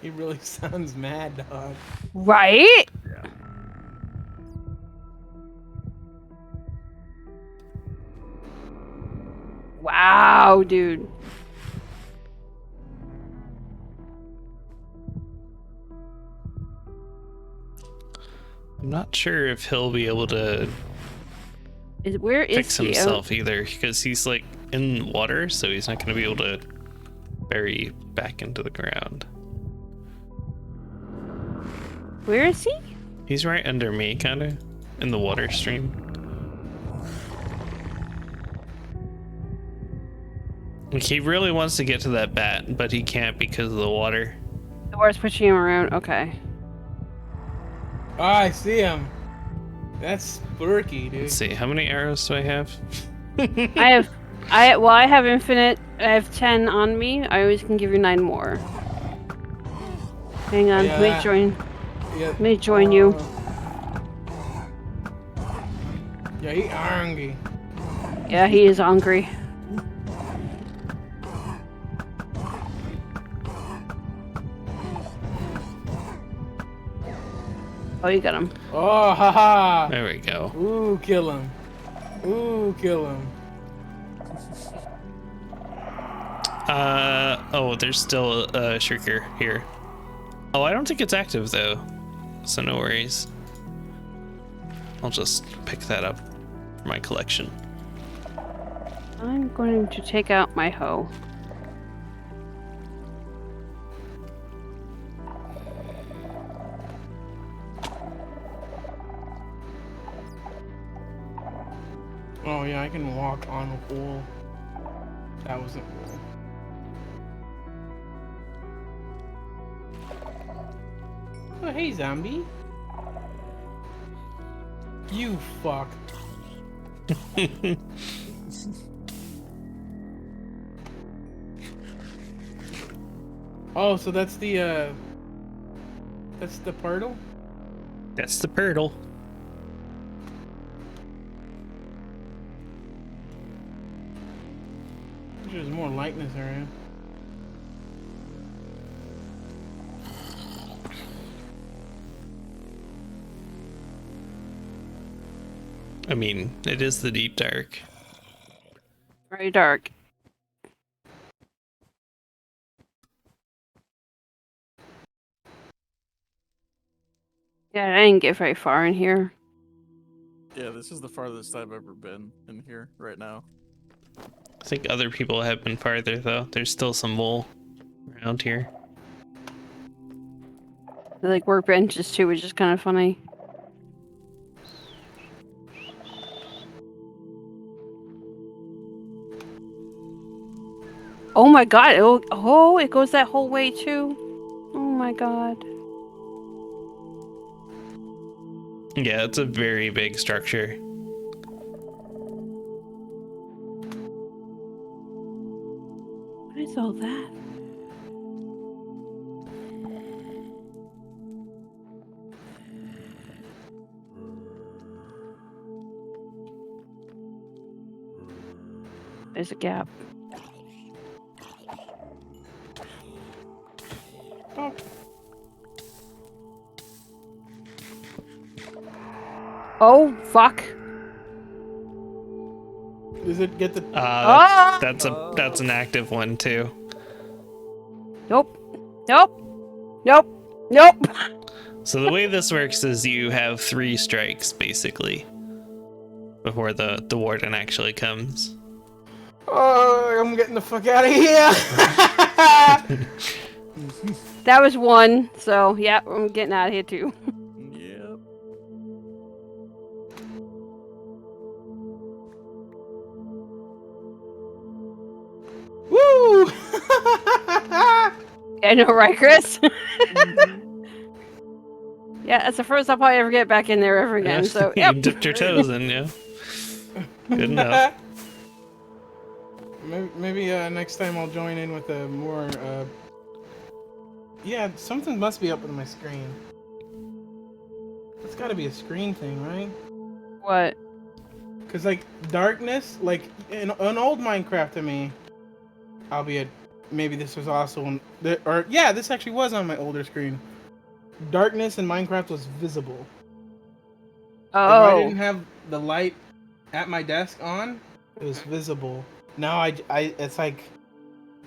He really sounds mad, dog. Right? Yeah. Wow, dude. I'm not sure if he'll be able to Where is fix he? himself either, because he's like in water, so he's not going to be able to bury back into the ground. Where is he? He's right under me, kind of, in the water stream. Like, he really wants to get to that bat, but he can't because of the water. The water's pushing him around. Okay. Oh, I see him. That's spooky, dude. Let's see, how many arrows do I have? I have infinite. I have 10 on me. I always can give you 9 more. Hang on, Yeah, let me join. Yeah. Let me join you. Yeah, he angry. Yeah, he is hungry. Oh, you got him. Oh, haha. There we go. Ooh, kill him. Ooh, kill him. Oh, there's still a shrieker here. Oh, I don't think it's active though, so no worries. I'll just pick that up for my collection. I'm going to take out my hoe. Oh yeah, I can walk on a wall. That wasn't cool. Oh hey zombie. You fuck. Oh, so that's the portal? That's the Purtle. There's more lightness around. I mean, it is the deep dark. Very dark. Yeah, I didn't get very far in here. Yeah, this is the farthest I've ever been in here right now. I think other people have been farther though. There's still some wool around here. They're like workbenches too, which is kind of funny. Oh my god! It goes that whole way too. Oh my god! Yeah, it's a very big structure. What is all that? There's a gap. Oh. Oh fuck! Does it get the That's an active one too. Nope. Nope. Nope. Nope. So the way this works is you have 3 strikes basically before the warden actually comes. Oh, I'm getting the fuck out of here. That was one. So yeah, I'm getting out of here too. Yep. Woo! I know, right, Chris? Yeah, that's the first I'll probably ever get back in there ever again. So You yep. dipped your toes in, yeah. Good enough. Maybe next time I'll join in with a more. Yeah, something must be up on my screen. It's got to be a screen thing, right? What? Cause like darkness, like in an old Minecraft to me, albeit maybe this was also on, yeah, this actually was on my older screen. Darkness in Minecraft was visible. If I Oh. didn't have the light at my desk on, it was visible. Now it's like,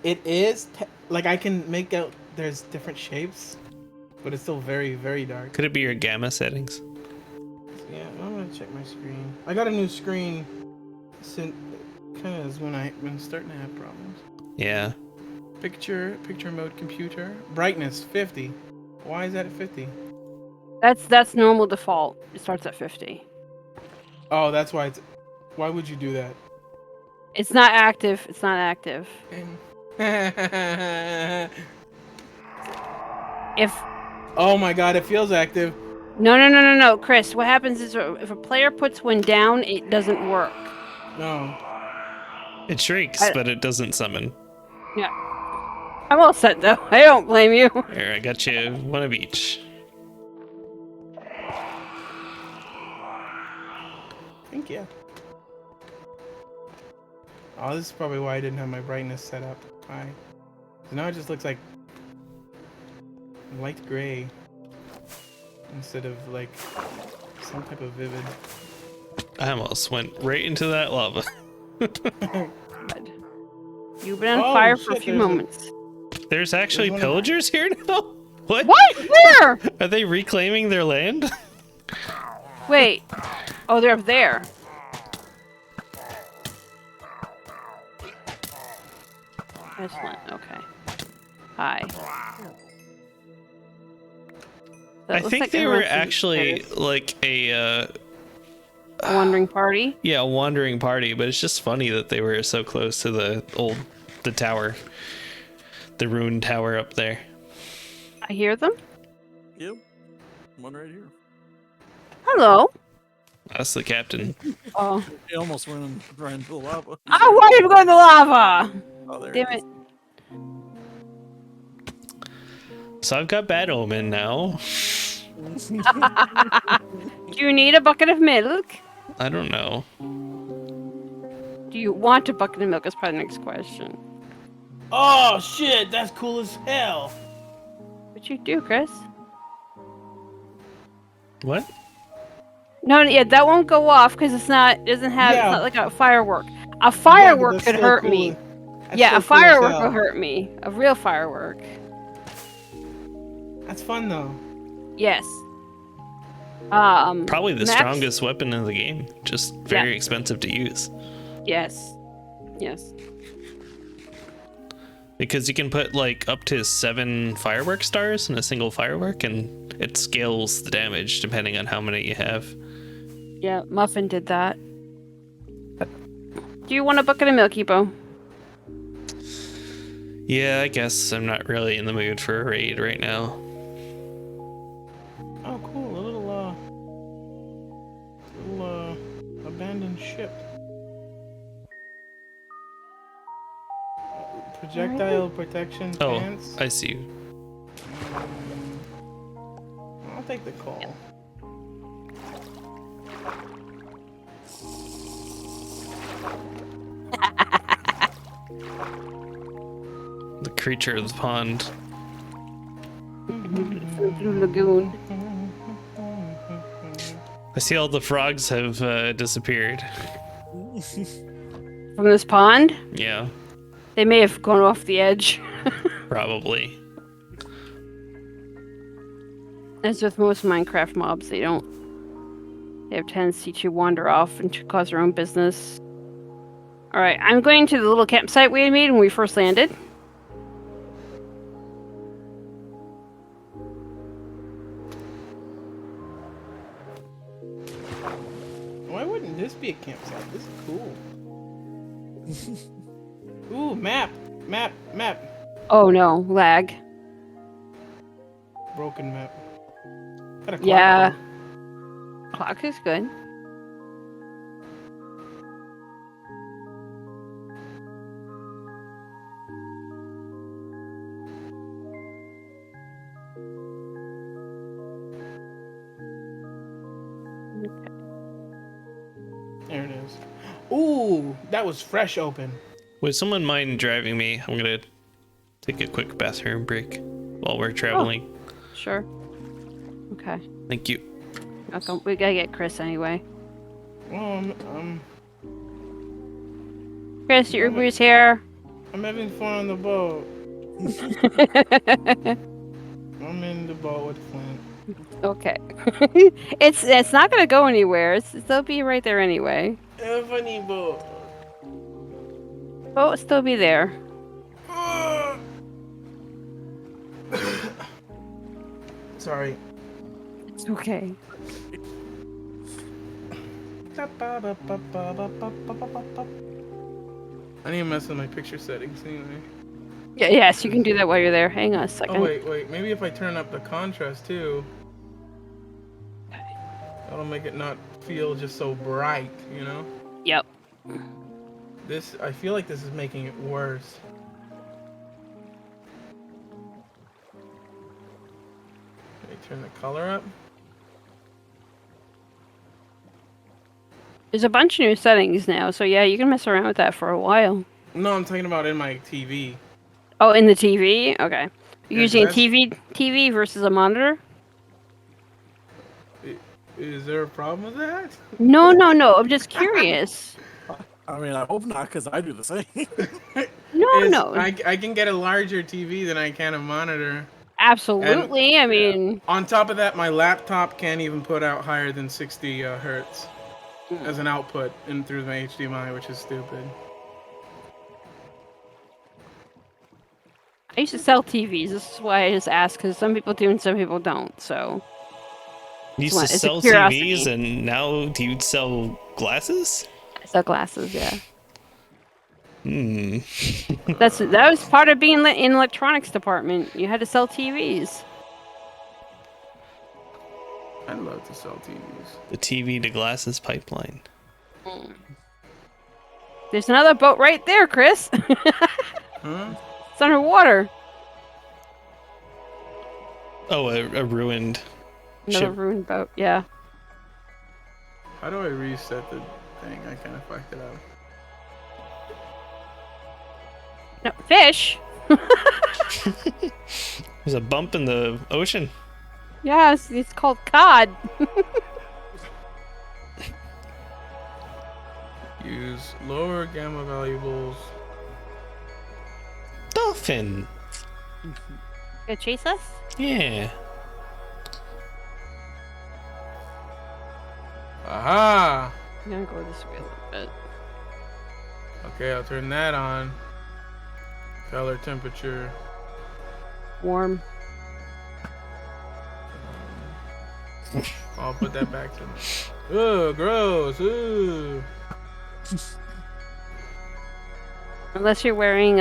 it is like I can make out there's different shapes, but it's still very, very dark. Could it be your gamma settings? Yeah, I'm gonna check my screen. I got a new screen since kind of when I've been starting to have problems. Yeah. Picture mode, computer brightness 50. Why is that at 50? That's normal default. It starts at 50. Oh, that's why it's. Why would you do that? It's not active. It's not active. If Oh my god, it feels active. no, Chris. What happens is if a player puts one down, it doesn't work. No. It shrieks, but it doesn't summon. Yeah. I'm all set though. I don't blame you. Here, I got you one of each. Thank you. Oh, this is probably why I didn't have my brightness set up high. So now it just looks like light gray instead of like some type of vivid. I almost went right into that lava. God. You've been on Oh, fire for a shit, few there's a- moments. There's actually There's one- pillagers here now? What? What? Where? Are they reclaiming their land? Wait. Oh, they're up there. Excellent. Okay. Hi. So it I looks think like they were everyone's actually upstairs. like A wandering party. a wandering party, but it's just funny that they were so close to the tower, the ruined tower up there. I hear them. Yep. One right here. Hello. That's the captain. Oh. He almost ran into the lava. Oh, why did we go in the lava? Oh, there Damn it it. is. So I've got Bad Omen now. Do you need a bucket of milk? I don't know. Do you want a bucket of milk? Is probably the next question. Oh shit, that's cool as hell. What you do, Chris? What? No, yeah, that won't go off because it's not. Doesn't have. It's Yeah. not like a firework. A Yeah, firework but that's could still hurt cool. me. That's Yeah, a still cool as firework hell. will hurt me. A real firework. That's fun though. Yes. Probably the Max? strongest weapon in the game. Just very expensive to use. Yes. Yes. Because you can put like up to 7 firework stars in a single firework, and it scales the damage depending on how many you have. Yeah, Muffin did that. Do you want a bucket of milk, Epo? Yeah, I guess I'm not really in the mood for a raid right now. Oh, cool. A little abandoned ship. Projectile protection Oh, pants. I see you. I'll take the call. The creature of the pond. Blue Lagoon. I see all the frogs have disappeared. From this pond? Yeah, They may have gone off the edge. probably. As with most Minecraft mobs, they have a tendency to wander off and to cause their own business. Alright, I'm going to the little campsite we had made when we first landed. Why wouldn't this be a campsite? This is cool. Ooh, map. Oh no, lag. Broken map. Got a clock Yeah. though. Clock is good. There it is. Ooh, that was fresh open. Would someone mind driving me? I'm gonna take a quick bathroom break while we're traveling. Sure. Okay. Thank you. Welcome. We gotta get Chris anyway. Chris, your Uber's here. I'm having fun on the boat. I'm in the boat with Flint. Okay. it's not gonna go anywhere. It'll be right there anyway. A funny boat. Oh, it'll still be there. Sorry. It's okay. I need to mess with my picture settings anyway. Yeah, yes, you can do that while you're there. Hang on a second. Oh wait. Maybe if I turn up the contrast too, that'll make it not feel just so bright, you know? Yep. I feel like this is making it worse. Let me turn the color up. There's a bunch of new settings now, so yeah, you can mess around with that for a while. No, I'm talking about in my TV. Oh, in the TV? Okay. You're using a that's- TV versus a monitor? Is there a problem with that? No. I'm just curious. I mean, I hope not, because I do the same. No. I can get a larger TV than I can a monitor. Absolutely. I mean, On top of that, my laptop can't even put out higher than 60 hertz as an output in through my HDMI, which is stupid. I used to sell TVs. This is why I just asked, because some people do and some people don't. So You used to it's a sell curiosity. TVs, and now do you sell glasses? I sell glasses. Yeah, Hmm. that was part of being in electronics department. You had to sell TVs. I'd love to sell TVs. The TV to glasses pipeline. There's another boat right there, Chris. Huh? It's underwater. Oh, a ruined Another ship. ruined boat. Yeah. How do I reset the thing? I kind of fucked it up. No, fish. There's a bump in the ocean. Yeah, it's called cod. Use lower gamma valuables. Dolphin. Gonna chase us? Yeah. Aha! I'm gonna go this way a little bit. Okay, I'll turn that on. Color temperature. Warm. I'll put that back to me. Ugh, gross. Ooh. Unless you're wearing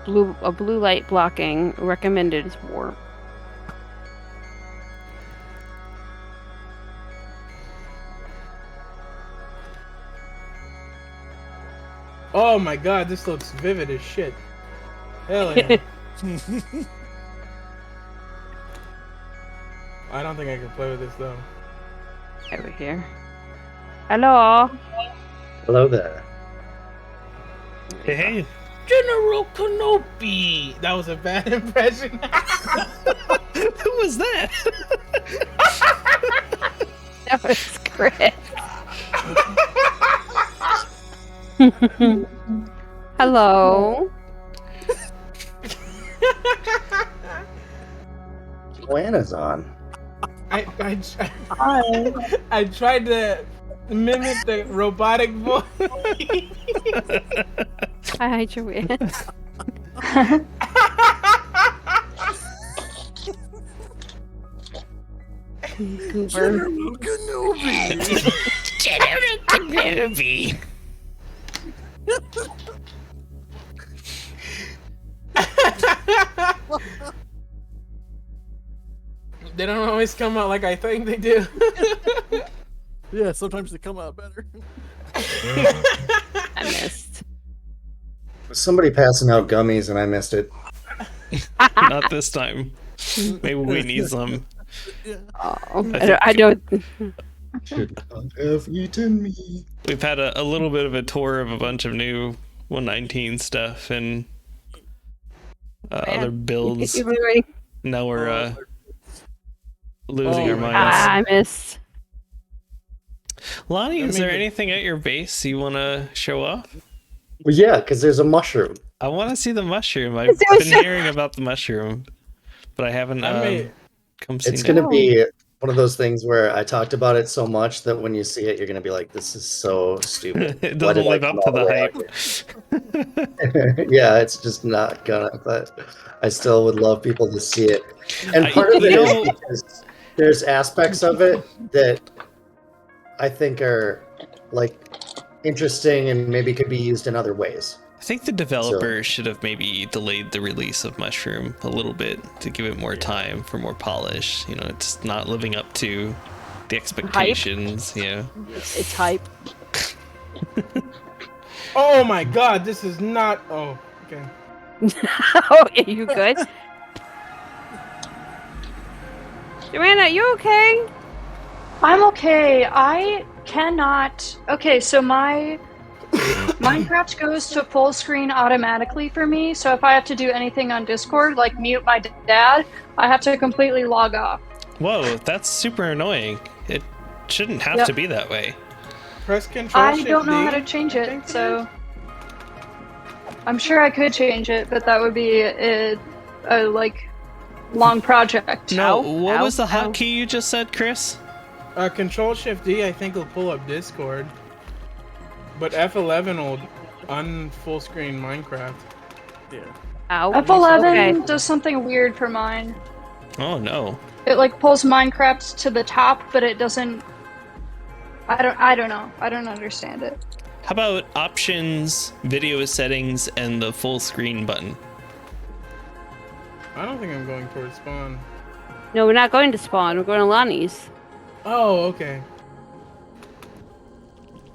blue light blocking, recommended is warm. Oh my god, this looks vivid as shit. Hell yeah. I don't think I can play with this though. Over here. Hello. Hello there. Hey, hey. General Kenobi! That was a bad impression. Who was that? That was great. Hello. Joanna's on. I tried to mimic the robotic voice. Hi, Joanne. Goober. General Kenobi. General Kenobi. They don't always come out like I think they do. Yeah, sometimes they come out better. I missed. Was somebody passing out gummies and I missed it? Not this time. Maybe we need some. Oh, I don't. Should not have eaten me. We've had a little bit of a tour of a bunch of new 119 stuff and other builds. Now we're losing our minds. I missed. Lonnie, is there anything at your base you want to show off? Well, yeah, because there's a mushroom. I want to see the mushroom. I've been hearing about the mushroom, but I haven't come seen It's it. going to be one of those things where I talked about it so much that when you see it, you're going to be like, this is so stupid. It Why doesn't did I live come up to all the way hype. out here? Yeah, it's just not gonna, but I still would love people to see it. And part of it is because there's aspects of it that I think are like interesting and maybe could be used in other ways. I think the developers should have maybe delayed the release of Mushroom a little bit to give it more time for more polish. You know, it's not living up to the expectations. Yeah. It's hype. Oh my god, this is not. Oh, okay. Oh, are you good? Joanna, you okay? I'm okay. I cannot. Okay, so my Minecraft goes to full screen automatically for me. So if I have to do anything on Discord, like mute my dad, I have to completely log off. Whoa, that's super annoying. It shouldn't have to be that way. Press Control. I don't know D. how to change it, so I'm sure I could change it, but that would be a like long project. No, Ow, what ow, was the ow. hotkey you just said, Chris? Control Shift D, I think will pull up Discord. But F11 will full screen Minecraft. Yeah. Ow. F11 Okay. does something weird for mine. Oh no. It like pulls Minecraft to the top, but it doesn't. I don't know. I don't understand it. How about options, video settings, and the full screen button? I don't think I'm going towards spawn. No, we're not going to spawn. We're going to Lonnie's. Oh, okay.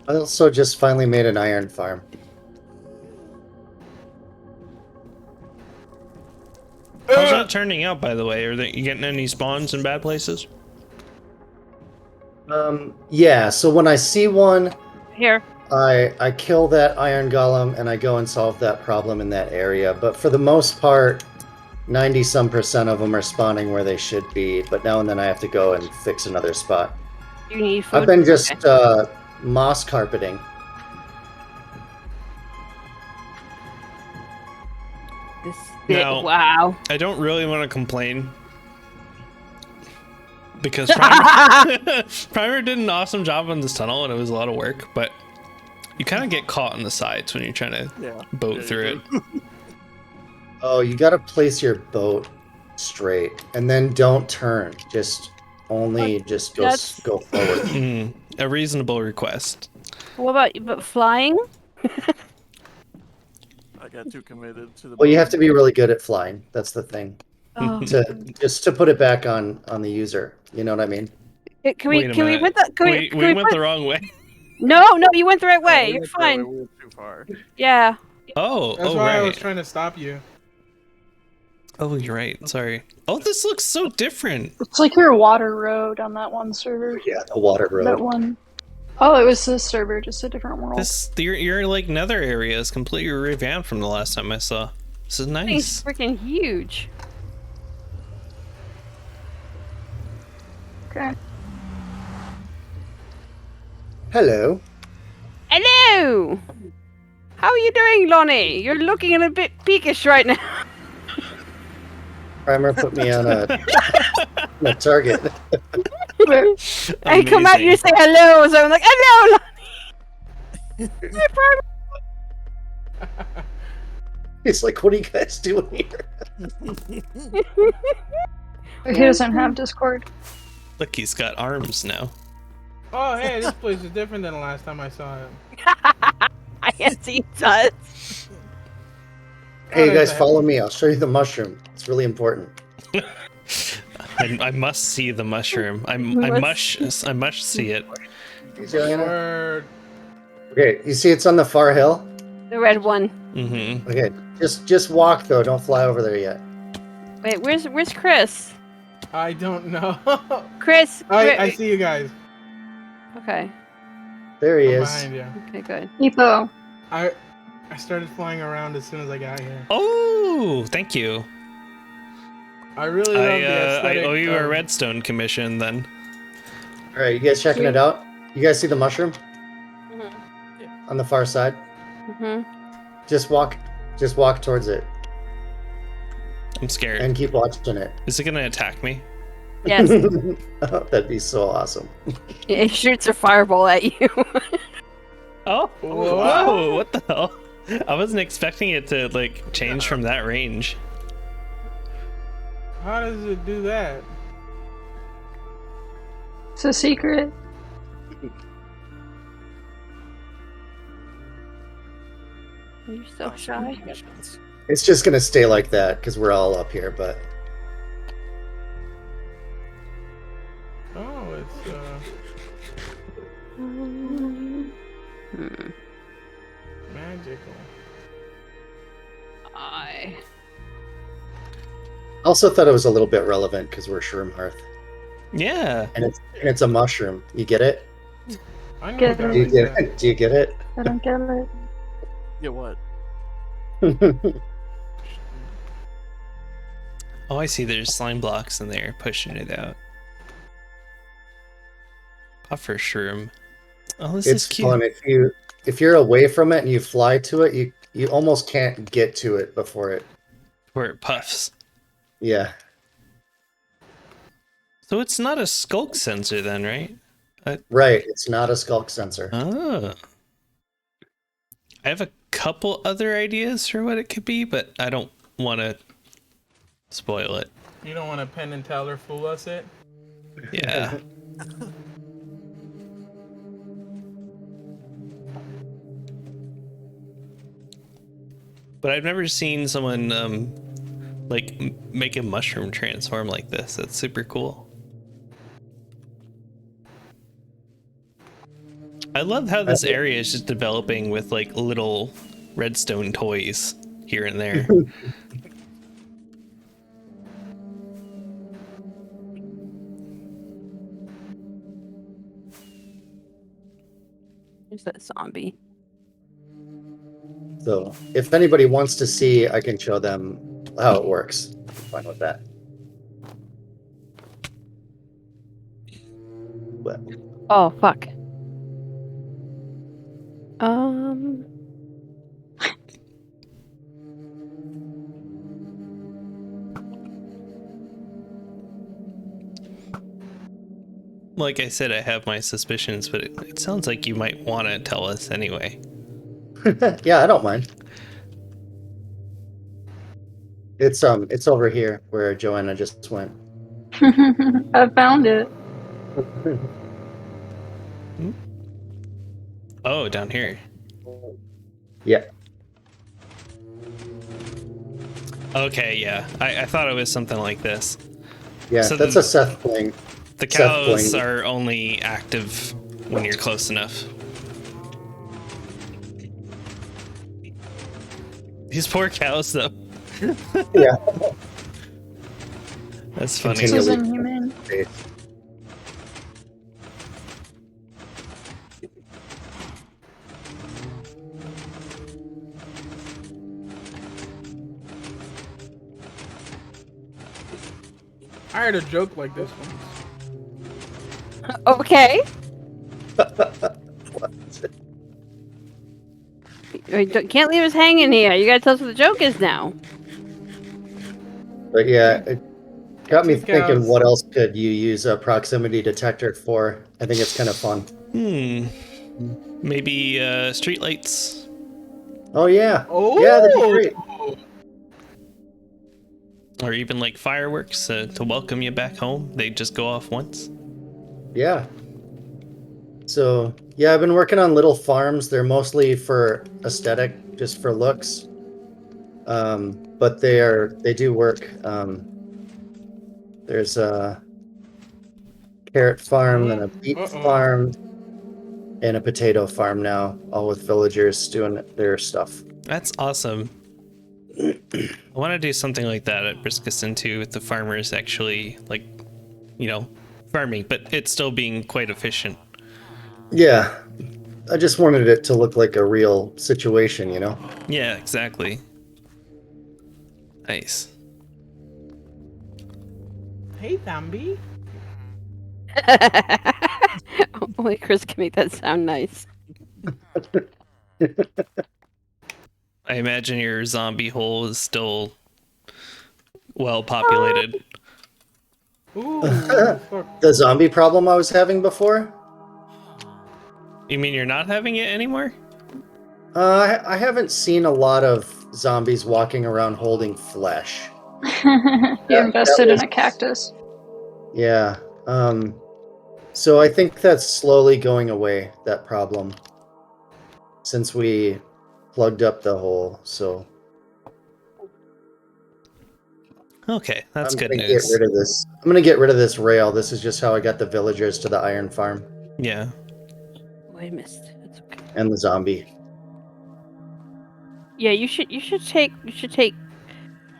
I also just finally made an iron farm. How's that turning out, by the way? Are you getting any spawns in bad places? Yeah, so when I see one, Here. I kill that iron golem and I go and solve that problem in that area. But for the most part, 90% of them are spawning where they should be. But now and then I have to go and fix another spot. You need food. I've been just Okay. moss carpeting. This bit. Now- Wow. I don't really want to complain. Because Primer did an awesome job on this tunnel and it was a lot of work, but you kind of get caught on the sides when you're trying to Yeah. boat Yeah, through it. you do. Oh, you gotta place your boat straight and then don't turn. Just just That's- go forward. A reasonable request. What about but flying? I got too committed to the. Well, you have to be really good at flying. That's the thing. Oh. To put it back on the user. You know what I mean? Can we? Wait a Can we? minute. Went the, can we? we Can we went put- the wrong way. No, you went the right Oh, way. we You're went that way, fine. we went too far. Yeah. Oh, That's oh why I was right. trying to stop you. Oh, you're right. Sorry. Oh, this looks so different. It's like your water road on that one server. Yeah, the water That road. one. Oh, it was this server, just a different world. This your like nether area is completely revamped from the last time I saw. This is Thing's nice. freaking huge. Okay. Hello. Hello. How are you doing, Lonnie? You're looking a bit peakish right now. Primer put me on a target. I come out, you say hello, so I'm like, hello, Lonnie. Hi, Primer. He's like, what are you guys doing here? He doesn't have Discord. Look, he's got arms now. Oh, hey, this place is different than the last time I saw it. I guess he does. Hey, you Oh, guys, there's follow me. I'll show you the mushroom. It's really important. I must see the mushroom. I must see it. You see it? Word. Okay, you see it's on the far hill? The red one. Mm-hmm. Okay, just walk though. Don't fly over there yet. Wait, where's Chris? I don't know. Chris. I see you guys. Okay. There he I'm is. behind you. Okay, good. Epo. I started flying around as soon as I got here. Oh, thank you. I really love the I aesthetic. owe you a of- redstone commission then. All right, you guys checking it out? You guys see the mushroom on the far side? Mhm. Just walk towards it I'm scared. and keep watching it. Is it gonna attack me? Yes. Oh, that'd be so awesome. It shoots a fireball at you. Oh, Whoa. whoa, what the hell? I wasn't expecting it to like change from that range. How does it do that? It's a secret. You're so shy. It's just gonna stay like that because we're all up here. But Oh, it's Hmm. magical. I. I also thought it was a little bit relevant because we're Shroomhearth, Yeah. and it's a mushroom. You get it? I know Get that Do you was get that. it? Do you get it? I don't get it. Yeah, what? Oh, I see. There's slime blocks in there pushing it out. Puffer shroom. Oh, this It's is cute. fun if you're away from it and you fly to it. You almost can't get to it before it. Where it puffs. Yeah. So it's not a skulk sensor then, right? Right. It's not a skulk sensor. Oh. I have a couple other ideas for what it could be, but I don't want to spoil it. You don't want to Penn and Teller fool us it? Yeah. But I've never seen someone like make a mushroom transform like this. That's super cool. I love how this area is just developing with like little redstone toys here and there. There's that zombie. So if anybody wants to see, I can show them how it works. I'm fine with that. But Oh fuck. Um. Like I said, I have my suspicions, but it sounds like you might want to tell us anyway. yeah, I don't mind. It's over here where Joanna just went. I found it. Oh, down here. Yeah. Okay, yeah. I thought it was something like this. Yeah, So that's a Seth playing. The Seth cows playing. are only active when you're close enough. These poor cows, though. Yeah. That's funny. This is Continually. inhuman. I heard a joke like this once. Okay. Can't leave us hanging here. You gotta tell us what the joke is now. But yeah, it got me Two thinking, cows. what else could you use a proximity detector for? I think it's kind of fun. Maybe streetlights. Oh yeah. Oh, Yeah, that'd be great. Or even like fireworks to welcome you back home. They just go off once. Yeah. So yeah, I've been working on little farms. They're mostly for aesthetic, just for looks. But they do work. There's a carrot farm, then a beet farm, and a potato farm now, all with villagers doing their stuff. That's awesome. I want to do something like that at Briskeson too, with the farmers actually, like, farming, but it's still being quite efficient. Yeah. I just wanted it to look like a real situation, Yeah, exactly. Nice. Hey, Bambi. Only Chris can make that sound nice. I imagine your zombie hole is still well populated. Ooh, fuck. The zombie problem I was having before? You mean you're not having it anymore? I haven't seen a lot of zombies walking around holding flesh. You invested was- in a cactus. Yeah. So I think that's slowly going away, that problem. Since we plugged up the hole, so Okay, that's I'm good gonna news. get rid of this. I'm gonna get rid of this rail. This is just how I got the villagers to the iron farm Yeah. Oh, I missed. That's okay. and the zombie. Yeah, you should take Yeah,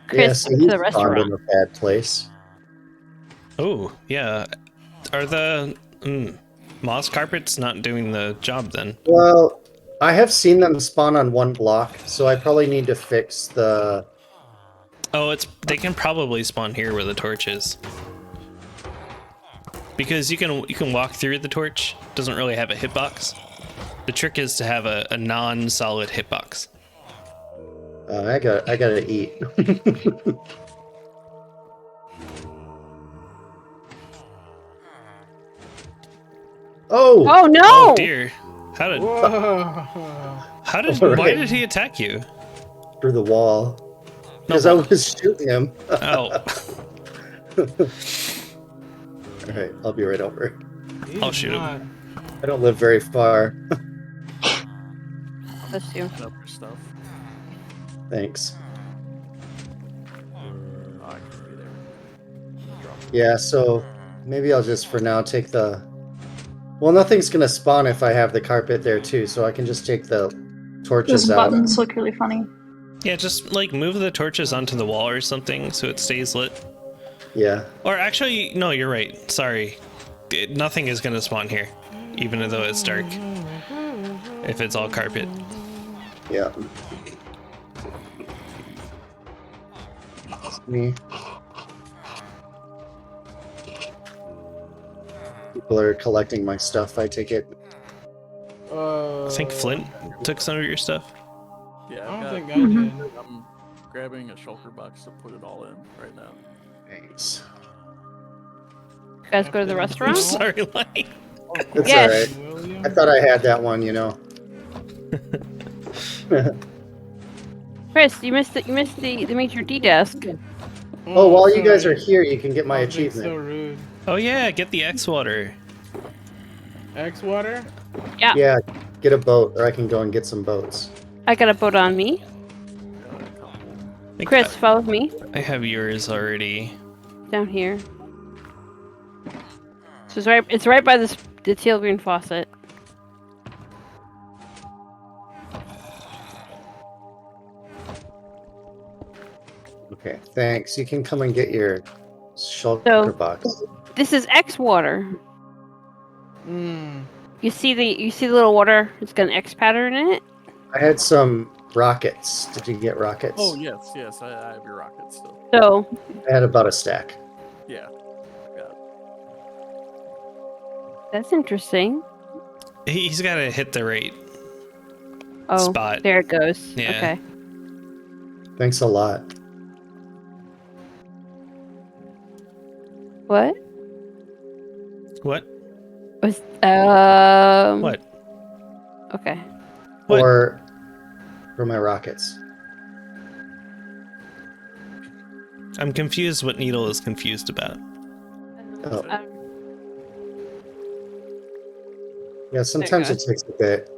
Chris so to he's the spawned in restaurant. a bad place. Oh, yeah. Are the moss carpets not doing the job then? Well, I have seen them spawn on one block, so I probably need to fix the. Oh, they can probably spawn here where the torch is. Because you can walk through the torch. Doesn't really have a hitbox. The trick is to have a non-solid hitbox. I gotta eat. Oh! Oh no! Oh dear. How did? Whoa. How did? All Why right. did he attack you? Through the wall. No, Because I was shooting him. Oh, Alright, I'll be right over. I'll shoot him. I don't live very far. Bless you. Pick up your stuff. Thanks. Oh, I can be there. Drop it. Yeah, so maybe I'll just for now take the... Well, nothing's gonna spawn if I have the carpet there too, so I can just take the torches Those out. buttons look really funny. yeah. Just like move the torches onto the wall or something so it stays lit. Yeah. Or actually, no, you're right. Sorry, nothing is gonna spawn here, even though it's dark. If it's all carpet. Yeah. Me. People are collecting my stuff, I take it. I think Flint took some of your stuff. Yeah, I I've don't think I Mhm. did. I'm grabbing a shulker box to put it all in right now. Thanks. You guys go to the I'm restaurant? sorry, Lenny. It's Yes. alright. William? I thought I had that one, you know. Chris, you missed the maitre d' desk. Oh, while you guys are sorry. here, you can get my I was being so achievement. rude. Oh yeah, get the X water. X water? Yeah, Yeah, get a boat, or I can go and get some boats. I got a boat on me. Got a couple. I think Chris, follow me I have yours already. down here. So it's right by the teal green faucet. Okay, thanks. You can come and get your shulker So- box. This is X water. Mmm. You see the little water? It's got an X pattern in it. I had some rockets. Did you get rockets? Oh, yes, I have your rockets still. So I had about a stack. Yeah. Got it. that's interesting. He's got to hit the right Oh, spot. there it goes. Yeah. Okay. Thanks a lot. What What? was What? Okay. What? Or for my rockets. I'm confused what Needle is confused about. Oh. Um, Yeah, sometimes go. it takes a bit.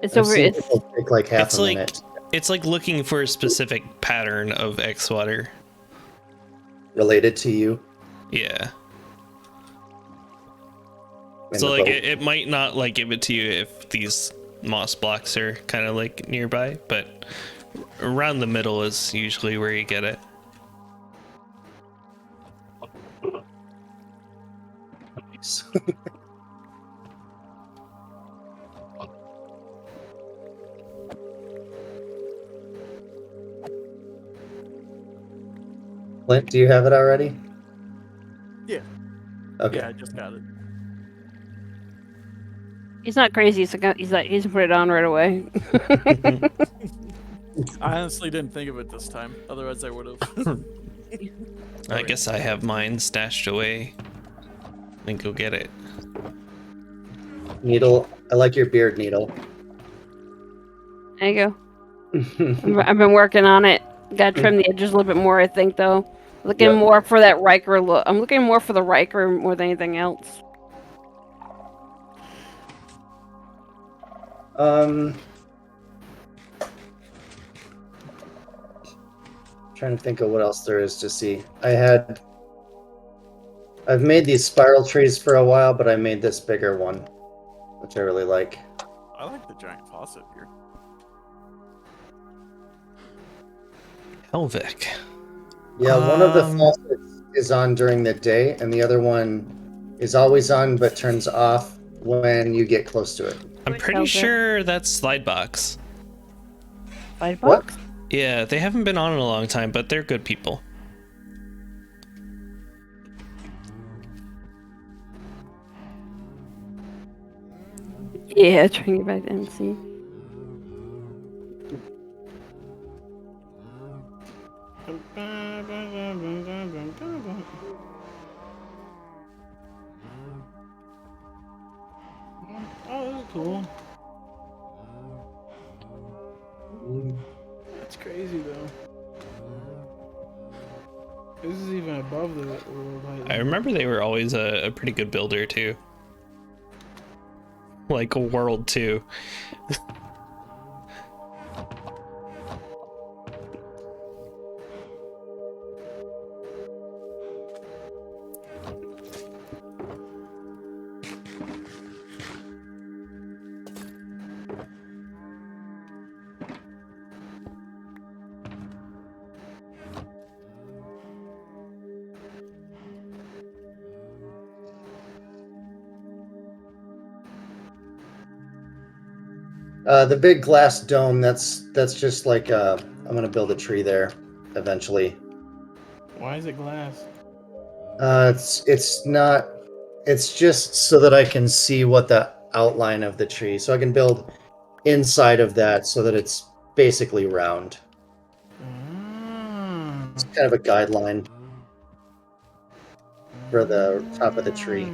it's I've over. seen It's people take like half It's a like minute. it's like looking for a specific pattern of X water. Related to you. Yeah. and So the like boat. it might not like give it to you if these moss blocks are kind of like nearby, but around the middle is usually where you get it. Nice. Clint, do you have it already? Yeah. Okay. Yeah, I just got it. he's not crazy. He's put it on right away. I honestly didn't think of it this time. Otherwise, I would have. I guess I have mine stashed away. Then go get it. Needle, I like your beard, Needle. There you go. I've been working on it. Got to trim the edges a little bit more, I think, though. Looking Yep. more for that Riker look. I'm looking more for the Riker more than anything else. Trying to think of what else there is to see. I've made these spiral trees for a while, but I made this bigger one, which I really like. I like the giant faucet here. Helvik. Yeah, one of the Um, faucets is on during the day, and the other one is always on but turns off when you get close to it. I'm pretty Helvik. sure that's Slidebox. Five What? bucks? Yeah, they haven't been on in a long time, but they're good people. Yeah, trying to get back to NC. cool. That's crazy though. This is even above the world height. I remember they were always a pretty good builder too. Like World 2. The big glass dome, that's just like I'm gonna build a tree there eventually. Why is it glass? It's not. It's just so that I can see what the outline of the tree, so I can build inside of that so that it's basically round. It's kind of a guideline for the top of the tree.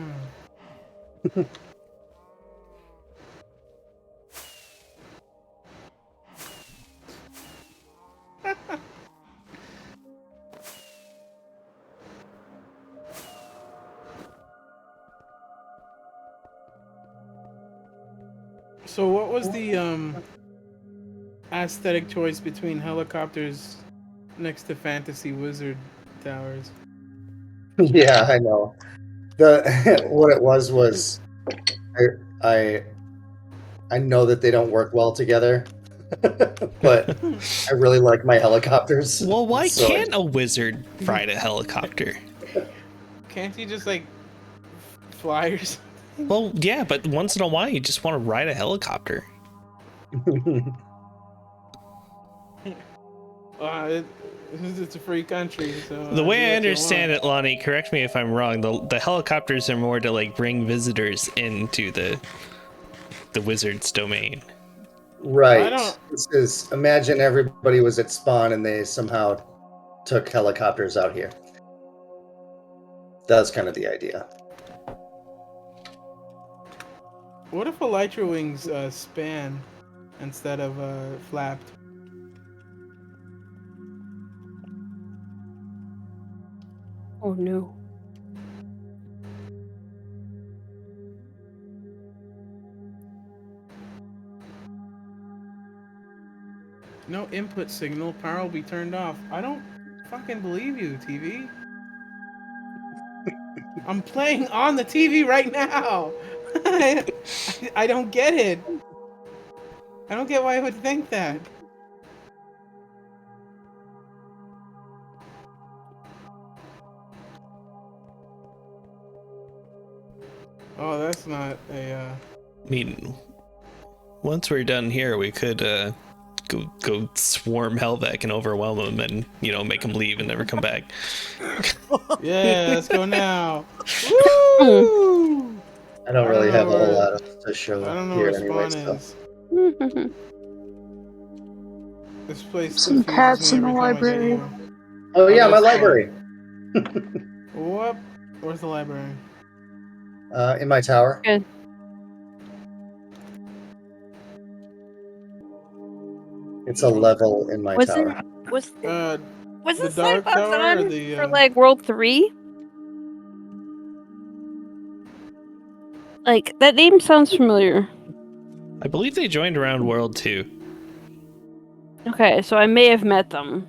So what was the aesthetic choice between helicopters next to fantasy wizard towers? Yeah, I know. The what it was I I know that they don't work well together, but I really like my helicopters. Well, why so can't a wizard ride a helicopter? Can't you just like fly or something? Well, yeah, but once in a while you just want to ride a helicopter. It's a free country, so The way I understand it, Lonnie, correct me if I'm wrong, the helicopters are more to like bring visitors into the wizard's domain. Right. don't- This is imagine everybody was at spawn and they somehow took helicopters out here. That's kind of the idea. What if elytra wings span instead of flapped? Oh no. No input signal, power will be turned off. I don't fucking believe you, TV. I'm playing on the TV right now. I don't get it. I don't get why I would think that. Oh, that's not a. I mean, once we're done here, we could go swarm Helvek and overwhelm him, and make him leave and never come back. Yeah, let's go now. Woo! I don't really know have a whole where- lot to show I don't know here where anyway. spawn So. is. This place Some confuses cats me in the every time I get library. here. Oh yeah, my that's library. What? Where's the library? In my tower. Good. It's a level in my tower. Was Uh, the this Dark sandbox Tower or on the, for like World 3? Like that name sounds familiar. I believe they joined around World 2. Okay, so I may have met them.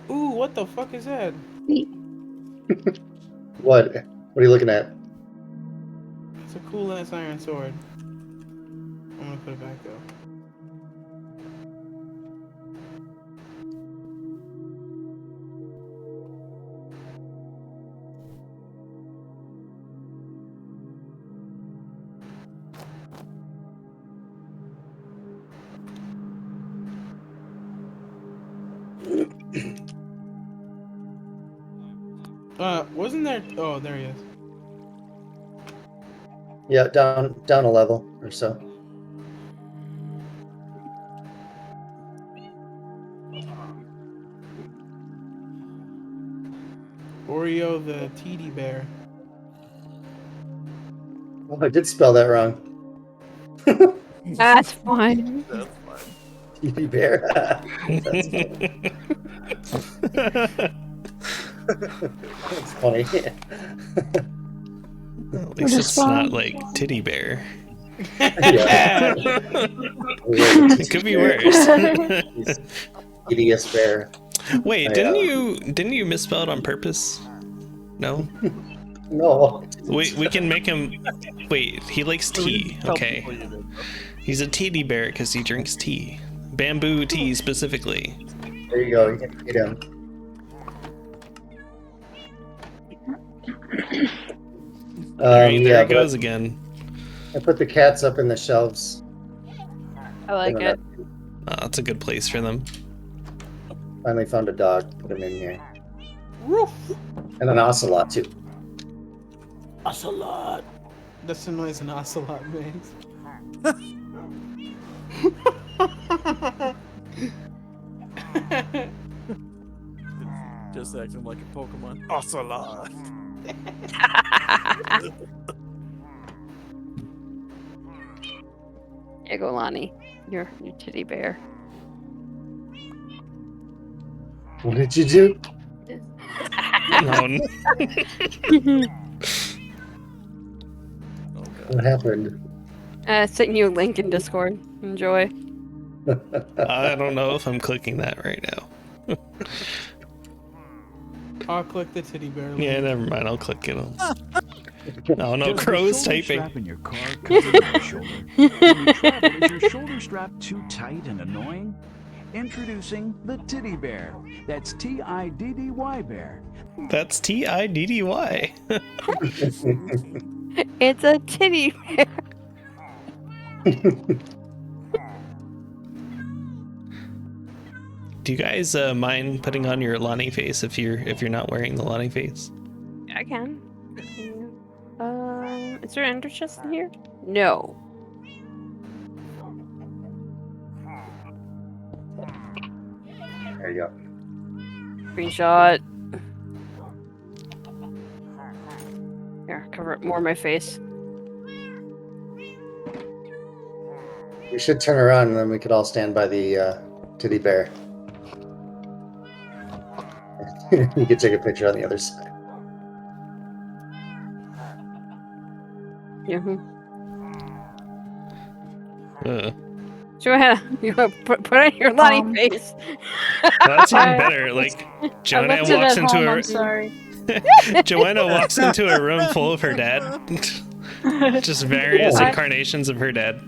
Ooh, what the fuck is that? What? What are you looking at? It's a cool ass iron sword. I'm gonna put it back though. Wasn't there? Oh, there he is. Yeah, down a level or so. Oreo the teddy bear. Oh, I did spell that wrong. That's fine. That's fine. Teddy bear. That's funny. At least Just it's fine. not like titty bear. Yeah. It could be worse. Hideous bear. Wait, I, didn't you misspell it on purpose? No. No. We can make him. Wait, he likes tea. Tell Okay, people you did, though. he's a teddy bear because he drinks tea, bamboo tea specifically. There you go. You can feed him. There Yeah, he goes again. I put the cats up in the shelves. I like They don't it. have- That's a good place for them. Finally found a dog. Put him in here. Roof. And an ocelot, too. Ocelot. That's the noise an ocelot makes. Just acting like a Pokemon. Ocelot. Here you go, Lonnie. Your titty bear. What did you do? No, n- Oh god. What happened? Sending you a link in Discord. Enjoy. I don't know if I'm clicking that right now. I'll click the titty bear. link. Yeah, never mind. I'll click it. Oh no, Does the Crow's shoulder typing. strap in your car cover your shoulder? When you travel, is your shoulder strap too tight and annoying? Introducing the Titty Bear. That's Tiddy Bear. That's TIDDY. It's a titty bear. Do you guys mind putting on your Lonnie face if you're not wearing the Lonnie face? I can. Is there an ender chest in here? No. There you go. Screenshot. Here, cover up more of my face. We should turn around and then we could all stand by the titty bear. You could take a picture on the other side. Yeah. Uh, You wanna put on your Lonnie face. that's even I- better. Like I Joanna left it walks at into home, a I'm sorry. Joanna walks into a room full of her dad. Just various Yeah. incarnations of her dad.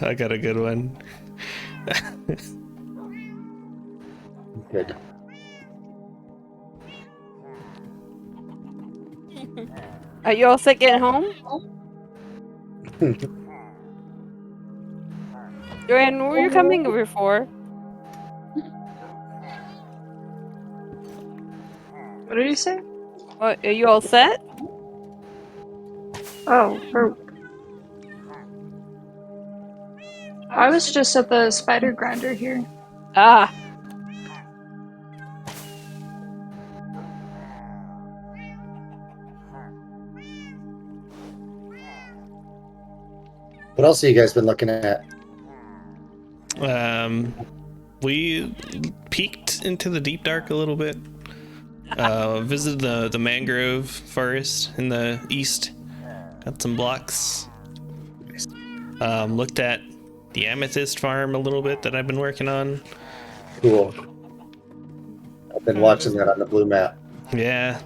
I got a good one. Good. Are you all set getting home? Joanne, what were you coming over for? What did you say? What, are you all set? I was just at the spider grinder here. Ah. What else have you guys been looking at? We peeked into the deep dark a little bit. Visited the mangrove forest in the east. Got some blocks. Looked at the amethyst farm a little bit that I've been working on. Cool. I've been watching that on the blue map. Yeah.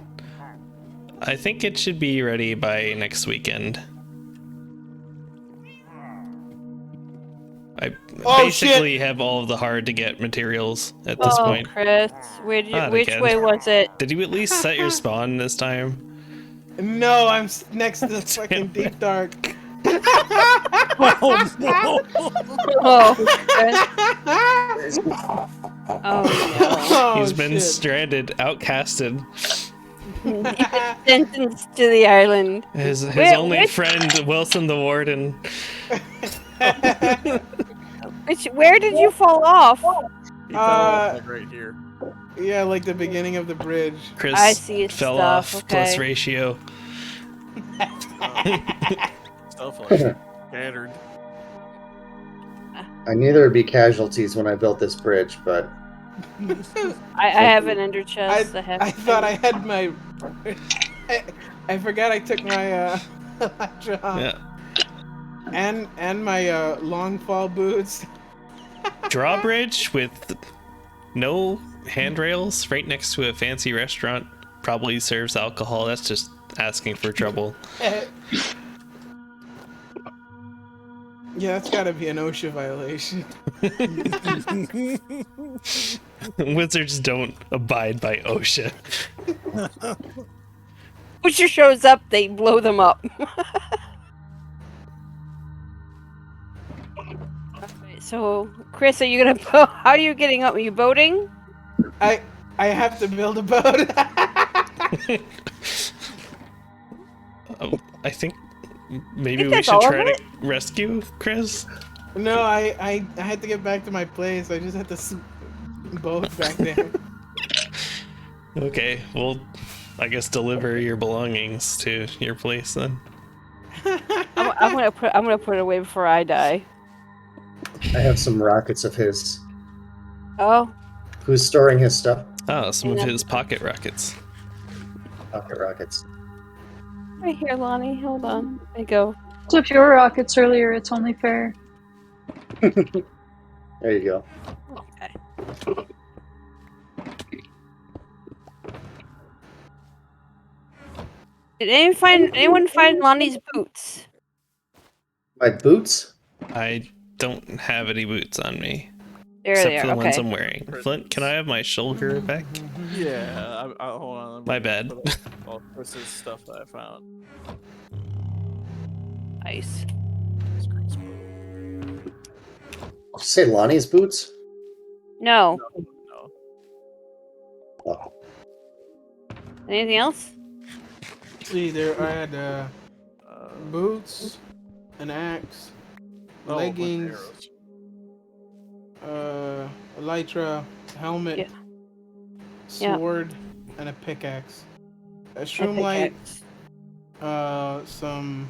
I think it should be ready by next weekend. I Oh, basically have all of the hard to get materials at this Oh, point. Chris, Not which again. way was it? Did you at least set your spawn this time? No, I'm next to the fucking deep dark. Oh no! Oh, Chris. Oh Oh, He's been shit. stranded, outcasted. no. He's been sentenced to the island. His Wait, only which- friend, Wilson the Warden. Where did you fall off? He fell off, like right here. Yeah, like the beginning of the bridge. Chris I see his fell stuff, off, plus okay. ratio. Stuff like scattered. I knew there would be casualties when I built this bridge, but I have an ender chest. I thought I had my. I forgot I took my Electra off. Yeah. And my long fall boots. Drawbridge with no handrails right next to a fancy restaurant probably serves alcohol. That's just asking for trouble. Yeah, that's gotta be an OSHA violation. Wizards don't abide by OSHA. Butcher shows up, they blow them up. Okay, so, Chris, are you gonna boat? How are you getting up? Are you boating? I have to build a boat. I think maybe we that's should all of try to it? rescue Chris. No, I had to get back to my place. I just had to boat back there. Okay, well, I guess deliver your belongings to your place then. I'm gonna put it away before I die. I have some rockets of his. Oh, Who's storing his stuff? Oh, some of his pocket rockets. Pocket rockets. right here, Lonnie. Hold on. There you go. Took your rockets earlier, it's only fair. There you go. Okay. Did anyone find Lonnie's boots? My boots? I don't have any boots on me. There Except they for are. the ones Okay. I'm wearing. Flint, can I have my shoulder back? Yeah, hold on. My bad. All Chris's stuff that I found. Nice. Did you say Lonnie's boots? No. No. Oh. Anything else? See, there I had boots, an axe, Oh, a bunch of leggings, arrows. elytra, helmet, Yeah. Yeah. sword, and a pickaxe. A I shroom think light, I- some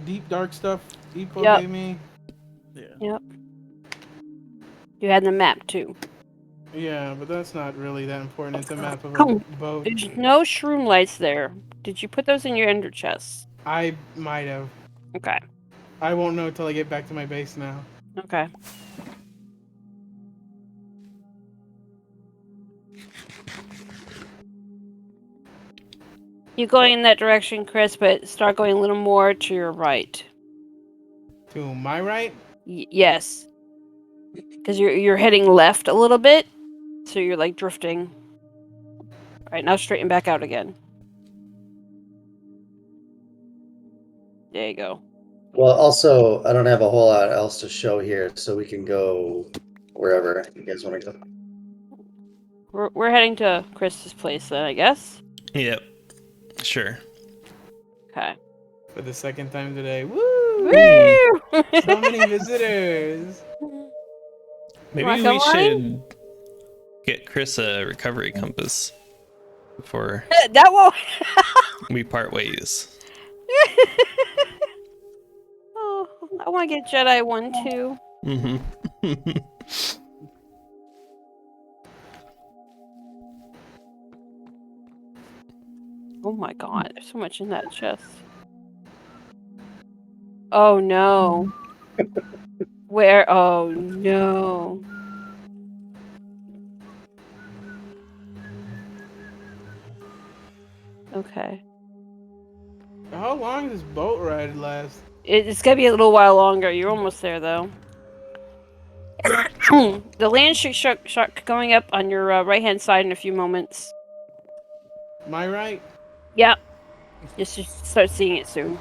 deep dark stuff Depot Yep. gave me. Yeah. You had the map too. Yeah, but that's not really that important. It's a map of a Oh, boat. There's no shroom lights there. Did you put those in your ender chest? I might have. Okay. I won't know until I get back to my base now. Okay. You're going in that direction, Chris, but start going a little more to your right. To my right? Yes. Because you're heading left a little bit, so you're like drifting. All right, now straighten back out again. There you go. Well, also, I don't have a whole lot else to show here, so we can go wherever you guys want to go. We're heading to Chris's place then, I guess. Yep. Sure. Okay. For the second time today. Woo! Woo! So many visitors. Maybe Wanna we come on? should get Chris a recovery compass before That won't. we part ways. Oh, I want to get Jedi one too. Mm-hmm. Oh my god, there's so much in that chest. Oh no. Where? Oh no. Okay. How long does this boat ride last? It's gonna be a little while longer. You're almost there though. The land should going up on your right hand side in a few moments. My right? Yep. You should start seeing it soon.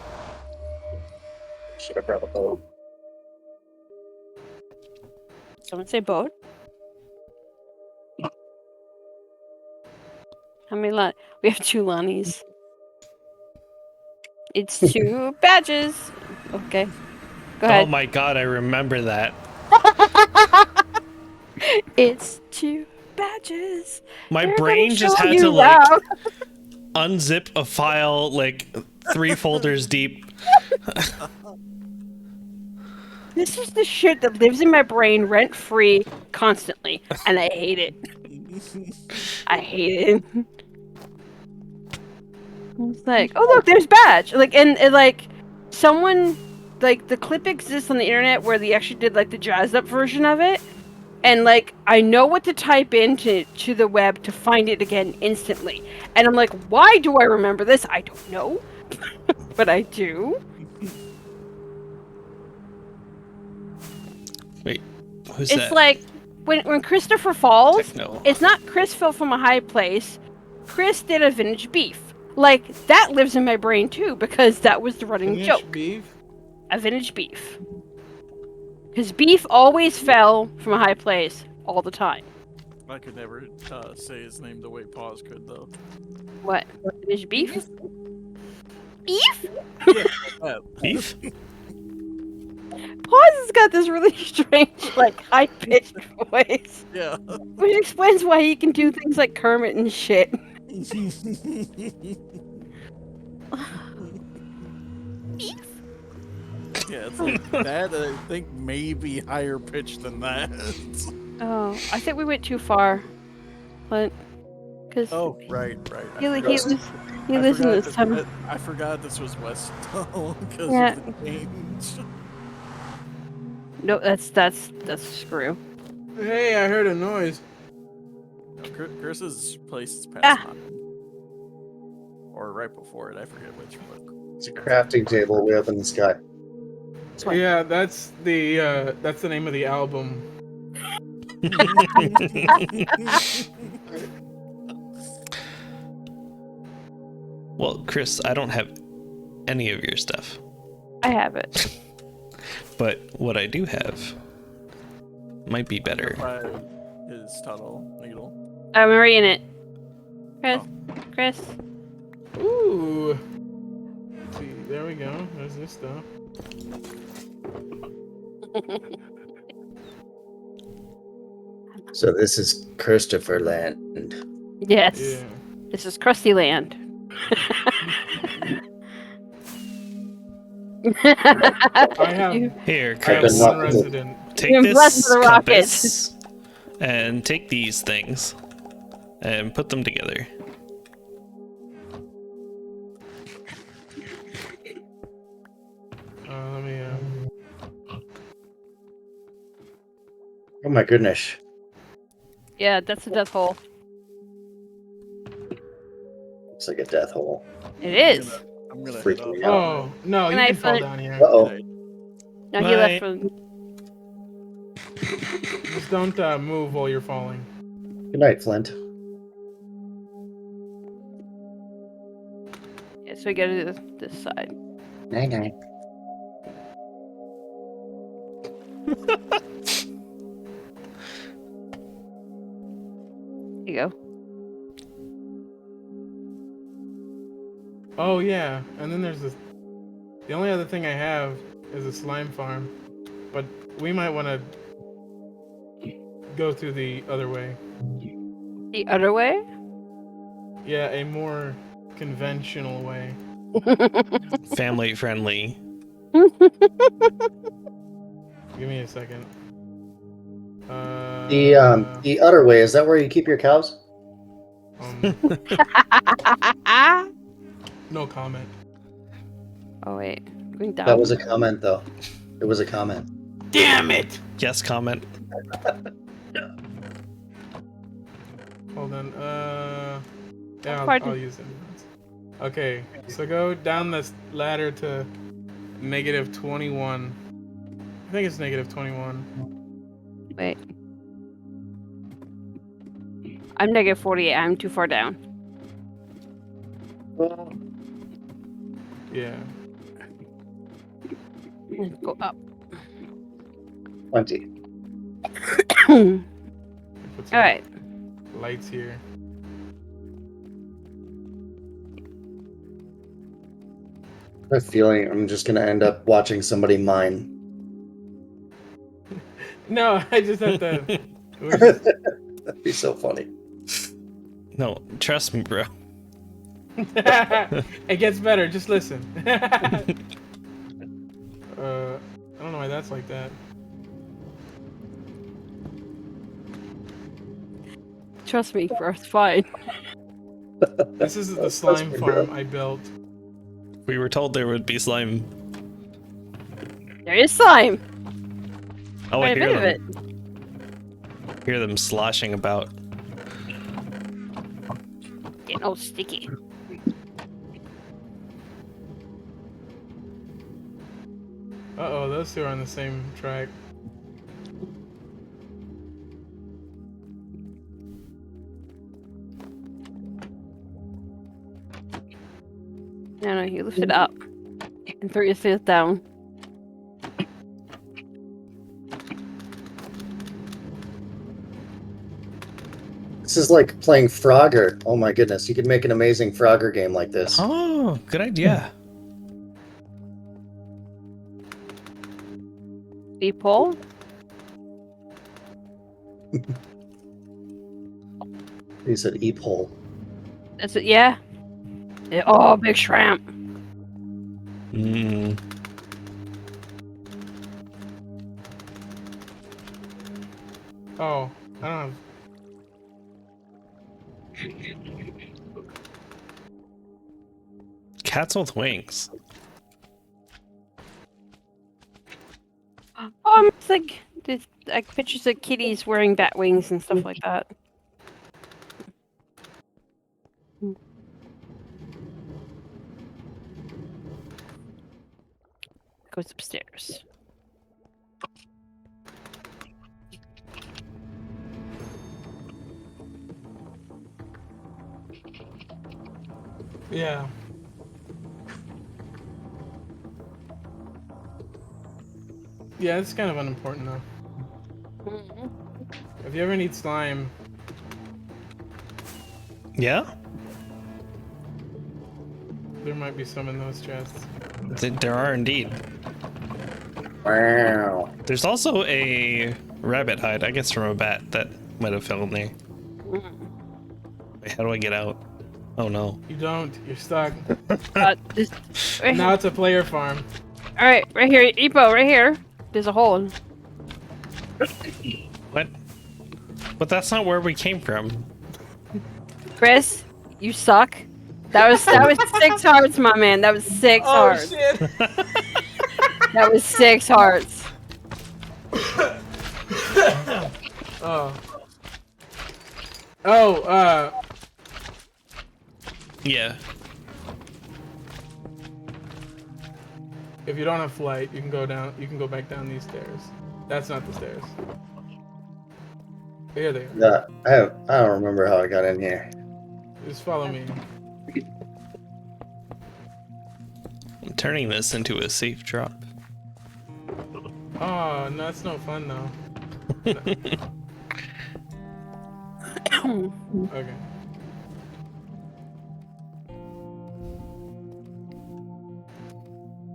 Should have brought a boat. Someone say boat? How many we have 2 Lonnies. It's 2 badges. Okay. Go ahead. Oh my god, I remember that. It's 2 badges. My They're brain gonna just show had you to like out. unzip a file like 3 folders deep. This is the shit that lives in my brain rent free constantly, and I hate it. I hate it. It's like, oh look, there's badge. Like, and like, someone, like the clip exists on the internet where they actually did like the jazzed up version of it, and like I know what to type into the web to find it again instantly. And I'm like, why do I remember this? I don't know, but I do. Wait, who's It's that? like when Christopher falls, Techno. it's not Chris fell from a high place. Chris did a vintage beef. Like that lives in my brain too because that was the running Finish joke. beef. A vintage beef. Because beef always fell from a high place all the time. I could never say his name the way Paws could, though. What? Vintage beef? Beef? Yeah, Beef? Pause has got this really strange, like, high-pitched voice. yeah. Which explains why he can do things like Kermit and shit. Beef? Yeah, it's like that. I think maybe higher pitched than that. Oh, I think we went too far. But, because Oh, right. he I lives in forgot this time. I forgot this was West because Yeah. of the change. No, that's screw. Hey, I heard a noise. No, Chris's place is past Ah. mine. Or right before it, I forget which. But It's a crafting table way up in the sky. What? Yeah, that's the name of the album. Well, Chris, I don't have any of your stuff. I have it. But what I do have might be better. Tried his tunnel needle. I'm already in it. Chris. Ooh. Let's see, there we go. There's this stuff. So this is Christopher Land. Yes. Yeah. This is Krusty Land. I have Here, I have Chris, been one lucky. resident. take You're blessed this with the compass and take these things and put them together. Let me. Oh my goodness. Yeah, that's a death hole. Looks like a death hole. It is. I'm gonna Freak head up. me out. Oh no, you Can I can fall find- down here. Uh-oh. No, he Bye. left from. Just don't move while you're falling. Good night, Flint. Yeah, so we gotta do this side. Night night. There you go. Oh yeah, and then there's this. The only other thing I have is a slime farm, but we might want to go through the other way. The other way? Yeah, a more conventional way. Family friendly. Give me a second. The other way, is that where you keep your cows? No comment. Oh wait, going down. That was a comment though. It was a comment. Damn it! Yes, comment. Hold on. Yeah, Pardon. I'll use it. Okay, so go down this ladder to -21. I think it's -21. Wait. I'm -48. I'm too far down. Yeah. Let's go up. 20. Put some All right. lights here. I have a feeling I'm just gonna end up watching somebody mine. No, I just have to. That'd be so funny. No, trust me, bro. It gets better. Just listen. I don't know why that's like that. Trust me, bro, it's fine. This is the That's slime pretty farm good. I built. We were told there would be slime. There is slime. Oh, Quite I a hear bit of them. it. Hear them sloshing about. Getting all sticky. Uh-oh, those two are on the same track. No, you lift it up and throw your fist down. This is like playing Frogger. Oh my goodness, you could make an amazing Frogger game like this. Oh, good idea. Deep pull. He said eep hole. That's it. Yeah. Oh, big shrimp. Mm. Oh, I don't have... Cats with wings. It's like pictures of kitties wearing bat wings and stuff like that. Goes upstairs. Yeah. Yeah, it's kind of unimportant though. Mhm. If you ever need slime, Yeah? there might be some in those chests. There are indeed. Wow. There's also a rabbit hide, I guess from a bat, that might have fell in there. Mm. Wait, how do I get out? Oh no. You don't, you're stuck. This, right Now here. it's a player farm. All right, right here, Epo, right here. There's a hole. What? But that's not where we came from. Chris, you suck. That was 6 hearts, my man. That was 6 Oh hearts. shit! That was 6 hearts. Oh. Oh, Yeah. if you don't have flight, you can go down. You can go back down these stairs. That's not the stairs. Here they are. Yeah, I don't remember how I got in here. Just follow me. I'm turning this into a safe drop. Oh, no, that's no fun though. Okay.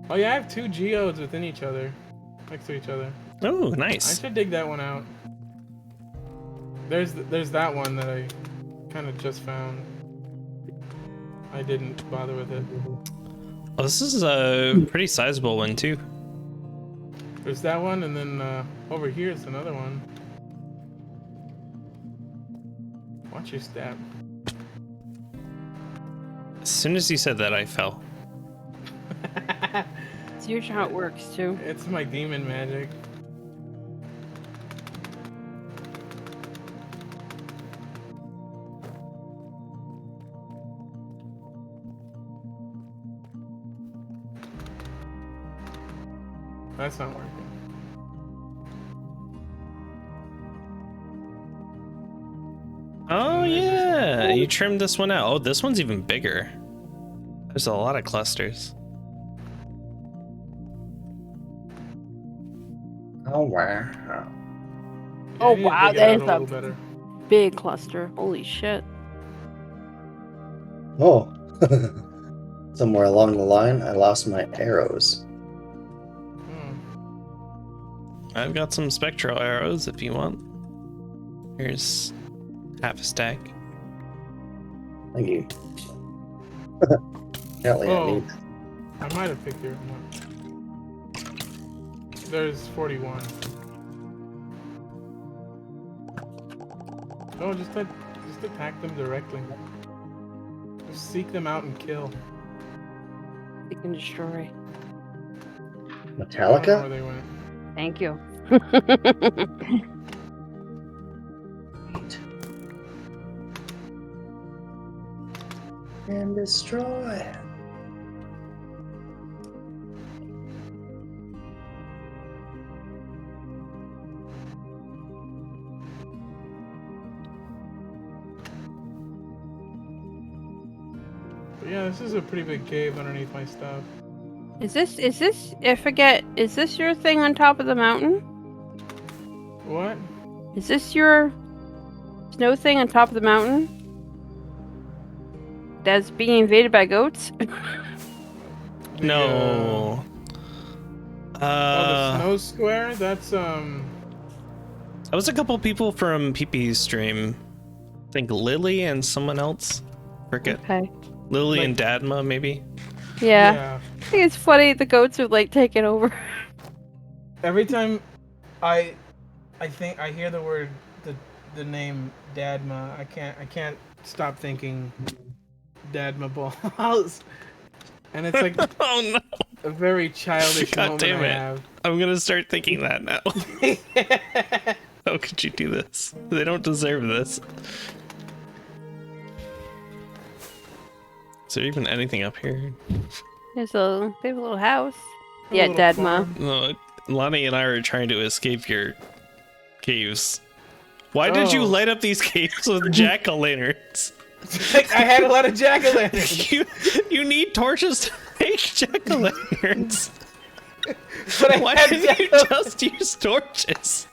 Oh yeah, I have 2 geodes within each other, next to each other. Oh, I nice. should dig that one out. There's that one that I kind of just found. I didn't bother with it. Oh, this is a pretty sizable one too. There's that one, and then over here is another one. Watch your step. As soon as you said that, I fell. So here's how it works, too. It's my demon magic. That's not working. Oh yeah, you trimmed this one out. Oh, this one's even bigger. There's a lot of clusters. Oh wow. Yeah, Oh, I need to wow, dig it out that is a little a- better. Big cluster. Holy shit. Oh. Somewhere along the line, I lost my arrows. Hmm. I've got some spectral arrows if you want. Here's half a stack. Thank you. Apparently I need. I might have picked your one. There's 41. Oh, just attack them directly. Just seek them out and kill. You can destroy. I don't know Metallica? where they went. Thank you. And destroy. But yeah, this is a pretty big cave underneath my stuff. Is this, I forget, is this your thing on top of the mountain? What? Is this your snow thing on top of the mountain? That's being invaded by goats? No. The snow square? That's, That was a couple people from PP's stream. I think Lily and someone else. Forget. Okay. Lily Like- and Dadma, maybe. Yeah. I think it's funny the goats are like taking over. Every time I think I hear the word, the name Dadma, I can't stop thinking Dadma balls. And it's like Oh no. a very childish God moment damn I it. have. I'm gonna start thinking that now. How could you do this? They don't deserve this. Is there even anything up here? They have a little house. A Yeah, little Dadma. farm. No, Lonnie and I were trying to escape your caves. Why did you Oh. light up these caves with jack-o'-lanterns? I had a lot of jack-o'-lanterns. You need torches to make jack-o'-lanterns. But I Why had didn't you jack-o'- just use torches?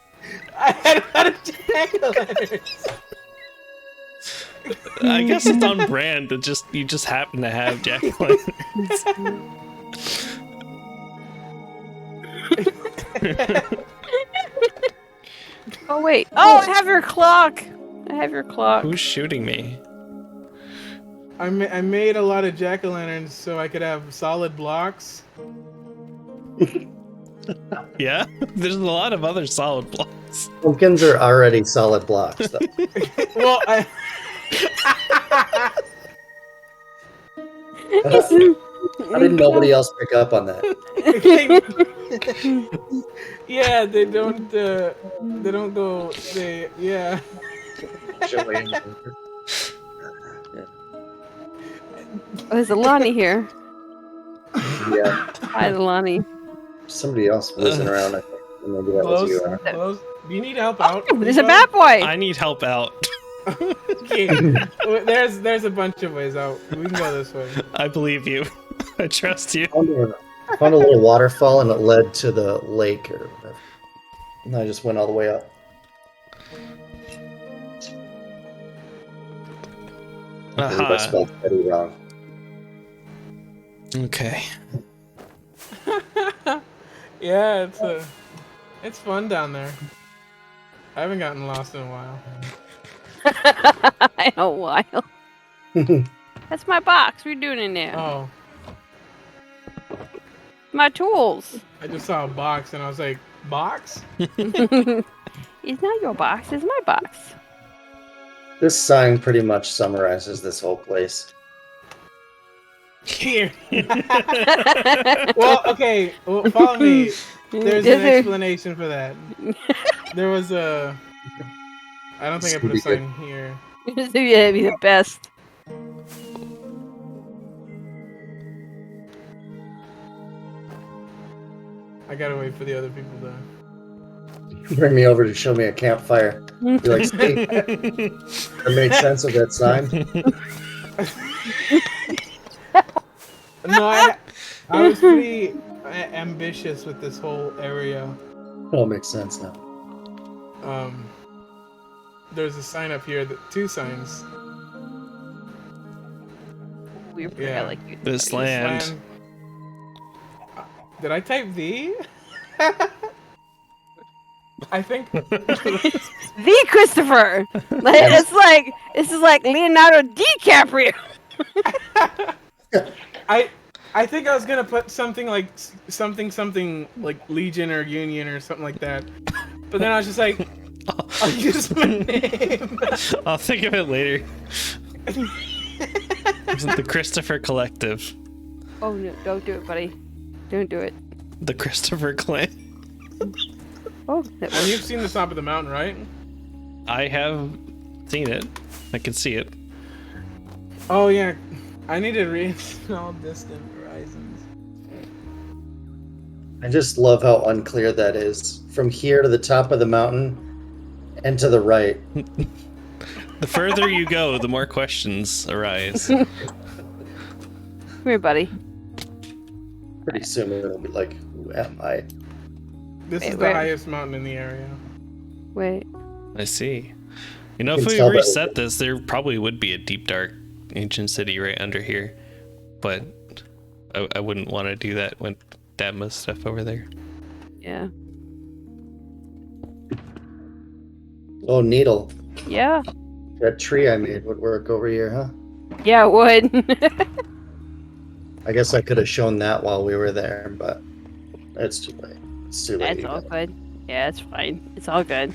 I had a lot of jack-o'-lanterns. I guess it's on brand. You just happen to have jack-o'-lanterns. Oh wait. Oh, I have your clock. I have your clock. Who's shooting me? I made a lot of jack-o'-lanterns so I could have solid blocks. Yeah? There's a lot of other solid blocks. Pumpkins are already solid blocks, though. Well, How did nobody else pick up on that? yeah, they don't go. Yeah. Oh, there's a Lonnie here. Yeah, Hi, Lonnie. somebody else whizzing around. I think. Maybe that was you. Aaron. Close. Do you need help out? Oh, there's a bat boy. I need help out. Okay. There's a bunch of ways out. We can go this way. I believe you. I trust you. I found a little waterfall and it led to the lake or whatever. And I just went all the way up. I believe I spelled Betty wrong. Okay. Yeah, it's fun down there. I haven't gotten lost in a while. In a while. That's my box. What are you doing in there? Oh, My tools. I just saw a box and I was like, box? It's not your box. It's my box. This sign pretty much summarizes this whole place. Here. Well, okay. Well, follow me. There's an explanation for that. There was a. I don't think I put a sign here. This would be the best. I gotta wait for the other people to. Bring me over to show me a campfire. Be like, see, that makes sense of that sign. No, I was pretty ambitious with this whole area. It all makes sense now. There's a sign up here, two signs. We Yeah. like you. This land. Did I type V? I think. The Christopher. Like, this is like Leonardo DiCaprio. I think I was gonna put something like something like Legion or Union or something like that, but then I was just like, I'll use my name. I'll think of it later. The Christopher Collective. Oh no! Don't do it, buddy. Don't do it. The Christopher Clan. Oh, that And works. you've seen the top of the mountain, right? I have seen it. I can see it. Oh yeah, I need to reinstall Distant Horizons. I just love how unclear that is. From here to the top of the mountain and to the right. The further you go, the more questions arise. Come here, buddy. Pretty soon it'll be like, who am I? This Wait, is the where? highest mountain in the area. Wait. I see. You know, You if can we tell that- reset this, there probably would be a deep, dark ancient city right under here. But I wouldn't want to do that with that much stuff over there. Yeah. Oh, needle. Yeah. That tree I made would work over here, huh? Yeah, it would. I guess I could have shown that while we were there, but it's too late. It's too late. That's all good. Yeah, it's fine. It's all good.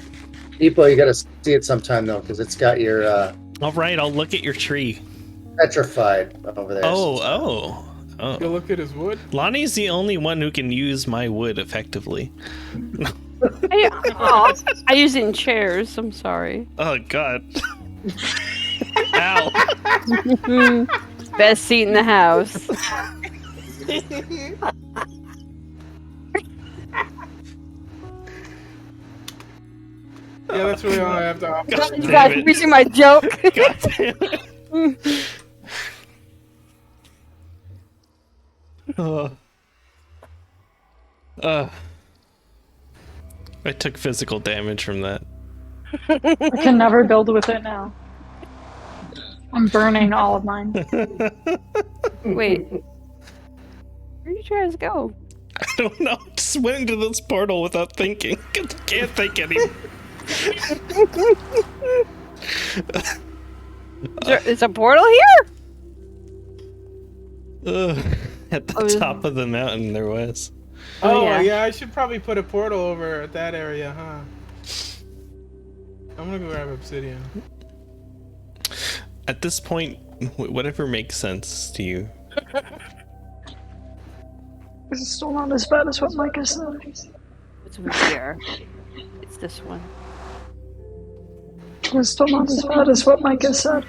People, you gotta see it sometime though, because it's got your All right, I'll look at your tree. petrified over there. Oh. You look at his wood. Lonnie's the only one who can use my wood effectively. I use it in chairs. I'm sorry. Oh, God. Ow. Best seat in the house. Yeah, that's really all I have to offer. God You damn guys it. reaching my joke. God damn it. I took physical damage from that. I can never build with it now. I'm burning all of mine. Wait. Where'd you guys go? I don't know. Just went into this portal without thinking. Can't think anymore. Is a portal here? At the Oh, top of the mountain, there was. Oh, yeah. yeah, I should probably put a portal over at that area, huh? I'm gonna go grab obsidian. At this point, whatever makes sense to you. This is still not as bad as what Micah said. It's over here. It's this one. It's still not as bad as what Micah said.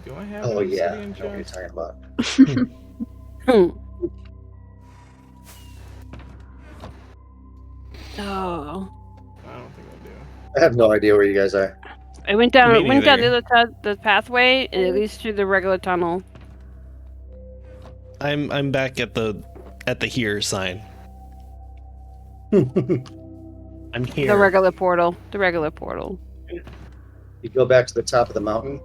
Do I have Oh an yeah, I obsidian know what you're chest? talking about. Oh. I don't think I do. I have no idea where you guys are. I went down. Me Went down the neither. other the pathway, and it leads through the regular tunnel. I'm back at the here sign. I'm here. The regular portal. The regular portal. You go back to the top of the mountain.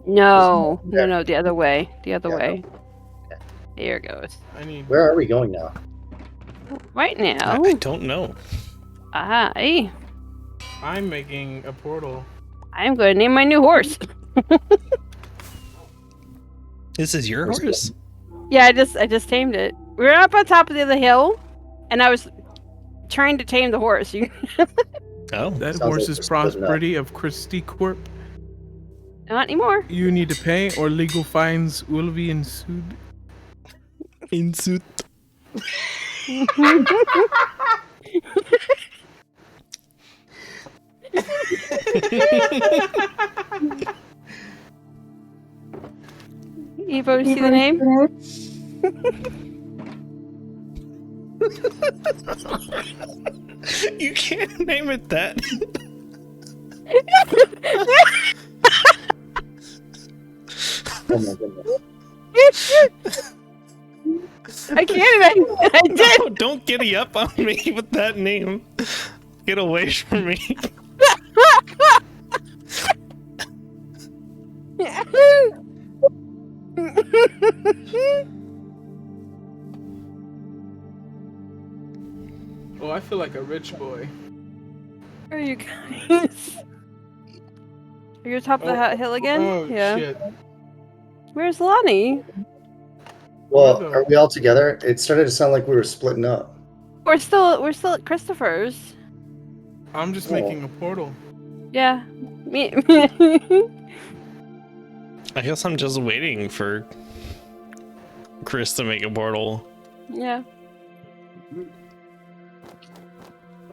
No, There. no, the other way. The other Yeah, way. okay. There it goes. I need. Where are we going now? Right now, I don't know. I'm making a portal. I'm going to name my new horse. This is your Where's horse? Yeah, I just tamed it. We were up on top of the other hill, and I was trying to tame the horse. Oh. That Sounds horse like is it's good enough. Prosperity of Christie Corp. Not anymore. You need to pay or legal fines will be ensued. Insult. Evo, you see the name? You can't name it that. Oh my goodness. I can't even. I did. No, don't giddy up on me with that name. Get away from me. Oh, I feel like a rich boy. Where are you guys? Are you top of the hill again? Oh shit. Where's Lonnie? Well, Where the- are we all together? It started to sound like we were splitting up. We're still at Christopher's. I'm just Oh. making a portal. Yeah. Me. I guess I'm just waiting for Chris to make a portal. Yeah.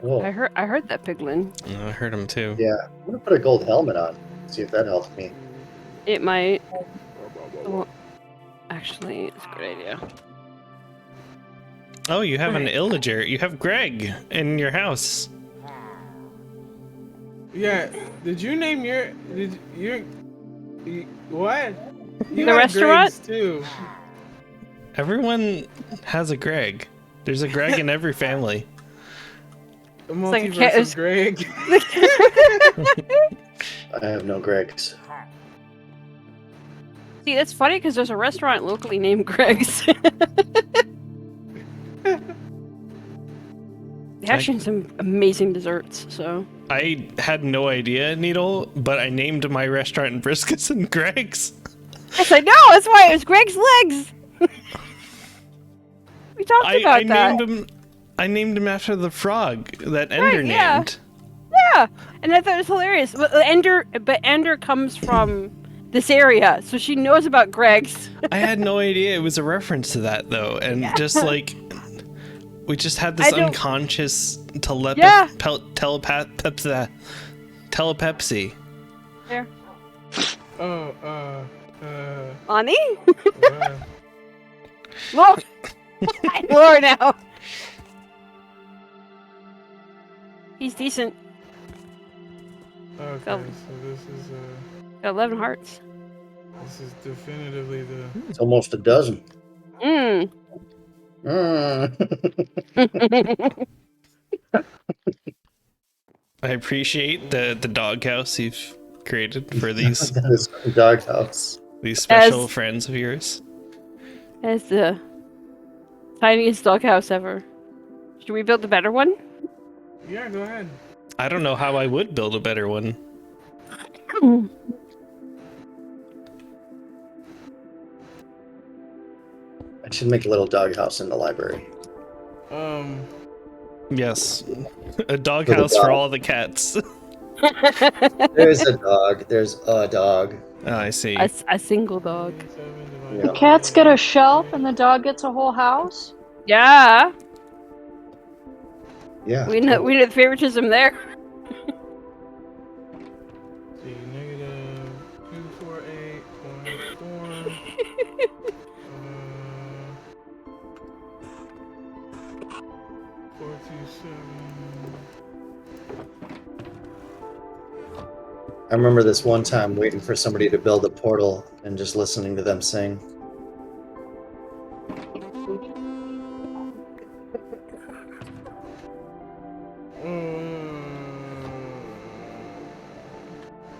Oh, I heard that piglin. I heard him too. yeah. I'm gonna put a gold helmet on. See if that helps me. It might. Oh, actually, it's a good idea. Oh, you have an Alright. illager. You have Greg in your house. Yeah. Did you name your? Did you? What? You The had restaurant? Greg's too. Everyone has a Greg. There's a Greg in every family. The like a multiverse cat- of Greg. I have no Gregs. See, that's funny because there's a restaurant locally named Greg's. They actually have some amazing desserts, so. I had no idea, Needle, but I named my restaurant Briscuits and Greg's. I said, no, that's why it was Greg's legs! We talked about that. I named him after the frog that Ender yeah. named. Yeah, and I thought it was hilarious. But Ender comes from this area, so she knows about Greg's. I had no idea it was a reference to that though, and just like we just had this I don't- unconscious Yeah. telepepsy. There. Oh, Ani? wow. Look! I Lore now. He's decent. Okay, Oh. so this is Got 11 hearts. this is definitively the. It's almost a dozen. Mmm. Mm. I appreciate the doghouse you've created for these That is a doghouse. these special As- friends of yours. That's the tiniest doghouse ever. Should we build a better one? Yeah, go ahead. I don't know how I would build a better one. I should make a little doghouse in the library. Yes, a doghouse for dog. all the cats. There's a dog. There's a dog. Oh, I see. A single dog. 7 Yeah. The cats get a shelf and the dog gets a whole house. Yeah, Yeah. we know the favoritism there. See, negative 248.4. 427. I remember this one time waiting for somebody to build a portal and just listening to them sing.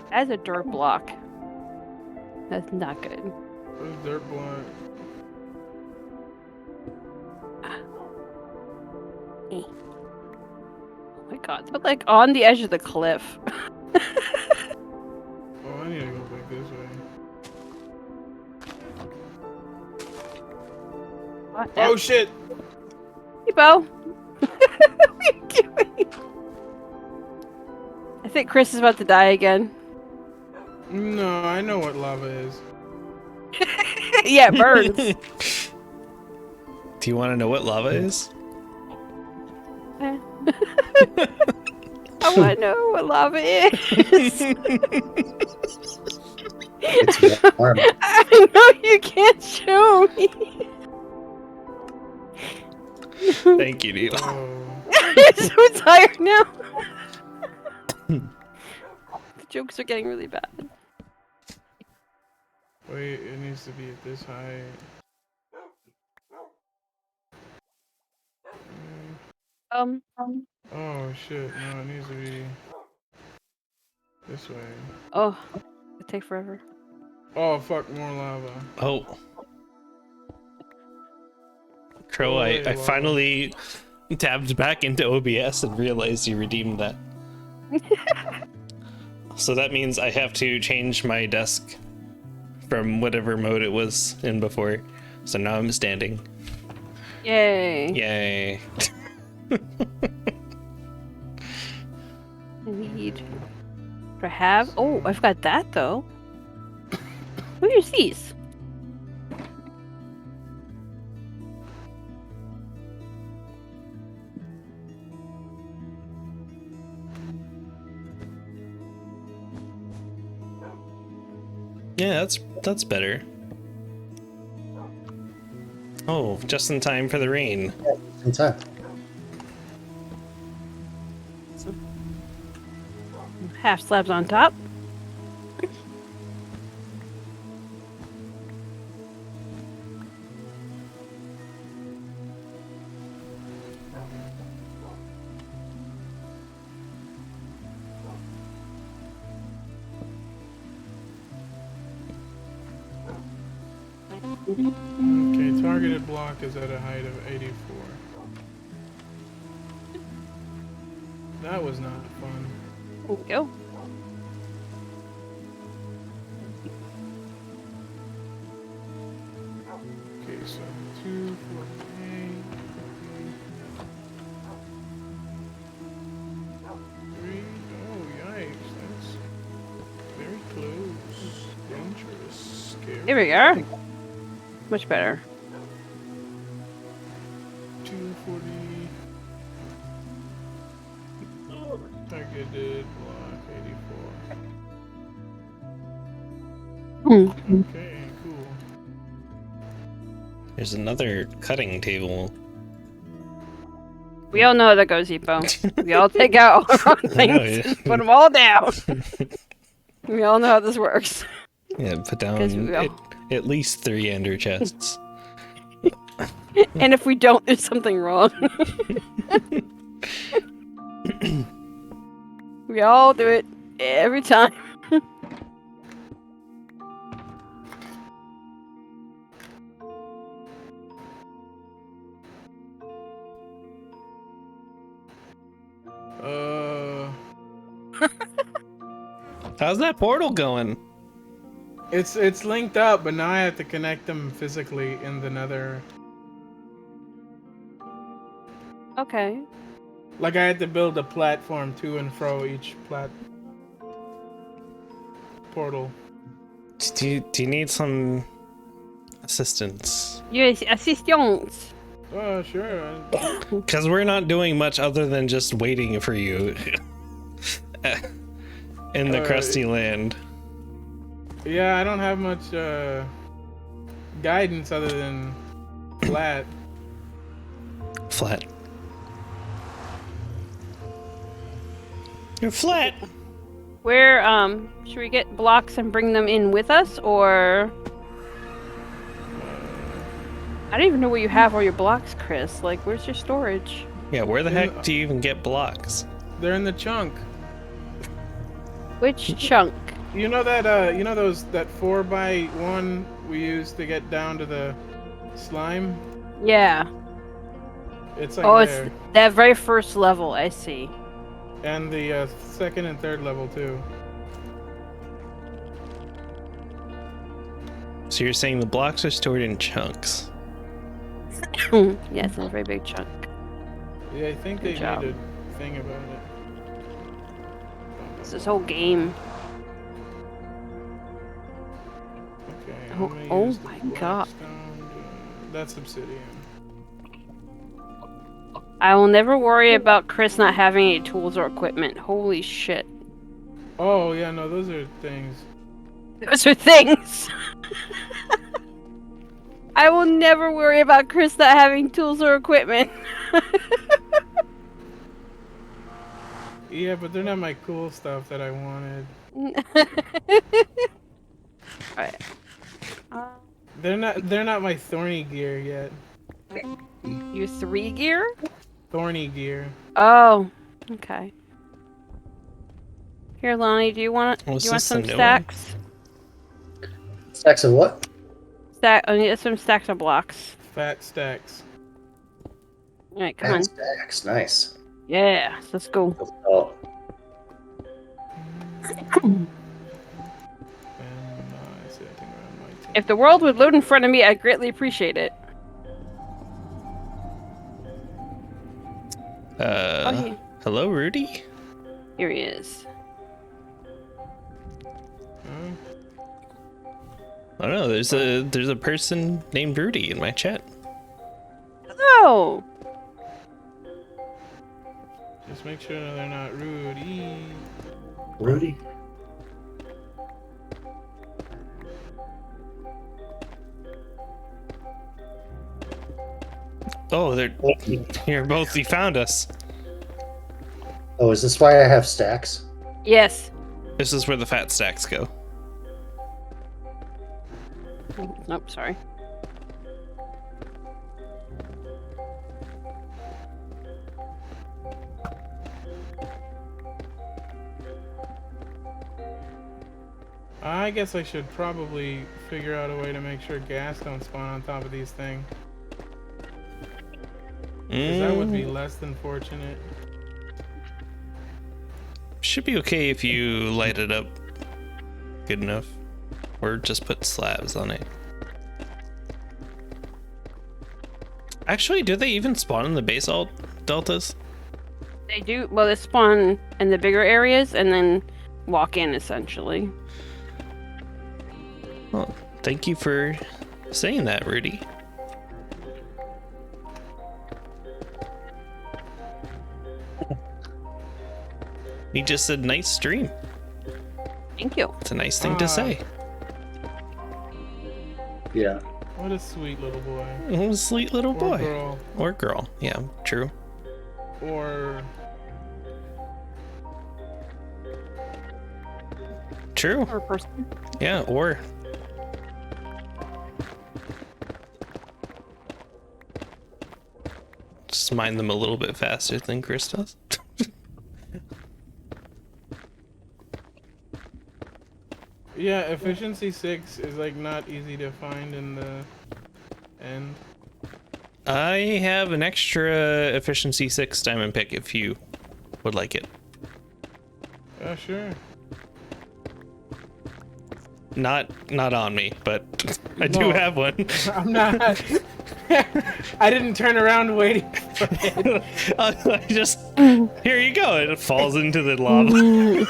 That's a dirt block. That's not good. Where's dirt block? Oh my god, they're like on the edge of the cliff. Oh, I need to go back this way. What? Oh shit! Hey, Bo. What are you doing? I think Chris is about to die again. No, I know what lava is. Yeah, it burns. Do you want to know what lava is? I want to know what lava is. It's warm. I know you can't show me. Thank you, Needle. Oh, I'm so tired now. The jokes are getting really bad. wait, it needs to be at this height. Oh shit, no, it needs to be this way. Oh, it take forever. Oh fuck, more lava. Oh. Crow, Oh, wait, I lava. finally tabbed back into OBS and realized you redeemed that. So that means I have to change my desk from whatever mode it was in before. So now I'm standing. Yay. Yay. Need to have. Oh, I've got that though. Who use these? Yeah, that's better. Oh, just in time for the rain. In time. Half slabs on top. Okay, targeted block is at a height of 84. That was not fun. There we go. Okay, so 248. 3. Oh, yikes. That's very close. Dangerous. Scary. Here we are. Much better. 240. Targeted block 84. Okay, cool. There's another cutting table. We all know how that goes, Epo. We all take out our own I know, things yeah. and put them all down. We all know how this works. Yeah, put 'Cause down we all- at least 3 ender chests. And if we don't, there's something wrong. We all do it every time. How's that portal going? It's linked up, but now I have to connect them physically in the nether. Okay. Like I had to build a platform to and fro each portal. Do you need some assistance? Yes, assistance. Oh, sure. Because we're not doing much other than just waiting for you in the crusty land. Yeah, I don't have much guidance other than flat. Flat. You're flat. Where, should we get blocks and bring them in with us, or... I don't even know where you have all your blocks, Chris. Like, where's your storage? Yeah, where the heck do you even get blocks? They're in the chunk. Which chunk? You know that that 4x1 we used to get down to the slime? Yeah. It's like Oh, there. it's that very first level, I see. And the second and third level too. So you're saying the blocks are stored in chunks? Yeah, it's a very big chunk. Yeah, I think Good they job. made a thing about it. It's this whole game. Okay. Oh- I'm gonna oh use the my black God. stone that's obsidian. I will never worry about Chris not having any tools or equipment. Holy shit. Oh yeah, no, those are things. Those are things! I will never worry about Chris not having tools or equipment. Yeah, but they're not my cool stuff that I wanted. Alright. They're not my thorny gear yet. Your 3 gear? Thorny gear. Oh, okay. Here, Lonnie, do you want Oh, is do you want this the some new one? stacks? Stacks of what? I need some stacks of blocks. Fat stacks. All right, come on. Stacks, nice. Yeah, let's go. Oh, If the world would load in front of me, I'd greatly appreciate it. Hello, Rudy? Here he is. I don't know, there's a person named Rudy in my chat. Hello! Just make sure they're not Rudy. Rudy. Oh, you found us. Oh, is this why I have stacks? Yes. This is where the fat stacks go. Nope, sorry. I guess I should probably figure out a way to make sure gas don't spawn on top of these things. Because that would be less than fortunate. Should be okay if you light it up good enough. Or just put slabs on it. Actually, do they even spawn in the basalt deltas? They do. Well, they spawn in the bigger areas and then walk in, essentially. Well, thank you for saying that, Rudy. He just said nice stream. Thank you. It's a nice thing to say. Yeah. What a sweet little boy. Oh, a sweet little boy. Or girl. Or girl. Yeah, true. Or... True. Or person. Yeah, or... Just mine them a little bit faster than Chris does. Yeah, efficiency 6 is like not easy to find in the end. I have an extra efficiency 6 diamond pick if you would like it. Oh, sure. Not on me, but I do have one. I'm not. I didn't turn around waiting for it. I just here you go. It falls into the lava.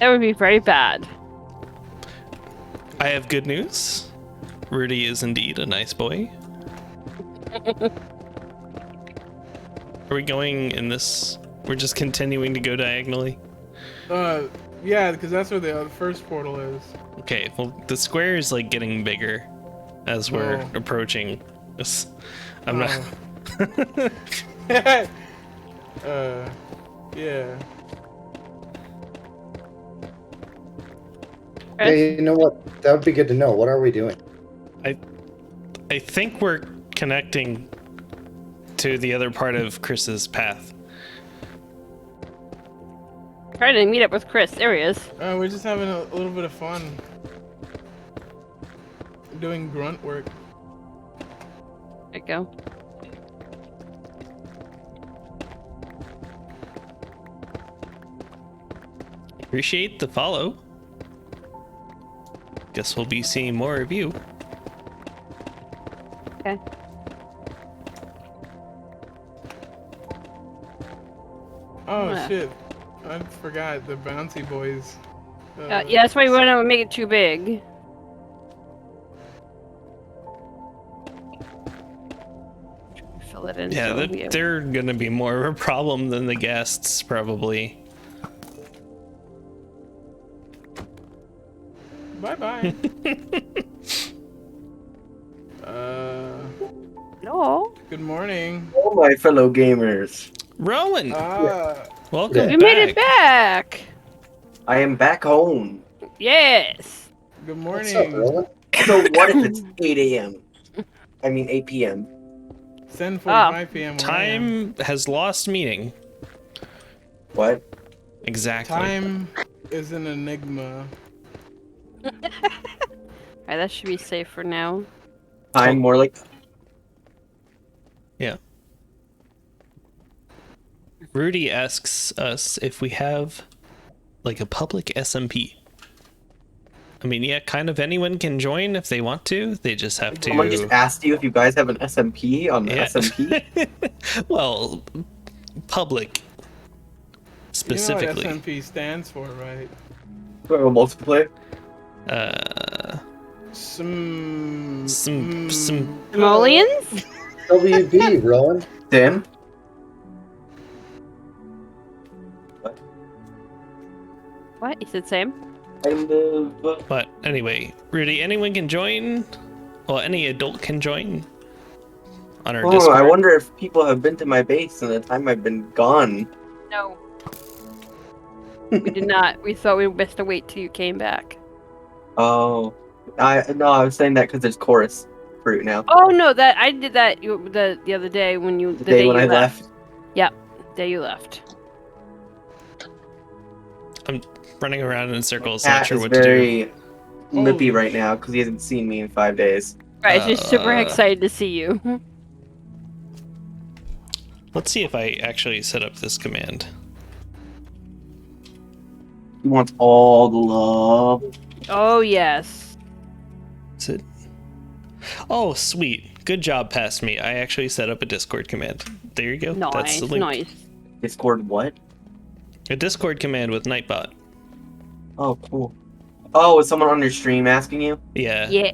That would be very bad. I have good news. Rudy is indeed a nice boy. Are we going in this? We're just continuing to go diagonally. Yeah, because that's where the first portal is. Okay, well, the square is like getting bigger as we're approaching this. I'm not. Yeah. Hey, you know what? That would be good to know. What are we doing? I think we're connecting to the other part of Chris's path. Trying to meet up with Chris. There he is. We're just having a little bit of fun. Doing grunt work. There you go. Appreciate the follow. Guess we'll be seeing more of you. Okay. Oh, Yeah. shit. I forgot the bouncy boys. Yeah, that's why we want to make it too big. Fill it in. Yeah, so they're gonna be more of a problem than the guests, probably. Bye-bye. No. Good morning. Oh, my fellow gamers. Rowan, welcome. You made it back. I am back home. Yes. Good What's up, morning. Roland? So what if it's 8 a.m.? I mean 8 p.m. 10:45 p.m. where I am. Time has lost meaning. What? Exactly. Time is an enigma. Alright, that should be safe for now. I'm more like Yeah. Rudy asks us if we have like a public SMP. I mean, yeah, kind of anyone can join if they want to. They just have to. someone just asked you if you guys have an SMP on the Yeah. SMP. Well, public specifically. You know what SMP stands for, right? For a multiplayer. Some. Simoleons? WB, Rowan. Tim. What? You said same? Kind of. But anyway, Rudy, anyone can join. Well, any adult can join on our Oh, Discord. I wonder if people have been to my base in the time I've been gone. No. We did not. We thought we best to wait till you came back. Oh, I was saying that because there's chorus fruit now. Oh no, that I did that the other day when you The day when you I left. Yep, day you left. I'm running around in circles, not Cat sure is what to do. very lippy Holy right now because he hasn't seen me in 5 days. Right, she's super Uh, excited to see you. Let's see if I actually set up this command. He wants all the love. Oh yes. Is it? Oh, sweet. Good job past me. I actually set up a Discord command. There you go. That's Nice, the link. nice. Discord what? A Discord command with Nightbot. Oh, cool. Oh, was someone on your stream asking you? Yeah. Yeah.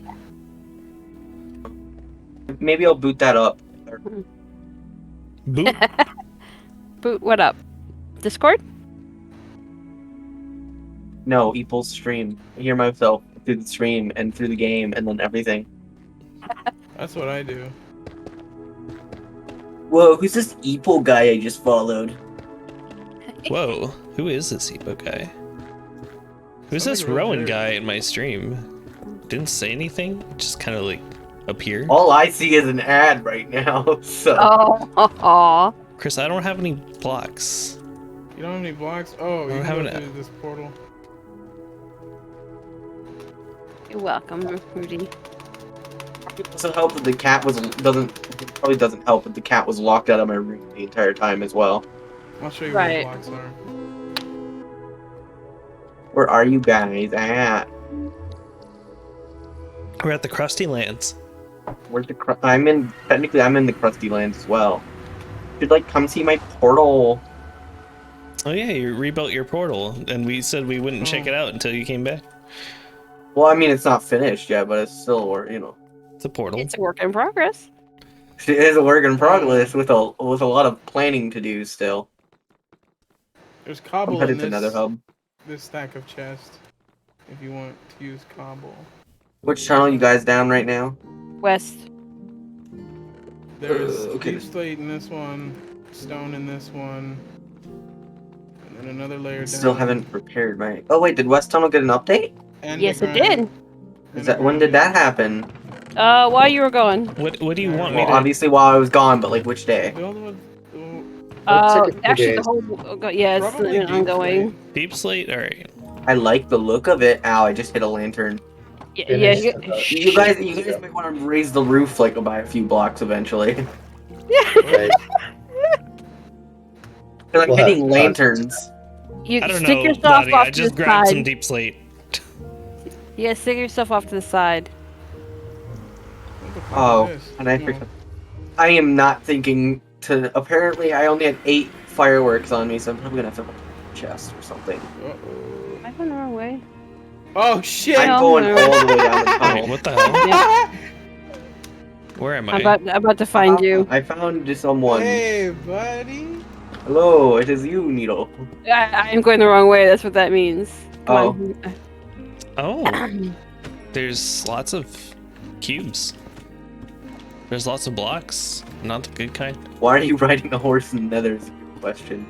Maybe I'll boot that up. Boot. Boot, what up? Discord? No, Eeple's stream. I hear myself through the stream and through the game and then everything. That's what I do. Whoa, who's this Eeple guy I just followed? Whoa. Who is this Epo guy? Who's Sounds this like a real Rowan jerk. guy in my stream? Didn't say anything. Just kind of like appeared. All I see is an ad right now, so... Oh, aw. Chris, I don't have any blocks. You don't have any blocks? Oh, you don't can have go an- through this portal. You're welcome, Rudy. It doesn't help that the cat was... Probably doesn't help that the cat was locked out of my room the entire time as well. I'll show you Right. where the blocks are. Where are you guys at? We're at the Krusty Lands. Where's the technically I'm in the Krusty Lands as well. You'd like come see my portal. Oh yeah, you rebuilt your portal, and we said we wouldn't check Oh. it out until you came back. Well, I mean it's not finished yet, but it's still, you know, It's a portal. It's a work in progress. it is a work in progress with a lot of planning to do still. There's I'm cobble in headed to this, Nether Hub. this stack of chest. If you want to use cobble. Which channel you guys down right now? West. There's Okay. deep slate in this one, stone in this one, and then another layer down. Still haven't repaired my. Oh wait, did West Tunnel get an update? And Yes, it underground. did. When did that happen? While you were gone. What do you want me Well, to? obviously while I was gone, but like which day? The other one, Actually, the days. whole. Yeah, it's probably been deep ongoing. Deep Slate. All right. I like the look of it. Ow! I just hit a lantern. Yeah, Finished you, about- You guys might want to raise the roof like by a few blocks eventually. Right. They're like We'll have hitting to lanterns. you I don't stick know, yourself buddy. off I to just the grabbed side. some Deep Slate. Yeah, stick yourself off to the side. what the fuck Oh, is this? and I No. picked up. I am not thinking to. Apparently, I only had 8 fireworks on me, so I'm probably gonna have to put a chest or something. Uh-oh. I went the wrong way. Oh shit! I'm no, going no. all the way down the Wait, tunnel. what the hell? Yeah. Where am I'm I? about to find you. I found someone. Hey, buddy. Hello, it is you, Needle. I'm going the wrong way. That's what that means. Come Oh. on. Oh, there's lots of cubes. There's lots of blocks. Not the good kind. Why are you riding a horse in the Nether? Is a good question.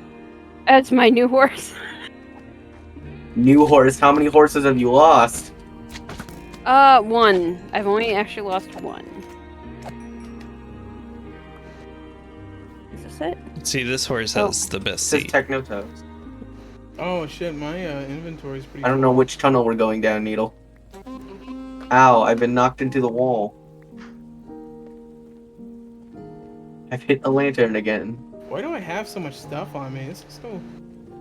That's my new horse. New horse. How many horses have you lost? One. I've only actually lost one. Is this it? See, this horse Oh. has the best It says seat. Technotoes. Oh shit, my inventory's pretty. I don't know which tunnel we're going down, Needle. Ow, I've been knocked into the wall. I've hit a lantern again. Why do I have so much stuff on me? This is so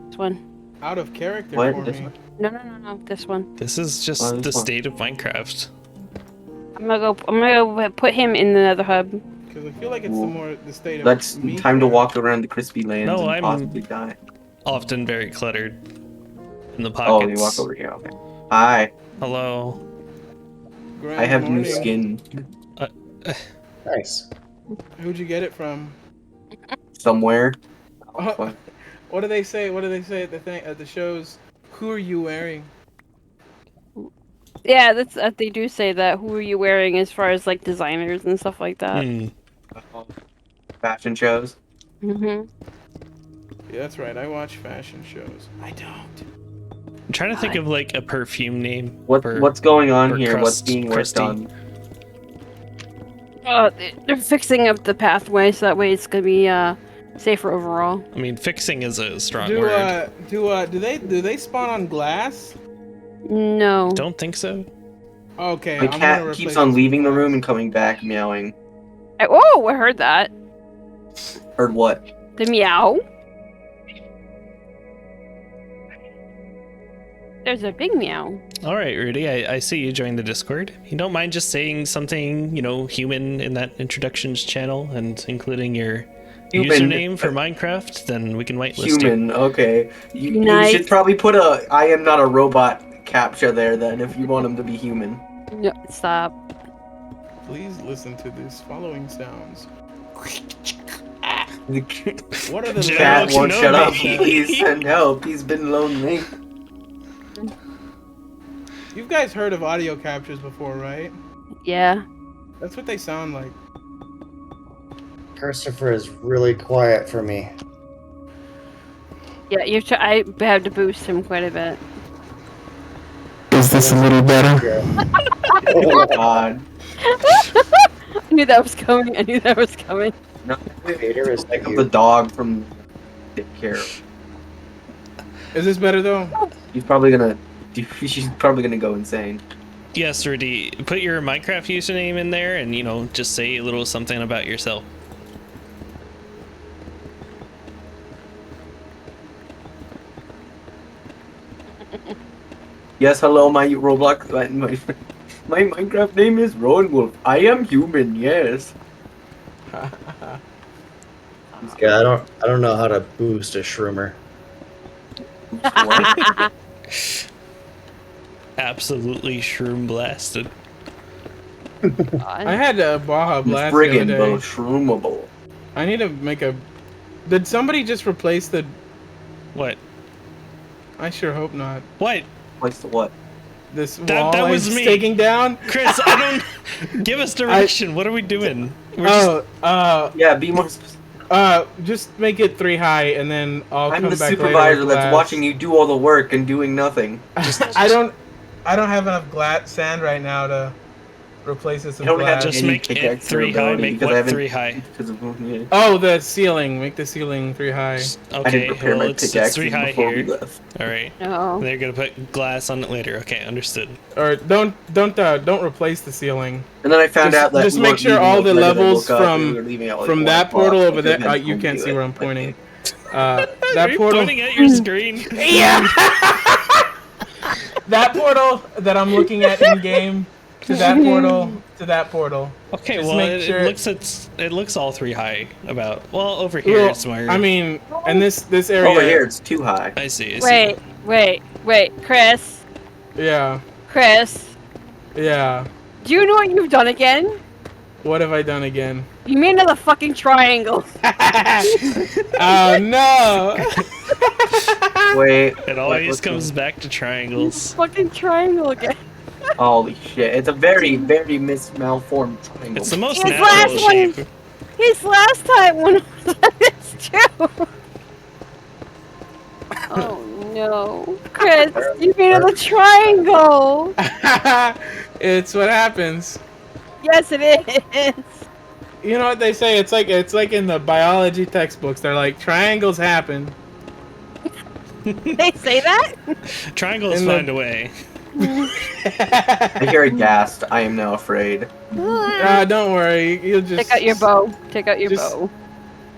This one. out of character What? for This me. one? No. This one. This is just Oh, this the one. state of Minecraft. I'm gonna go put him in the nether hub. Because I feel like it's the state of That's me time to craft. walk around the crispy lands No, and I'm- possibly die. Often very cluttered in the Oh, pockets. you walk over here. Okay. Hi. Hello. Grand I have new morning. skin Nice. Who'd you get it from? somewhere. What do they say? What do they say at the shows? Who are you wearing? Yeah, that's they do say that. Who are you wearing as far as like designers and stuff like that? Hmm. Fashion shows. Mm-hmm. Yeah, that's right. I watch fashion shows. I don't. I'm trying to think of like a perfume name. What's going on for here? What's crust- being worked crusty. on? They're fixing up the pathway so that way it's gonna be safer overall. I mean, fixing is a strong Do word. do they spawn on glass? No. Don't think so. Okay. My I'm cat gonna keeps replace on this leaving with the room glass. and coming back meowing. Oh, I heard that. Heard what? The meow. There's a big meow. All right, Rudy, I see you joined the Discord. You don't mind just saying something, human in that introductions channel and including your Human. username for Minecraft? Then we can whitelist you. Human. Okay. You Nice. should probably put a "I am not a robot" captcha there then if you want him to be human. No, stop. Please listen to these following sounds. The What are the Jack cat loudest won't no, shut up. baby. Please send help. He's been lonely. You guys heard of audio captures before, right? Yeah. That's what they sound like. Christopher is really quiet for me. Yeah, I had to boost him quite a bit. Is this a little better? Yeah. Oh God. I knew that was coming. No, Peter, is that pick up you? the dog from take care of. Is this better though? She's probably gonna go insane. Yes, Rudy, put your Minecraft username in there and, just say a little something about yourself. Yes, hello, my Roblox, my Minecraft name is Rowan Wolf. I am human. Yes. Yeah, I don't know how to boost a shroomer. Absolutely shroom blasted. I had a Baja Blast the other Friggin' day. shroomable. I need to make a. Did somebody just replace the? What? I sure hope not. What? Place to what? This That wall was I'm me. taking down. Chris, I don't... Give us direction. What are we doing? We're Yeah, be more specific. Just make it 3 high, and then I'll I'm come the back later supervisor with that's glass. watching you do all the work and doing nothing. I don't have enough sand right now to replace this I with don't glass. have Just any make it pickaxe 3 high. ability Make because I what haven't- 3 high? Because of, yeah. Oh, the ceiling. Make the ceiling 3 high. I didn't Okay, prepare well, my it's pickaxe 3 high before we here. left. All right. No. They're gonna put glass on it later. Okay, understood. Or don't replace the ceiling. And then I found Just- out that just we make weren't sure leaving all the later than I levels woke up, from- we were leaving at, like, From 1 that o'clock portal over because there, I had you to can't do see it. where I'm Okay. pointing. Are That you portal. pointing at your screen? Yeah. That portal that I'm looking at in game to that portal. Okay, Just well, make sure- it looks all 3 high. About over here Well, it's more. I mean, and this area. Over here, it's too high. I see. I see. Wait, Chris. Yeah. Yeah. Do you know what you've done again? What have I done again? You made another fucking triangle. Oh no! Wait. It always what's comes going- back to triangles. Fucking triangle again. Holy shit! It's a very, very malformed triangle. It's the most His natural last one- shape. His last time one was like this too. Oh no, Chris, you made another triangle. It's what happens. Yes, it is. You know what they say? It's like in the biology textbooks. They're like triangles happen. They say that. Triangles In the- find a way. I hear a ghast. I am now afraid. Don't worry. You'll just Take out your bow. Take out your just- bow.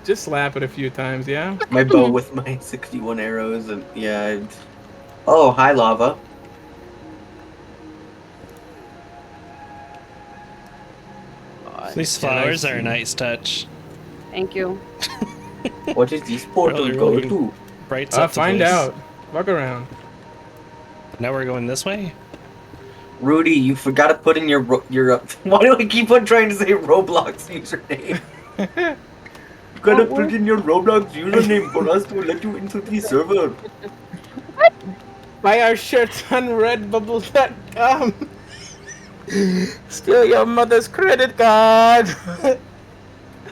Just slap it a few times, yeah. My bow with my 61 arrows and yeah. Oh, hi lava. These flowers are a nice touch. Thank you. What does this portal Really, go really to? Brights up the Find place. out. Walk around. Now we're going this way. Rudy, you forgot to put in your why do I keep on trying to say Roblox username? You gotta put in your Roblox username for us to let you into the server. Buy our shirts on redbubble.com. Steal your mother's credit card.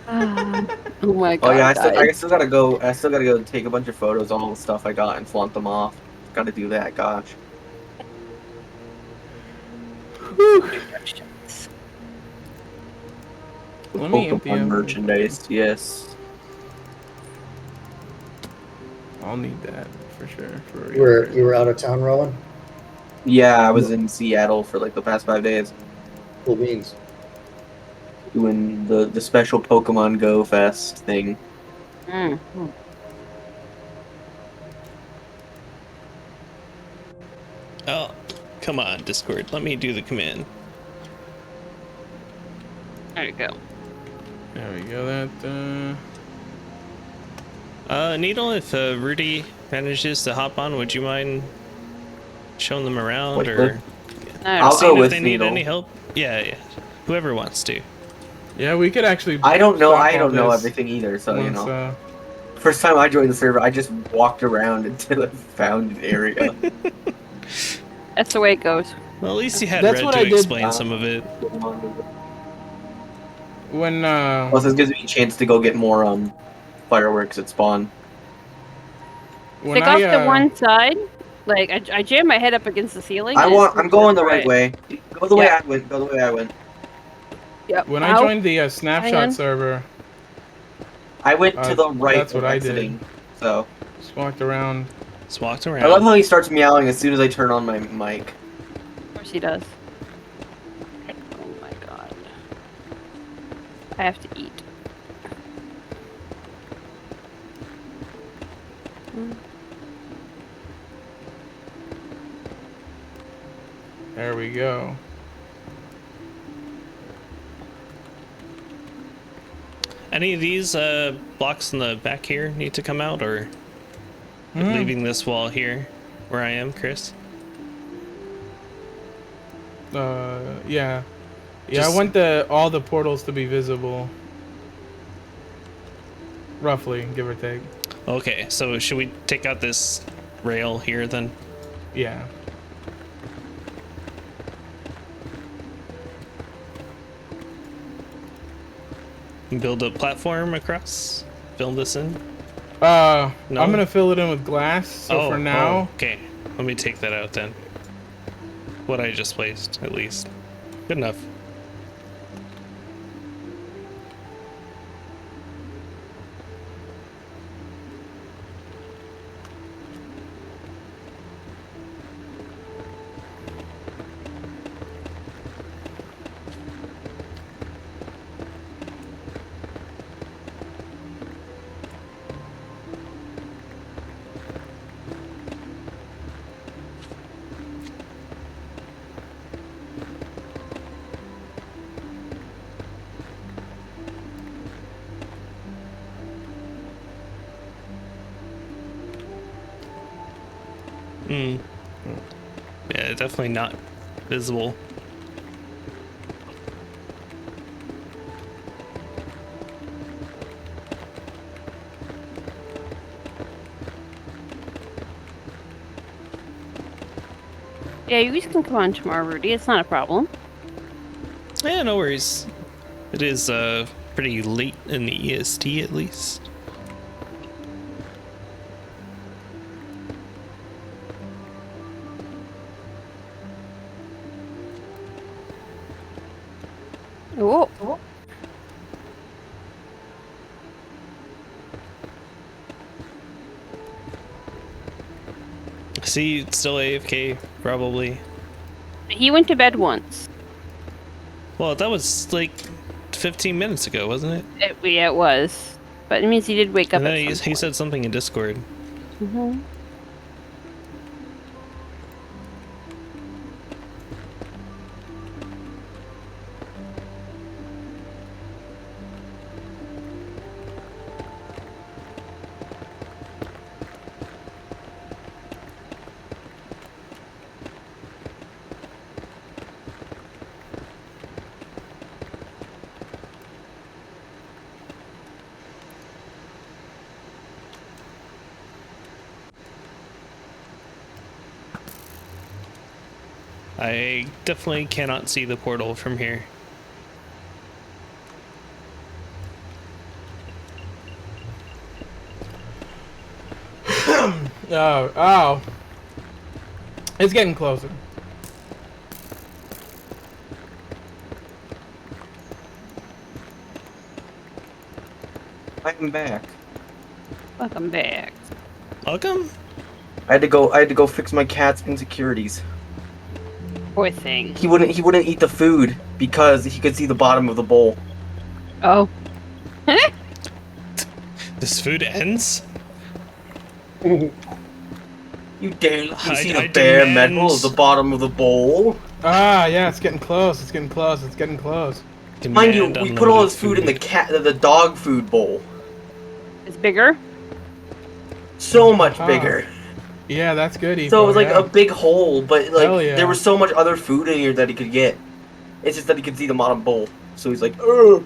Oh my god. Oh yeah, I guys. still gotta go. I still gotta go take a bunch of photos of all the stuff I got and flaunt them off. Gotta do that. Gosh. Let me empty Pokemon them. merchandise. Yes. I'll need that for sure. You were out of town, Rowan? Yeah, I was in Seattle for like the past 5 days Cool beans. doing the special Pokemon Go Fest thing. Mm. Oh, come on, Discord. Let me do the command. There you go. There we go. Needle, if Rudy manages to hop on, would you mind showing them around What or I'll seeing go if with they Needle. need any help? Yeah. Whoever wants to. Yeah, we could actually. I don't know. stop I all don't know this everything either. So you once, know. First time I joined the server, I just walked around until I found an area. That's the way it goes. Well, at least you had That's Red what to I did. explain some of it. When Plus, this gives me a chance to go get more fireworks at spawn. when Stick off to one side. Like I jam my head up against the ceiling. I'm going the right way. Go the way I went. Go the way I went. Yep. When I joined the Snapshot server, I went to the right. That's what I did. exiting, So just walked around. Just walked around. I love how he starts meowing as soon as I turn on my mic. Of course he does. Oh my god. I have to eat. There we go. Any of these blocks in the back here need to come out, or leaving this wall here where I am, Chris? Yeah. Just- I want all the portals to be visible. Roughly, give or take. Okay, so should we take out this rail here then? Yeah. And build a platform across? Fill this in? No? No? I'm gonna fill it in with glass. So for now, okay. Let me take that out then. What I just placed, at least. Good enough. Yeah, definitely not visible. Yeah, you guys can come on tomorrow, Rudy. It's not a problem. Yeah, no worries. It is pretty late in the EST at least. Oh. See, still AFK, probably. He went to bed once. Well, that was like 15 minutes ago, wasn't it? Yeah, it was. But it means he did wake up And then at some he said something in Discord. point. I definitely cannot see the portal from here. Oh. It's getting closer. I'm back. Welcome back. Welcome? I had to go fix my cat's insecurities. Poor thing. He wouldn't eat the food because he could see the bottom of the bowl. Oh. This food ends? You dare let me see I the bare demand- metal of the bottom of the bowl? Ah, yeah, it's getting close. It's getting close. It's getting close. Mind you, Demand we put all unlimited his food in the dog food bowl. It's bigger? So much Ah. bigger. Yeah, that's good. Evo, So it was like yeah. a big hole, but like Hell yeah. there was so much other food in here that he could get. It's just that he could see the bottom bowl. So he's like, ugh.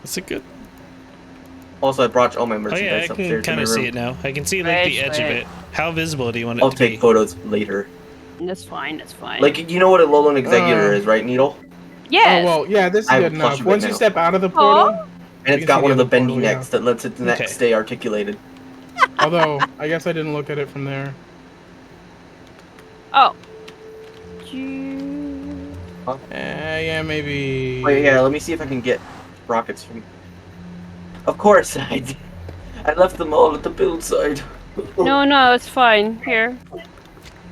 Is it good? Also, I brought all my Oh merchandise yeah, I upstairs can in kind my of see room. it now. I can see like the Right, edge of right. it. How visible do you want it I'll to take be? photos later. That's fine, that's fine. Like, you know what a Lowland Executor is, right, Needle? yes! Oh, well, yeah, this is I have good a plush enough. of it Once you now. step out of the portal, And You it's can got see one of the the other bendy portal, yeah. necks that lets its neck Okay. stay articulated. although I guess I didn't look at it from there. Oh. Yeah, maybe. Wait, yeah, let me see if I can get rockets from... Of course, I did. I left them all at the build site. No, it's fine. Here.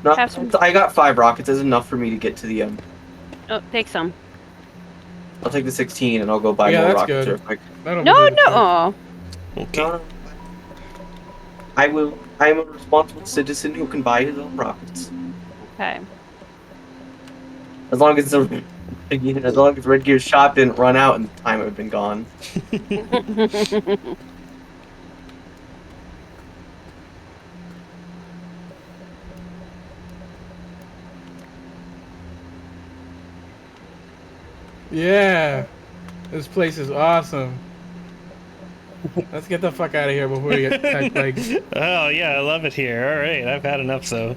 No, have some- I got 5 rockets. That's enough for me to get to the Oh, take some. I'll take the 16 and I'll go buy Yeah, more that's rockets good. real quick. That'll No, be good. no. Okay. No, no. I will. I am a responsible citizen who can buy his own rockets. Okay. As long as as long as Red Gear's shop didn't run out and the time had been gone. Yeah, this place is awesome. Let's get the fuck out of here before we get tech legs. Oh yeah, I love it here. All right, I've had enough though.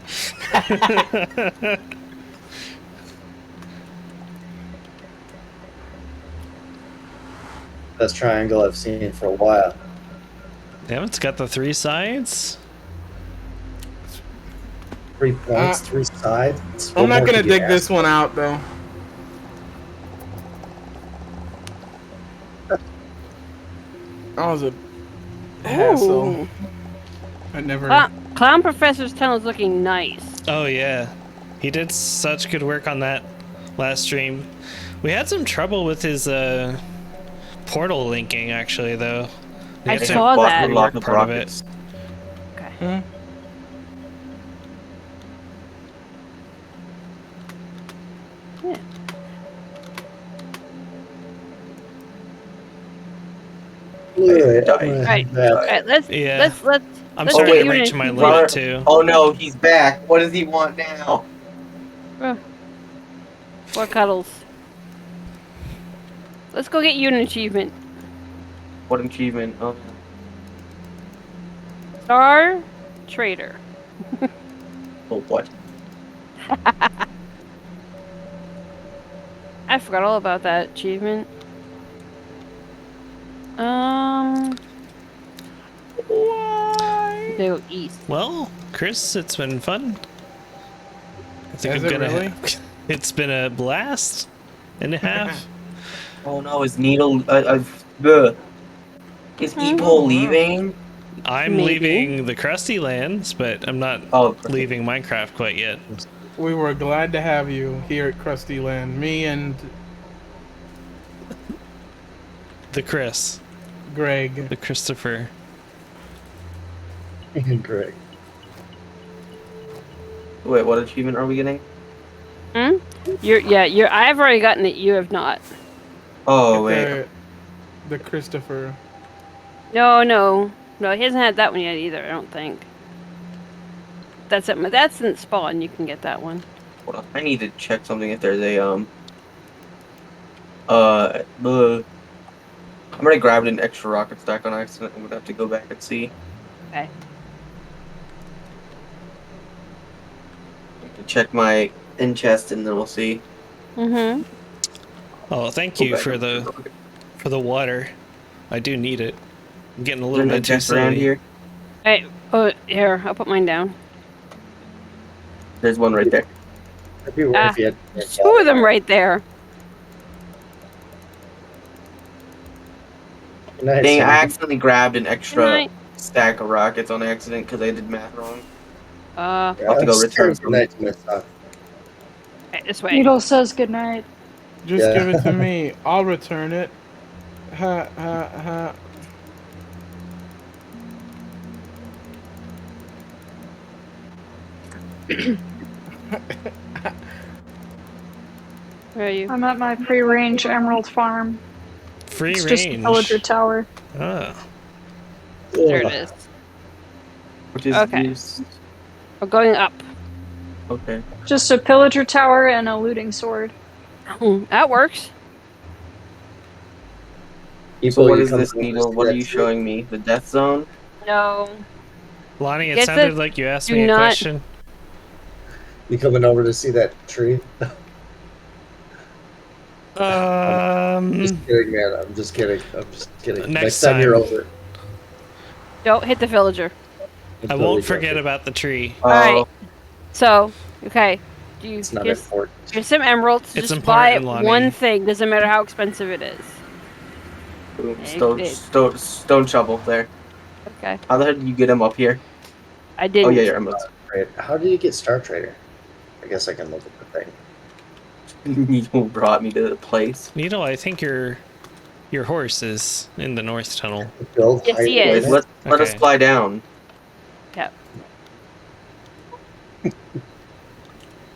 Best triangle I've seen for a while. Yeah, it's got the 3 sides. 3 points, 3 sides. I'm What not more gonna could you dig this ask? one out though. That was a hassle. Ooh. I never. Clown Professor's tunnel's looking nice. Oh yeah, he did such good work on that last stream. We had some trouble with his portal linking actually though. We I had to saw that. rework part of it. Okay. Yeah. Alright, I'm Right. gonna Right. head back. Alright, let's Yeah. I'm let's starting get to reach you my in- limit too. Oh no, he's back. What does he want now? More cuddles. Let's go get you an achievement. What achievement? Oh, Star Trader. oh what? I forgot all about that achievement. Go east. Well, Chris, it's been fun. I think Has I'm it gonna. really? It's been a blast and a half. Oh no, is Needle? Ugh. Is Epo leaving? I'm Maybe. leaving the Krusty Lands, but I'm not Oh, leaving Minecraft quite yet. We were glad to have you here at Krusty Land. Me and The Chris. Greg. The Christopher. Great. Wait, what achievement are we getting? I've already gotten it. You have not. Oh, wait. The Christopher. No, he hasn't had that one yet either. I don't think. That's it. That's in Spawn. You can get that one. Hold on. I need to check something if there's a, I'm gonna grab an extra rocket stack on accident. I'm gonna have to go back and see. Okay. Check my in chest and then we'll see. Mm-hmm. Oh, thank Go you back for and the water. I do need it. I'm getting a Is little there no bit too chest around silly. here? Hey, here, I'll put mine down. There's one right there. If you, if you had Two of them right there. Nice. Dang, I accidentally grabbed an extra Good stack of rockets on accident because I did math wrong. night. I'll have to go return Good night to myself. This way. Needle says goodnight. Just Yeah. give it to me. I'll return it. Ha ha ha. Where are you? I'm at my free-range emerald farm. Free It's range. just a pillager tower. Ah. There it is. Which is Okay. use- We're going up. Okay. Just a pillager tower and a looting sword. That works. So what you is come this over to needle? see What are that you tree? showing me? The death zone? No. Lonnie, it Get sounded the- like you asked do me a not- question. You coming over to see that tree? Just kidding, man. I'm just kidding. Next time you're time. over. Don't hit the villager. I'm I totally won't forget joking. about the tree. Alright. So, okay. It's not Here's important. some emeralds. It's Just buy important, Lonnie. one thing. Doesn't matter how expensive it is. Stone shovel there. Okay. How the heck did you get him up here? I didn't. Oh yeah, your emeralds. Right. How do you get Star Trader? I guess I can look at the thing. You brought me to the place. Needle, I think your horse is in the north tunnel. Build Yes, height he is. limit? Let us Okay. fly down. Yep.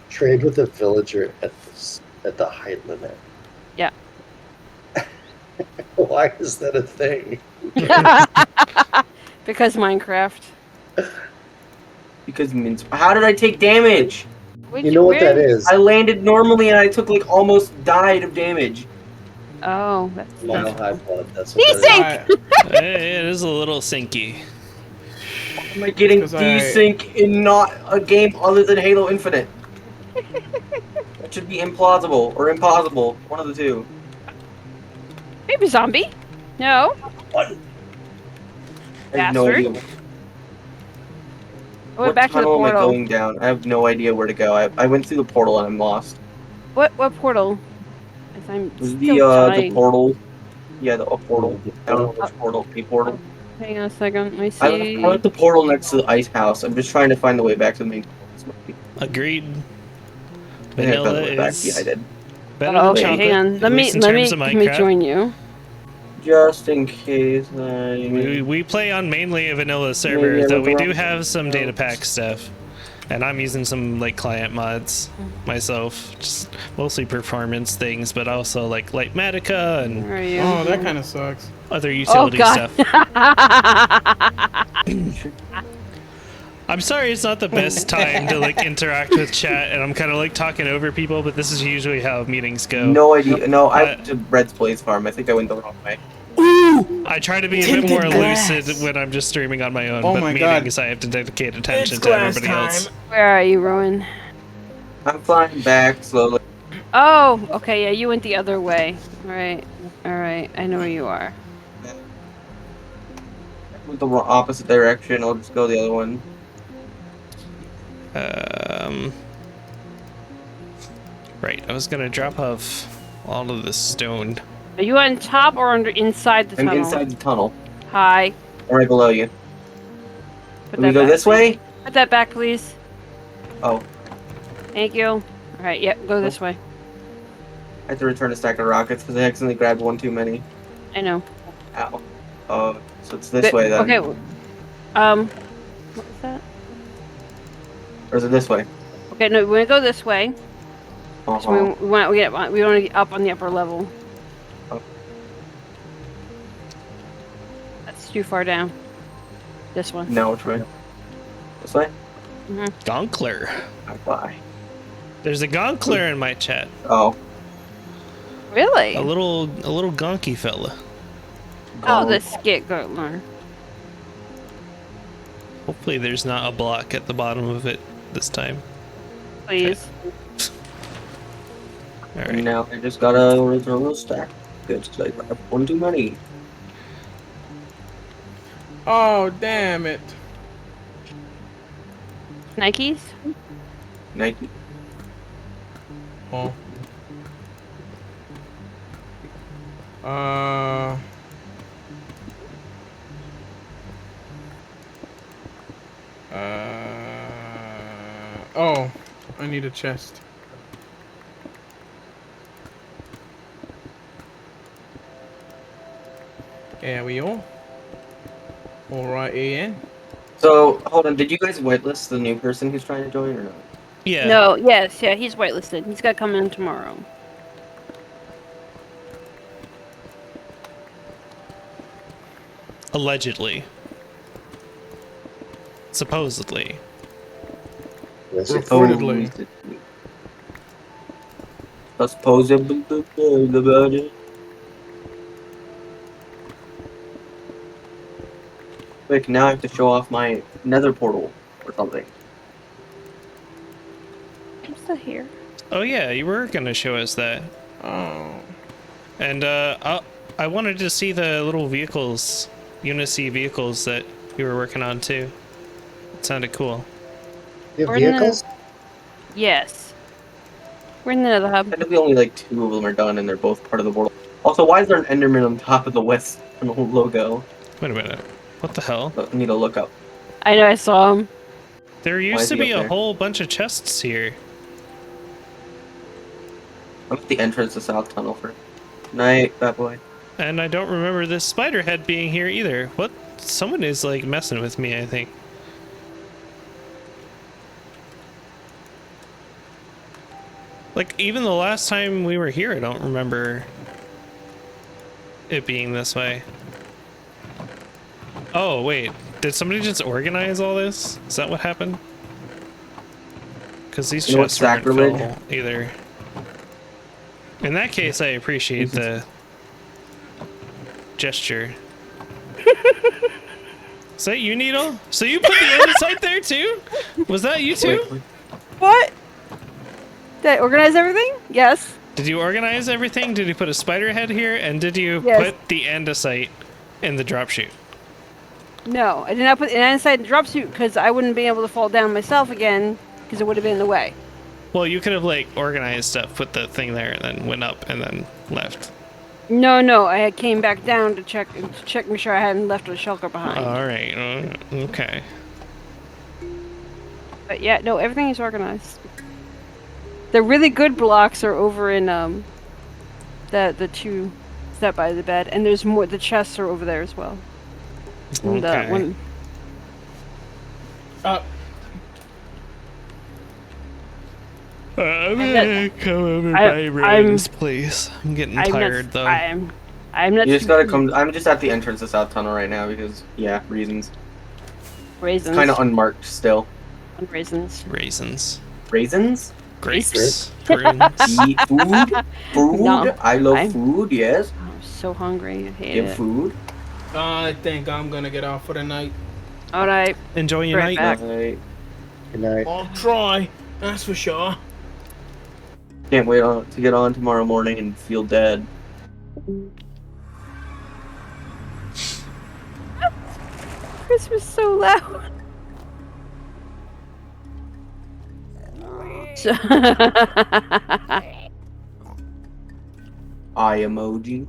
Trade with a villager at the height limit. Yeah. Why is that a thing? Because Minecraft. Because how did I take damage? You know what that is? I landed normally and I took like almost died of damage. Oh, Mile high blood. That's what that is. It is a little sinky. Am I getting Because I- desync in not a game other than Halo Infinite? That should be implausible or impossible. One of the two. Maybe zombie. No. I have no Bastard. idea. I went back to the tunnel am I portal. going down? I have no idea where to go. I went through the portal and I'm lost. What portal? As I'm Was still the dying. portal? Yeah, the portal. I don't know which portal. A portal. Hang on a second. Let me I see. went the portal next to the ice house. I'm just trying to find the way back to the main. Agreed. I think I found Vanilla the way back. is Yeah, I did. better Oh, than okay, chocolate. hang on. at Let me least in terms of Minecraft. join you. Just in case We play on mainly a vanilla Maybe server, I though went we the do wrong- have some data pack stuff. And I'm using some like client mods myself, just mostly performance things, but also like Lightmatica and Where are you? Oh, that kind of sucks. other Oh utility god. stuff. I'm sorry it's not the best time to like interact with chat, and I'm kind of like talking over people, but this is usually how meetings go. No idea. No, I went to Red's Blaze Farm. I think I went the wrong way. I try to be a bit more lucid when I'm just streaming on my own, Oh but my God. meetings I have to dedicate attention It's to glass everybody time. else. Where are you, Rowan? I'm flying back slowly. Oh, okay, yeah, you went the other way. Alright. I know where you are. With the opposite direction. I'll just go the other one. Right, I was gonna drop off all of the stone. Are you on top or inside the I'm tunnel? inside the tunnel. Hi. Right below you. Put Do we that go back, this way? Put that back, please. Oh. Thank you. All right, yep, go this way. I have to return a stack of rockets because I accidentally grabbed one too many. I know. Ow. So it's this way then. Okay. What was that? Or is it this way? Okay, no, we want to go this way. So Uh-huh. we want to get up on the upper level. Oh. That's too far down. This one. No, which way? This way? Gonkler. Bye. There's a Gonkler in my chat. Oh. Really? A little gonky fella. Oh, the skit Gurtler. Hopefully there's not a block at the bottom of it this time. Please. Alright. And now I just gotta return a stack. Good, because I grabbed one too many. Oh, damn it. Nikes? Nike. Oh. Uh. Oh, I need a chest. There we go. Alright, Ian. So, hold on, did you guys whitelist the new person who's trying to join or not? Yeah. No, yes, yeah, he's whitelisted. He's got to come in tomorrow. Allegedly. Supposedly. Yes, Reportedly. Supposedly. Like, now I have to show off my nether portal or something. I'm still here. Oh yeah, you were gonna show us that. Oh. And I wanted to see the little vehicles, Unicy vehicles that you were working on too. It sounded cool. You have We're in the- vehicles? Yes. We're in the nether hub. I think only like 2 of them are done and they're both part of the portal. Also, why is there an Enderman on top of the West logo? Wait a minute. What the hell? I need to look up. I know, I saw him. There is used to he be up a there? whole bunch of chests here. I'm at the entrance to South Tunnel for night, bad boy. And I don't remember this spider head being here either. What? Someone is like messing with me, I think. Like, even the last time we were here, I don't remember it being this way. Oh, wait. Did somebody just organize all this? Is that what happened? Because these You know what's chests weren't sacrilege? full either. In that case, I appreciate the gesture. Is that you, Needle? So you put the andesite there too? Was that you too? Wait. What? Did I organize everything? Yes. Did you organize everything? Did you put a spider head here? And did you Yes. put the andesite in the drop chute? No, I did not put it inside the drop suit because I wouldn't be able to fall down myself again because it would have been in the way. Well, you could have like organized stuff, put the thing there, and then went up and then left. No, I came back down to check, make sure I hadn't left a shulker behind. All right. Okay. But yeah, no, everything is organized. The really good blocks are over in the 2 step by the bed, and there's more. The chests are over there as well. And, Okay. one, I'm gonna come over by Rose, please. I'm getting I'm tired not, though. I'm not. You just gotta come. I'm just at the entrance to South Tunnel right now because, yeah, reasons. Raisins. Kind of unmarked still. Raisins. Raisins. Raisins? Grapes. Prunes. Eat food? Food? No, I love I'm- food, yes. I'm so hungry. I hate Give it. food. I think I'm gonna get off for the night. All right. Enjoy your Right night. back. Right. Good night. I'll try. That's for sure. Can't wait to get on tomorrow morning and feel dead. Christmas so loud. So Eye emoji.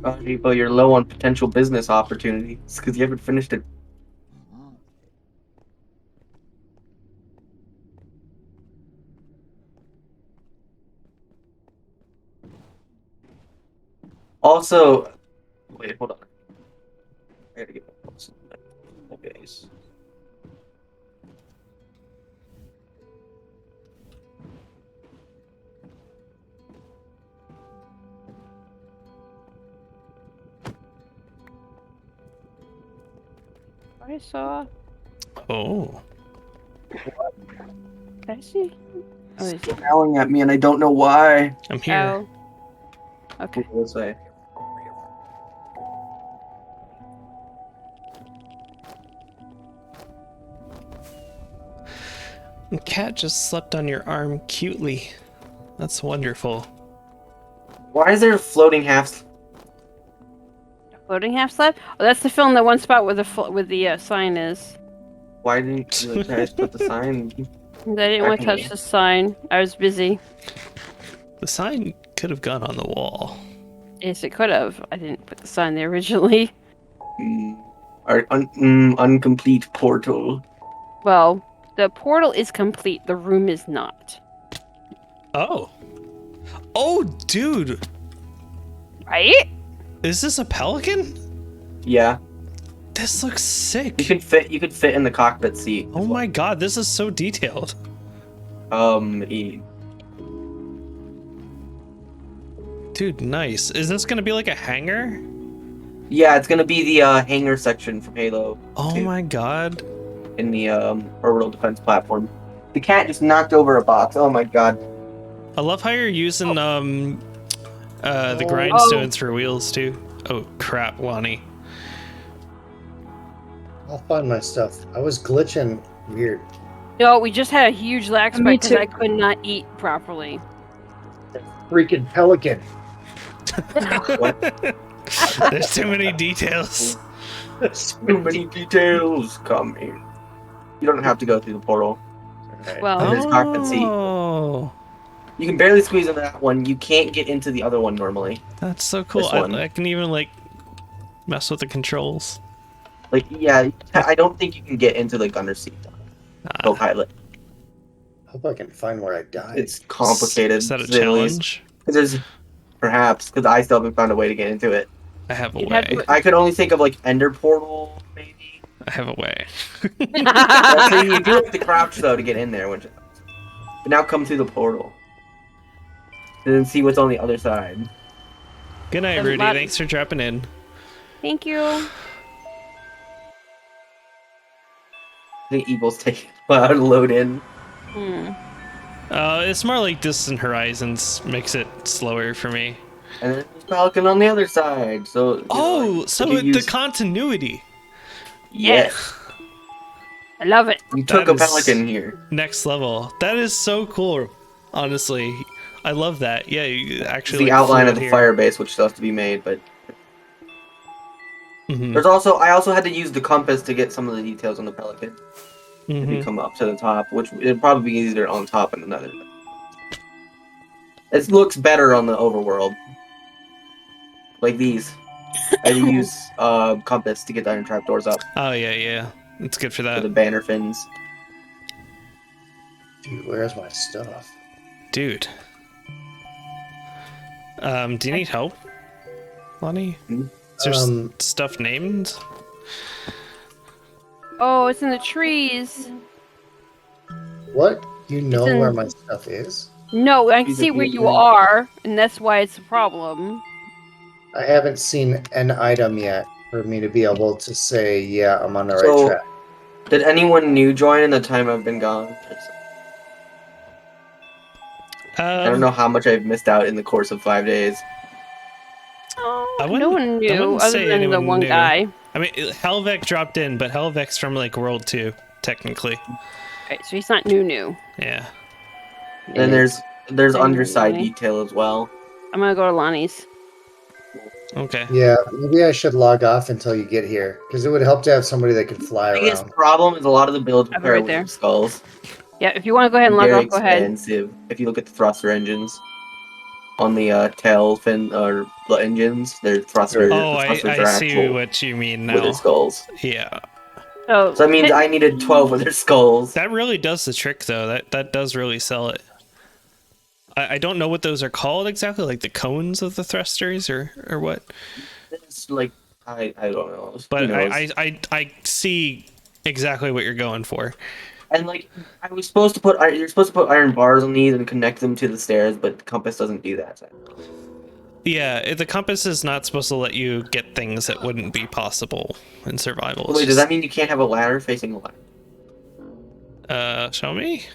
But you're low on potential business opportunities because you haven't finished it. Also, wait, hold on. I gotta get my base. I saw. Oh. Did I see? Oh, is Still yelling at me, and I don't know why. I'm here. Oh. Okay. This way. Cat just slept on your arm cutely. That's wonderful. Why is there floating half? Floating half slab? Oh, that's to fill in the one spot where the sign is. Why didn't you guys put the sign? I didn't want to touch the sign. I was busy. The sign could have gone on the wall. Yes, it could have. I didn't put the sign there originally. Our incomplete portal. Well, the portal is complete. The room is not. Oh. Oh, dude. Right? Is this a pelican? Yeah, This looks sick. you could fit in the cockpit seat. Oh my god, this is so detailed. Dude, nice. Is this gonna be like a hangar? Yeah, it's gonna be the hangar section from Halo. Oh 2 my god. in the orbital defense platform. The cat just knocked over a box. Oh my god. I love how you're using the grindstones for wheels too. Oh crap, Lonnie. I'll find my stuff. I was glitching weird. No, we just had a huge lag Me spike because too. I could not eat properly. Freaking pelican. What? There's too many details. Too many details. Come here. You don't have to go through the portal. Well, There's cockpit seat. Oh, You can barely squeeze into that one. You can't get into the other one normally. that's so cool. This one. I can even like mess with the controls. Like, yeah, I don't think you can get into the gunner seat. Co-pilot. Hope I can find where I died. It's complicated. Is that a to say the least. challenge? 'Cause there's perhaps because I still haven't found a way to get into it. I have a You'd way. have to- I could only think of like Ender Portal, maybe. I have a way. So you do have to crouch though to get in there. But now come through the portal, and then see what's on the other side. Good night, Doesn't Rudy. matter. Thanks for dropping in. Thank you. I think Evil's taking a while to load in. It's more like Distant Horizons makes it slower for me. And then there's Pelican on the other side. So you Oh, know, so you the use- continuity. yes, I love it. you took That a is- Pelican here. Next level. That is so cool. Honestly, I love that. Yeah, you It's actually the like, outline flew of it the here. fire base, which still has to be made, but Mhm, there's also I also had to use the compass to get some of the details on the Pelican. If you mhm. come up to the top, which it'd probably be easier on top in another. It looks better on the overworld. Like these. I had to use compass to get the iron trapdoors up Oh yeah, yeah. It's good for for that, the banner fins. Dude, where's my stuff? dude. Do you need help, Lonnie? Hmm? Is there Um, stuff named? Oh, it's in the trees. What? You know in- where my stuff is? No, I can These are see where you beautiful. are, and that's why it's a problem. I haven't seen an item yet for me to be able to say, yeah, I'm on the right So- track. Did anyone new join in the time I've been gone? I don't know how much I've missed out in the course of 5 days. Oh, I no wouldn't- one I knew wouldn't other say than the anyone one knew. guy. I mean, Helvek dropped in, but Helvek's from like World 2, technically. Right, so he's not new. Yeah. Then there's Then underside Lonnie. detail as well. I'm gonna go to Lonnie's. Okay. Yeah, maybe I should log off until you get here, because it would help to have somebody that could fly The biggest around. problem is a lot of the builds I'll be require right there. wooden skulls. Yeah, if you want to go ahead and log Very off, go ahead. expensive if you look at the thruster engines. on the tail fin or the engines. Their thrusters. Oh, the thrusters I are see actual what you mean with their now. skulls. Yeah. So So that means I needed 12 of their skulls. That really does the trick, though. That does really sell it. I don't know what those are called exactly, like the cones of the thrusters or what. It's like I don't know. But Who knows? I see exactly what you're going for. And like I was supposed to put you're supposed to put iron bars on these and connect them to the stairs, but the compass doesn't do that. Yeah, the compass is not supposed to let you get things that wouldn't be possible in survival. It's Wait, does that mean you can't have a ladder facing a ladder? Show me.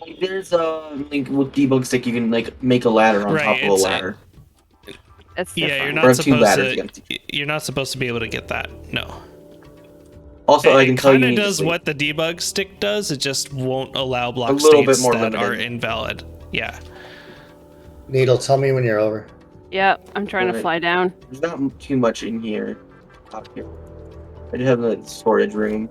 Like, there's like with debug stick you can like make a ladder on top of a ladder. That's Yeah, different. you're Or not two supposed ladders to. against You're not supposed to be able to get that. No. Also, I It can tell you kind of need to does sleep. what the debug stick does. It just won't allow block A little bit states more that limited. are invalid. Yeah. Needle, tell me when you're over. Yeah, I'm trying to Alright. fly down. There's not too much in here. Up here. I do have the storage room.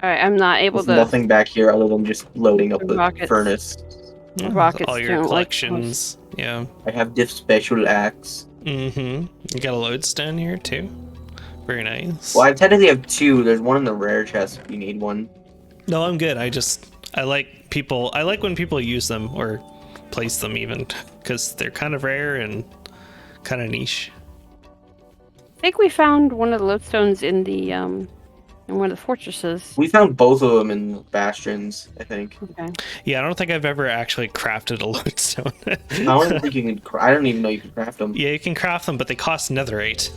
Alright, I'm not able There's to. nothing back here other than just loading up the Rockets. furnace. Yeah, Rockets all your don't like collections. Yeah. I have diff special axe. Mm-hmm. You got a lodestone here too. Very nice. Well, I technically have two. There's one in the rare chest if you need one. No, I'm good. I like when people use them or place them even because they're kind of rare and kind of niche. I think we found one of the lodestones in the in one of the fortresses. We found both of them in bastions, I think. Okay. Yeah, I don't think I've ever actually crafted a lodestone. I don't even think you can. I don't even know you can craft them. Yeah, you can craft them, but they cost netherite.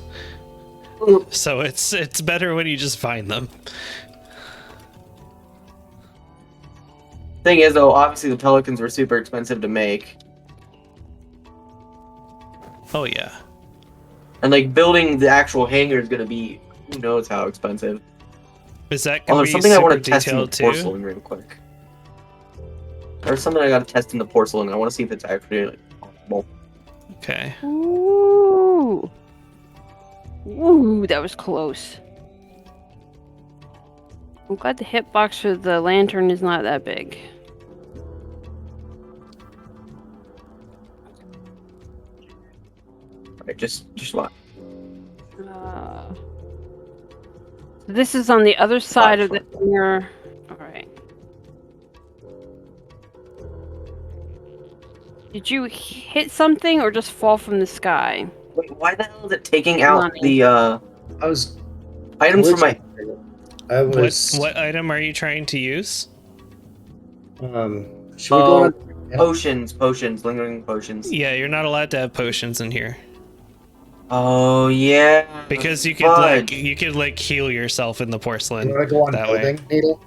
So it's better when you just find them. Thing is, though, obviously the pelicans were super expensive to make, Oh yeah. and like building the actual hangar is gonna be who knows how expensive. Is that Oh, gonna there's be something I super want to test in the detailed too? porcelain real quick. There's something I gotta test in the porcelain. I want to see if it's actually like, possible. Okay. Ooh. Ooh, that was close. I'm glad the hitbox for the lantern is not that big. Right, just what? This is on the other side of the hangar. Alright. Did you hit something or just fall from the sky? Wait, why the hell is it taking out Money. the I was. items from my? I was. What item are you trying to use? Should we go on? Potions, lingering potions. Yeah, you're not allowed to have potions in here Oh yeah. because you could like heal yourself in the porcelain. You want to go on that way. building, Needle?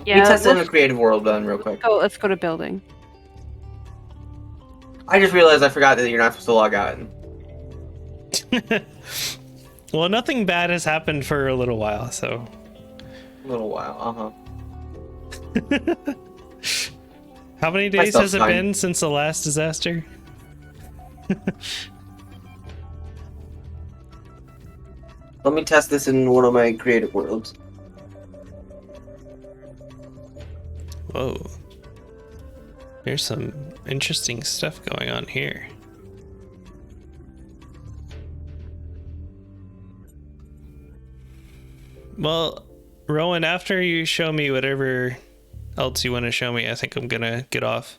We test it in the creative world then, real quick. Oh, let's go to building. I just realized I forgot that you're not supposed to log out. Well, nothing bad has happened for a little while, so. A little while, How many days stuff's has it fine. been since the last disaster? Let me test this in one of my creative worlds. Whoa. There's some interesting stuff going on here. Well, Rowan, after you show me whatever else you want to show me, I think I'm gonna get off.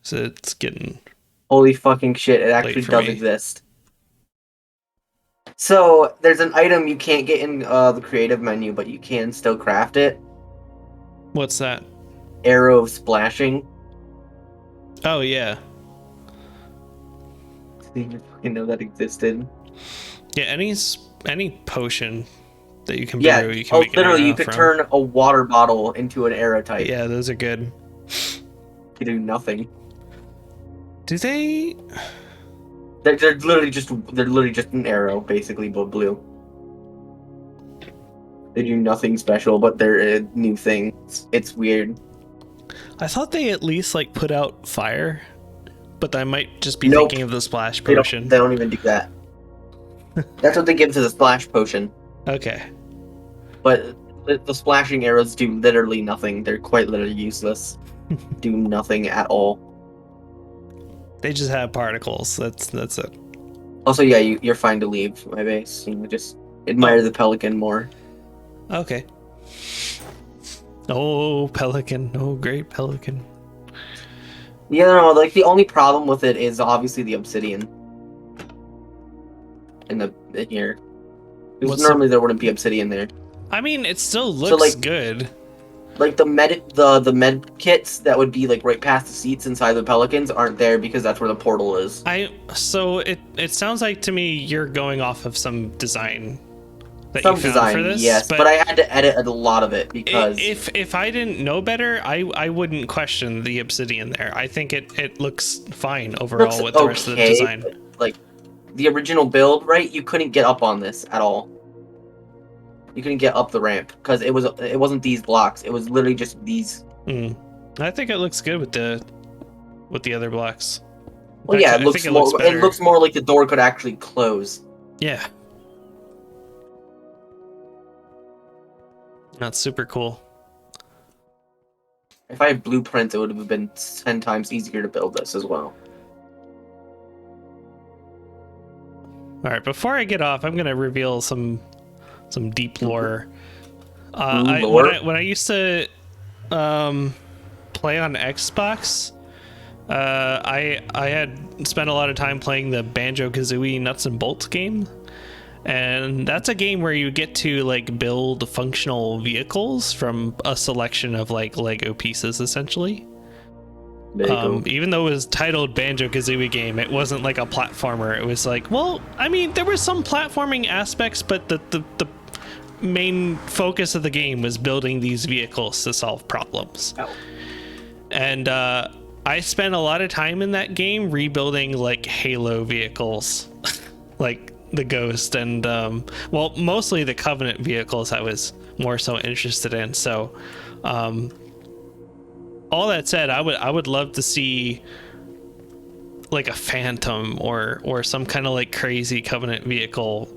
So it's getting... Holy fucking shit, it actually for does me. exist. So, there's an item you can't get in the creative menu, but you can still craft it. What's that? Arrow of Splashing. Oh, yeah. Didn't even fucking know that existed. Yeah, any potion that you can Yeah, brew, you can make an literally, you arrow could from. turn a water bottle into an arrow type. Yeah, those are good. You do nothing. Do they... They're literally just an arrow, basically, but blue. They do nothing special, but they're a new thing. It's weird. I thought they at least like put out fire, but I might just be Nope. thinking of the splash They potion. don't even do that. That's what they give to the splash potion. Okay. But the splashing arrows do literally nothing. They're quite literally useless. Do nothing at all. They just have particles. That's it. Also, yeah, you're fine to leave my base. You know, just admire the pelican more. Okay. Oh, pelican. Oh, great pelican. Yeah, no, like the only problem with it is obviously the obsidian. In here. Because normally there wouldn't be obsidian there. I mean, it still looks good. Like the med kits that would be like right past the seats inside the pelicans aren't there because that's where the portal is. So it sounds like to me you're going off of some design that Some you found design, for this. yes, but I had to edit a lot of it because if I didn't know better, I wouldn't question the obsidian there. I think it looks fine overall with the rest of the design. But, like the original build, right? You couldn't get up on this at all. You couldn't get up the ramp because it wasn't these blocks. It was literally just these. I think it looks good with the other blocks. Well, yeah, it looks more like the door could actually close. Yeah. That's super cool. If I had blueprints, it would have been 10 times easier to build this as well. All right, before I get off, I'm gonna reveal some deep lore. When I used to play on Xbox, I had spent a lot of time playing the Banjo-Kazooie Nuts and Bolts game, and that's a game where you get to like build functional vehicles from a selection of like Lego pieces, essentially. Even though it was titled Banjo-Kazooie game, it wasn't like a platformer. It was like, well, I mean, there were some platforming aspects, but the main focus of the game was building these vehicles to solve problems. And I spent a lot of time in that game rebuilding like Halo vehicles, like the Ghost and well, mostly the Covenant vehicles I was more so interested in. So all that said, I would love to see like a Phantom or some kind of like crazy Covenant vehicle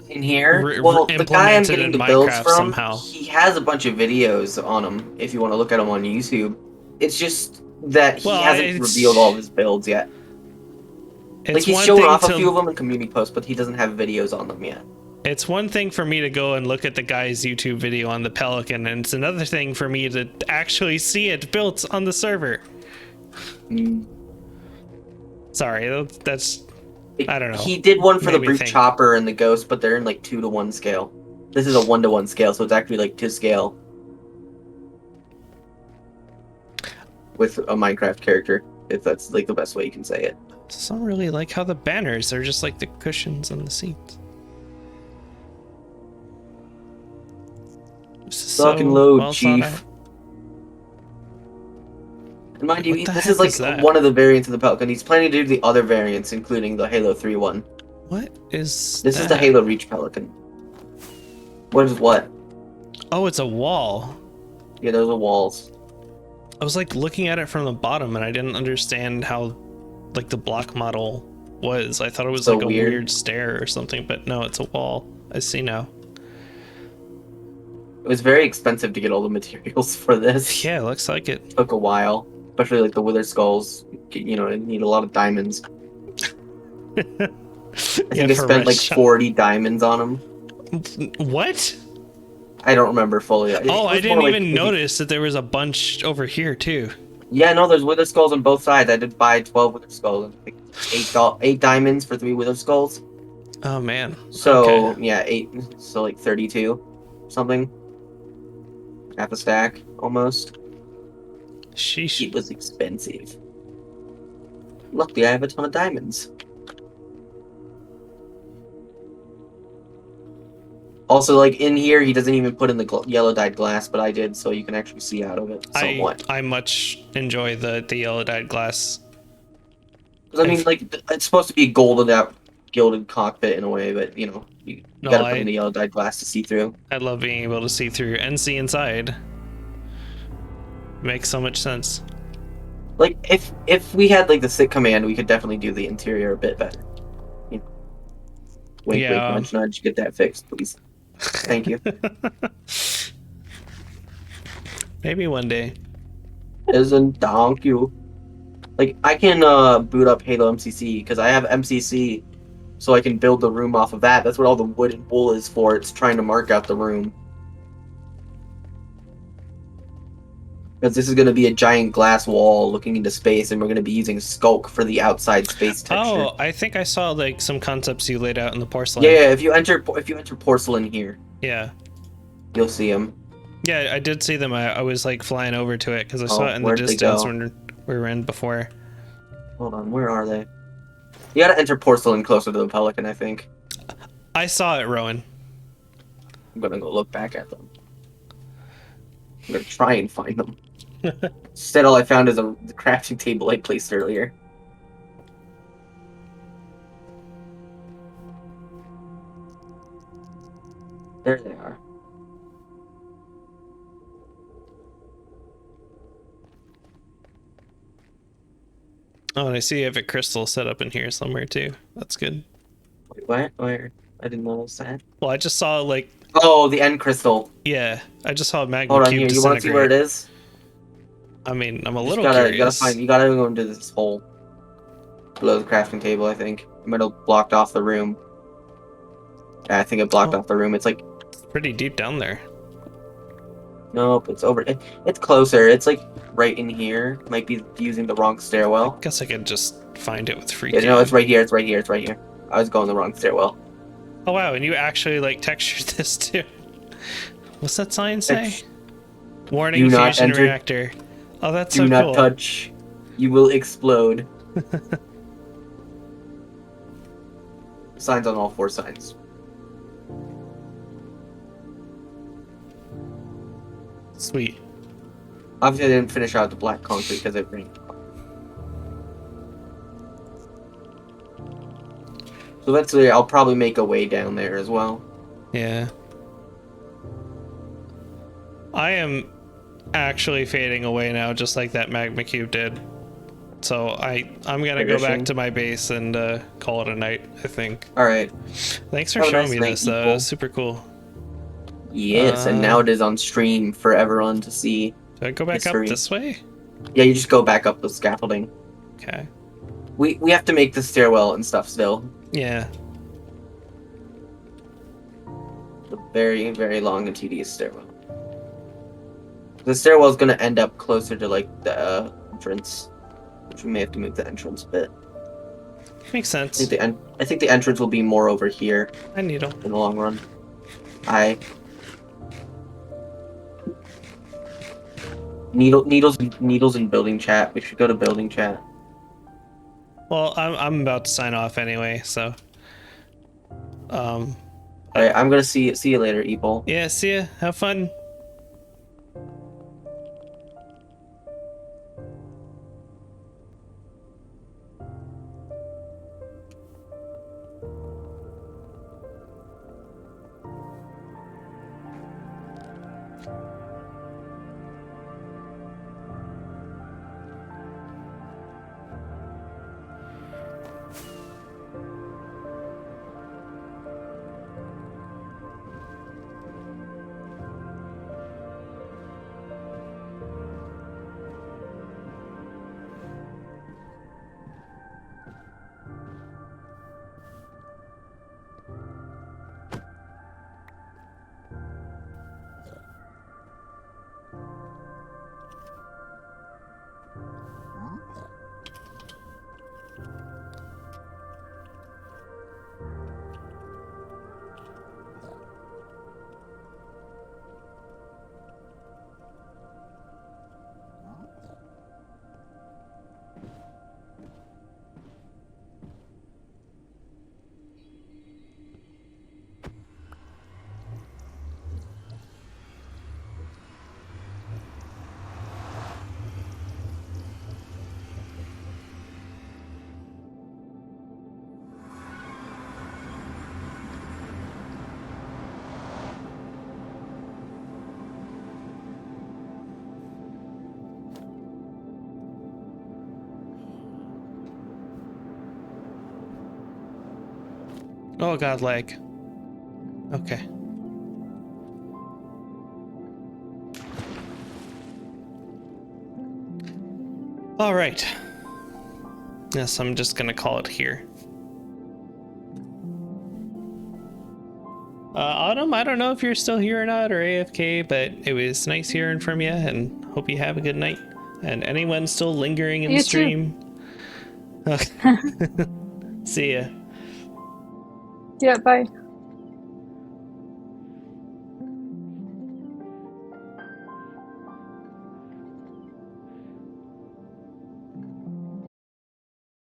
in here. Well, the guy I'm getting the builds from, somehow. He has a bunch of videos on him. If you want to look at him on YouTube, it's just that he hasn't revealed all of his builds yet. Like he's showing off a few of them in community posts, but he doesn't have videos on them yet. It's one thing for me to go and look at the guy's YouTube video on the Pelican, and it's another thing for me to actually see it built on the server. Sorry, that's I don't know. He did one for the Brute Chopper and the Ghost, but they're in like 2-to-1 scale. This is a 1-to-1 scale, so it's actually like to scale with a Minecraft character, if that's like the best way you can say it. Some really like how the banners are just like the cushions on the seats. Fucking load, Chief. And mind you, this is like one of the variants of the Pelican. He's planning to do the other variants, including the Halo 3 one. What is this? Is the Halo Reach Pelican. What is what? Oh, it's a wall. Yeah, those are walls. I was like looking at it from the bottom, and I didn't understand how like the block model was. I thought it was so like a weird stair or something, but no, it's a wall. I see now. It was very expensive to get all the materials for this. Yeah, it looks like it. Took a while, especially like the wither skulls. You know, it need a lot of diamonds. I think I spent like 40 diamonds on them. What? I don't remember fully. I didn't even notice that there was a bunch over here too. Yeah, no, there's wither skulls on both sides. I did buy 12 wither skulls. 8 diamonds for 3 wither skulls. Oh man. So yeah, 8. So like 32, something. Half a stack, almost. Sheesh. It was expensive. Luckily, I have a ton of diamonds. Also, like in here, he doesn't even put in the yellow dyed glass, but I did, so you can actually see out of it somewhat. I much enjoy the yellow dyed glass. I mean, like it's supposed to be a gilded cockpit in a way, but you know, you gotta put in the yellow dyed glass to see through. I love being able to see through and see inside. Makes so much sense. Like if we had like the SIT command, we could definitely do the interior a bit better. You know, wink, wink, nudge, nudge. Get that fixed, please. Thank you. Maybe one day. Isn't thank you. Like, I can boot up Halo MCC because I have MCC, so I can build the room off of that. That's what all the wood and wool is for. It's trying to mark out the room. Because this is going to be a giant glass wall looking into space, and we're going to be using Skulk for the outside space texture. Oh, I think I saw like some concepts you laid out in the porcelain. Yeah, if you enter porcelain here, yeah, you'll see them. Yeah, I did see them. I was like flying over to it because I saw it in the where'd they distance go? when we were in before. Hold on, where are they? You gotta enter porcelain closer to the pelican, I think. I saw it, Rowan. I'm gonna go look back at them. I'm gonna try and find them. Instead, all I found is the crafting table I placed earlier. There they are. Oh, and I see you have a crystal set up in here somewhere too. That's good. Wait, what? Where? I didn't notice that. Well, I just saw like... Oh, the end crystal. Yeah, I just saw a magma Hold on cube here. You want to see where it is? I mean, I'm a You little gotta, curious. You gotta go into this hole below the crafting table. I think it might have blocked off the room. Yeah, I think it blocked off the room. It's like pretty deep down there. nope. It's over. It's closer. It's like right in here. Might be using the wrong stairwell. I guess I could just find it with free. Yeah, no, it's right here. It's right here. It's right here. I was going the wrong stairwell. Oh wow, and you actually like textured this too. What's that sign say? Warning: Do not fusion enter. reactor. Oh, that's Do so not cool. touch. You will explode. Signs on all 4 sides. Sweet. Obviously, I didn't finish out the black concrete because it rained. So eventually, I'll probably make a way down there as well. Yeah. I am actually fading away now, just like that magma cube did. So I'm gonna go back to my base and call it a night, I think. All right. Thanks for Have a showing nice me night, this. It was super cool. Yes, and now it is on stream for everyone to see. Do I go back up this way? Yeah, you just go back up the scaffolding. Okay. We have to make the stairwell and stuff still. Yeah. The very, very long and tedious stairwell. The stairwell is going to end up closer to like the entrance, which we may have to move the entrance a bit. Makes sense. I think the entrance will be more over here. I need them in the long run. Needles in building chat. We should go to building chat. Well, I'm about to sign off anyway, so. All right, I'm gonna see you later, Evil. Yeah, see ya. Have fun. Oh god, lag. Okay. All right. Yes, I'm just gonna call it here. Autumn, I don't know if you're still here or not, or AFK, but it was nice hearing from you, and hope you have a good night. And anyone still lingering in You the too. stream, see ya. Yeah, bye.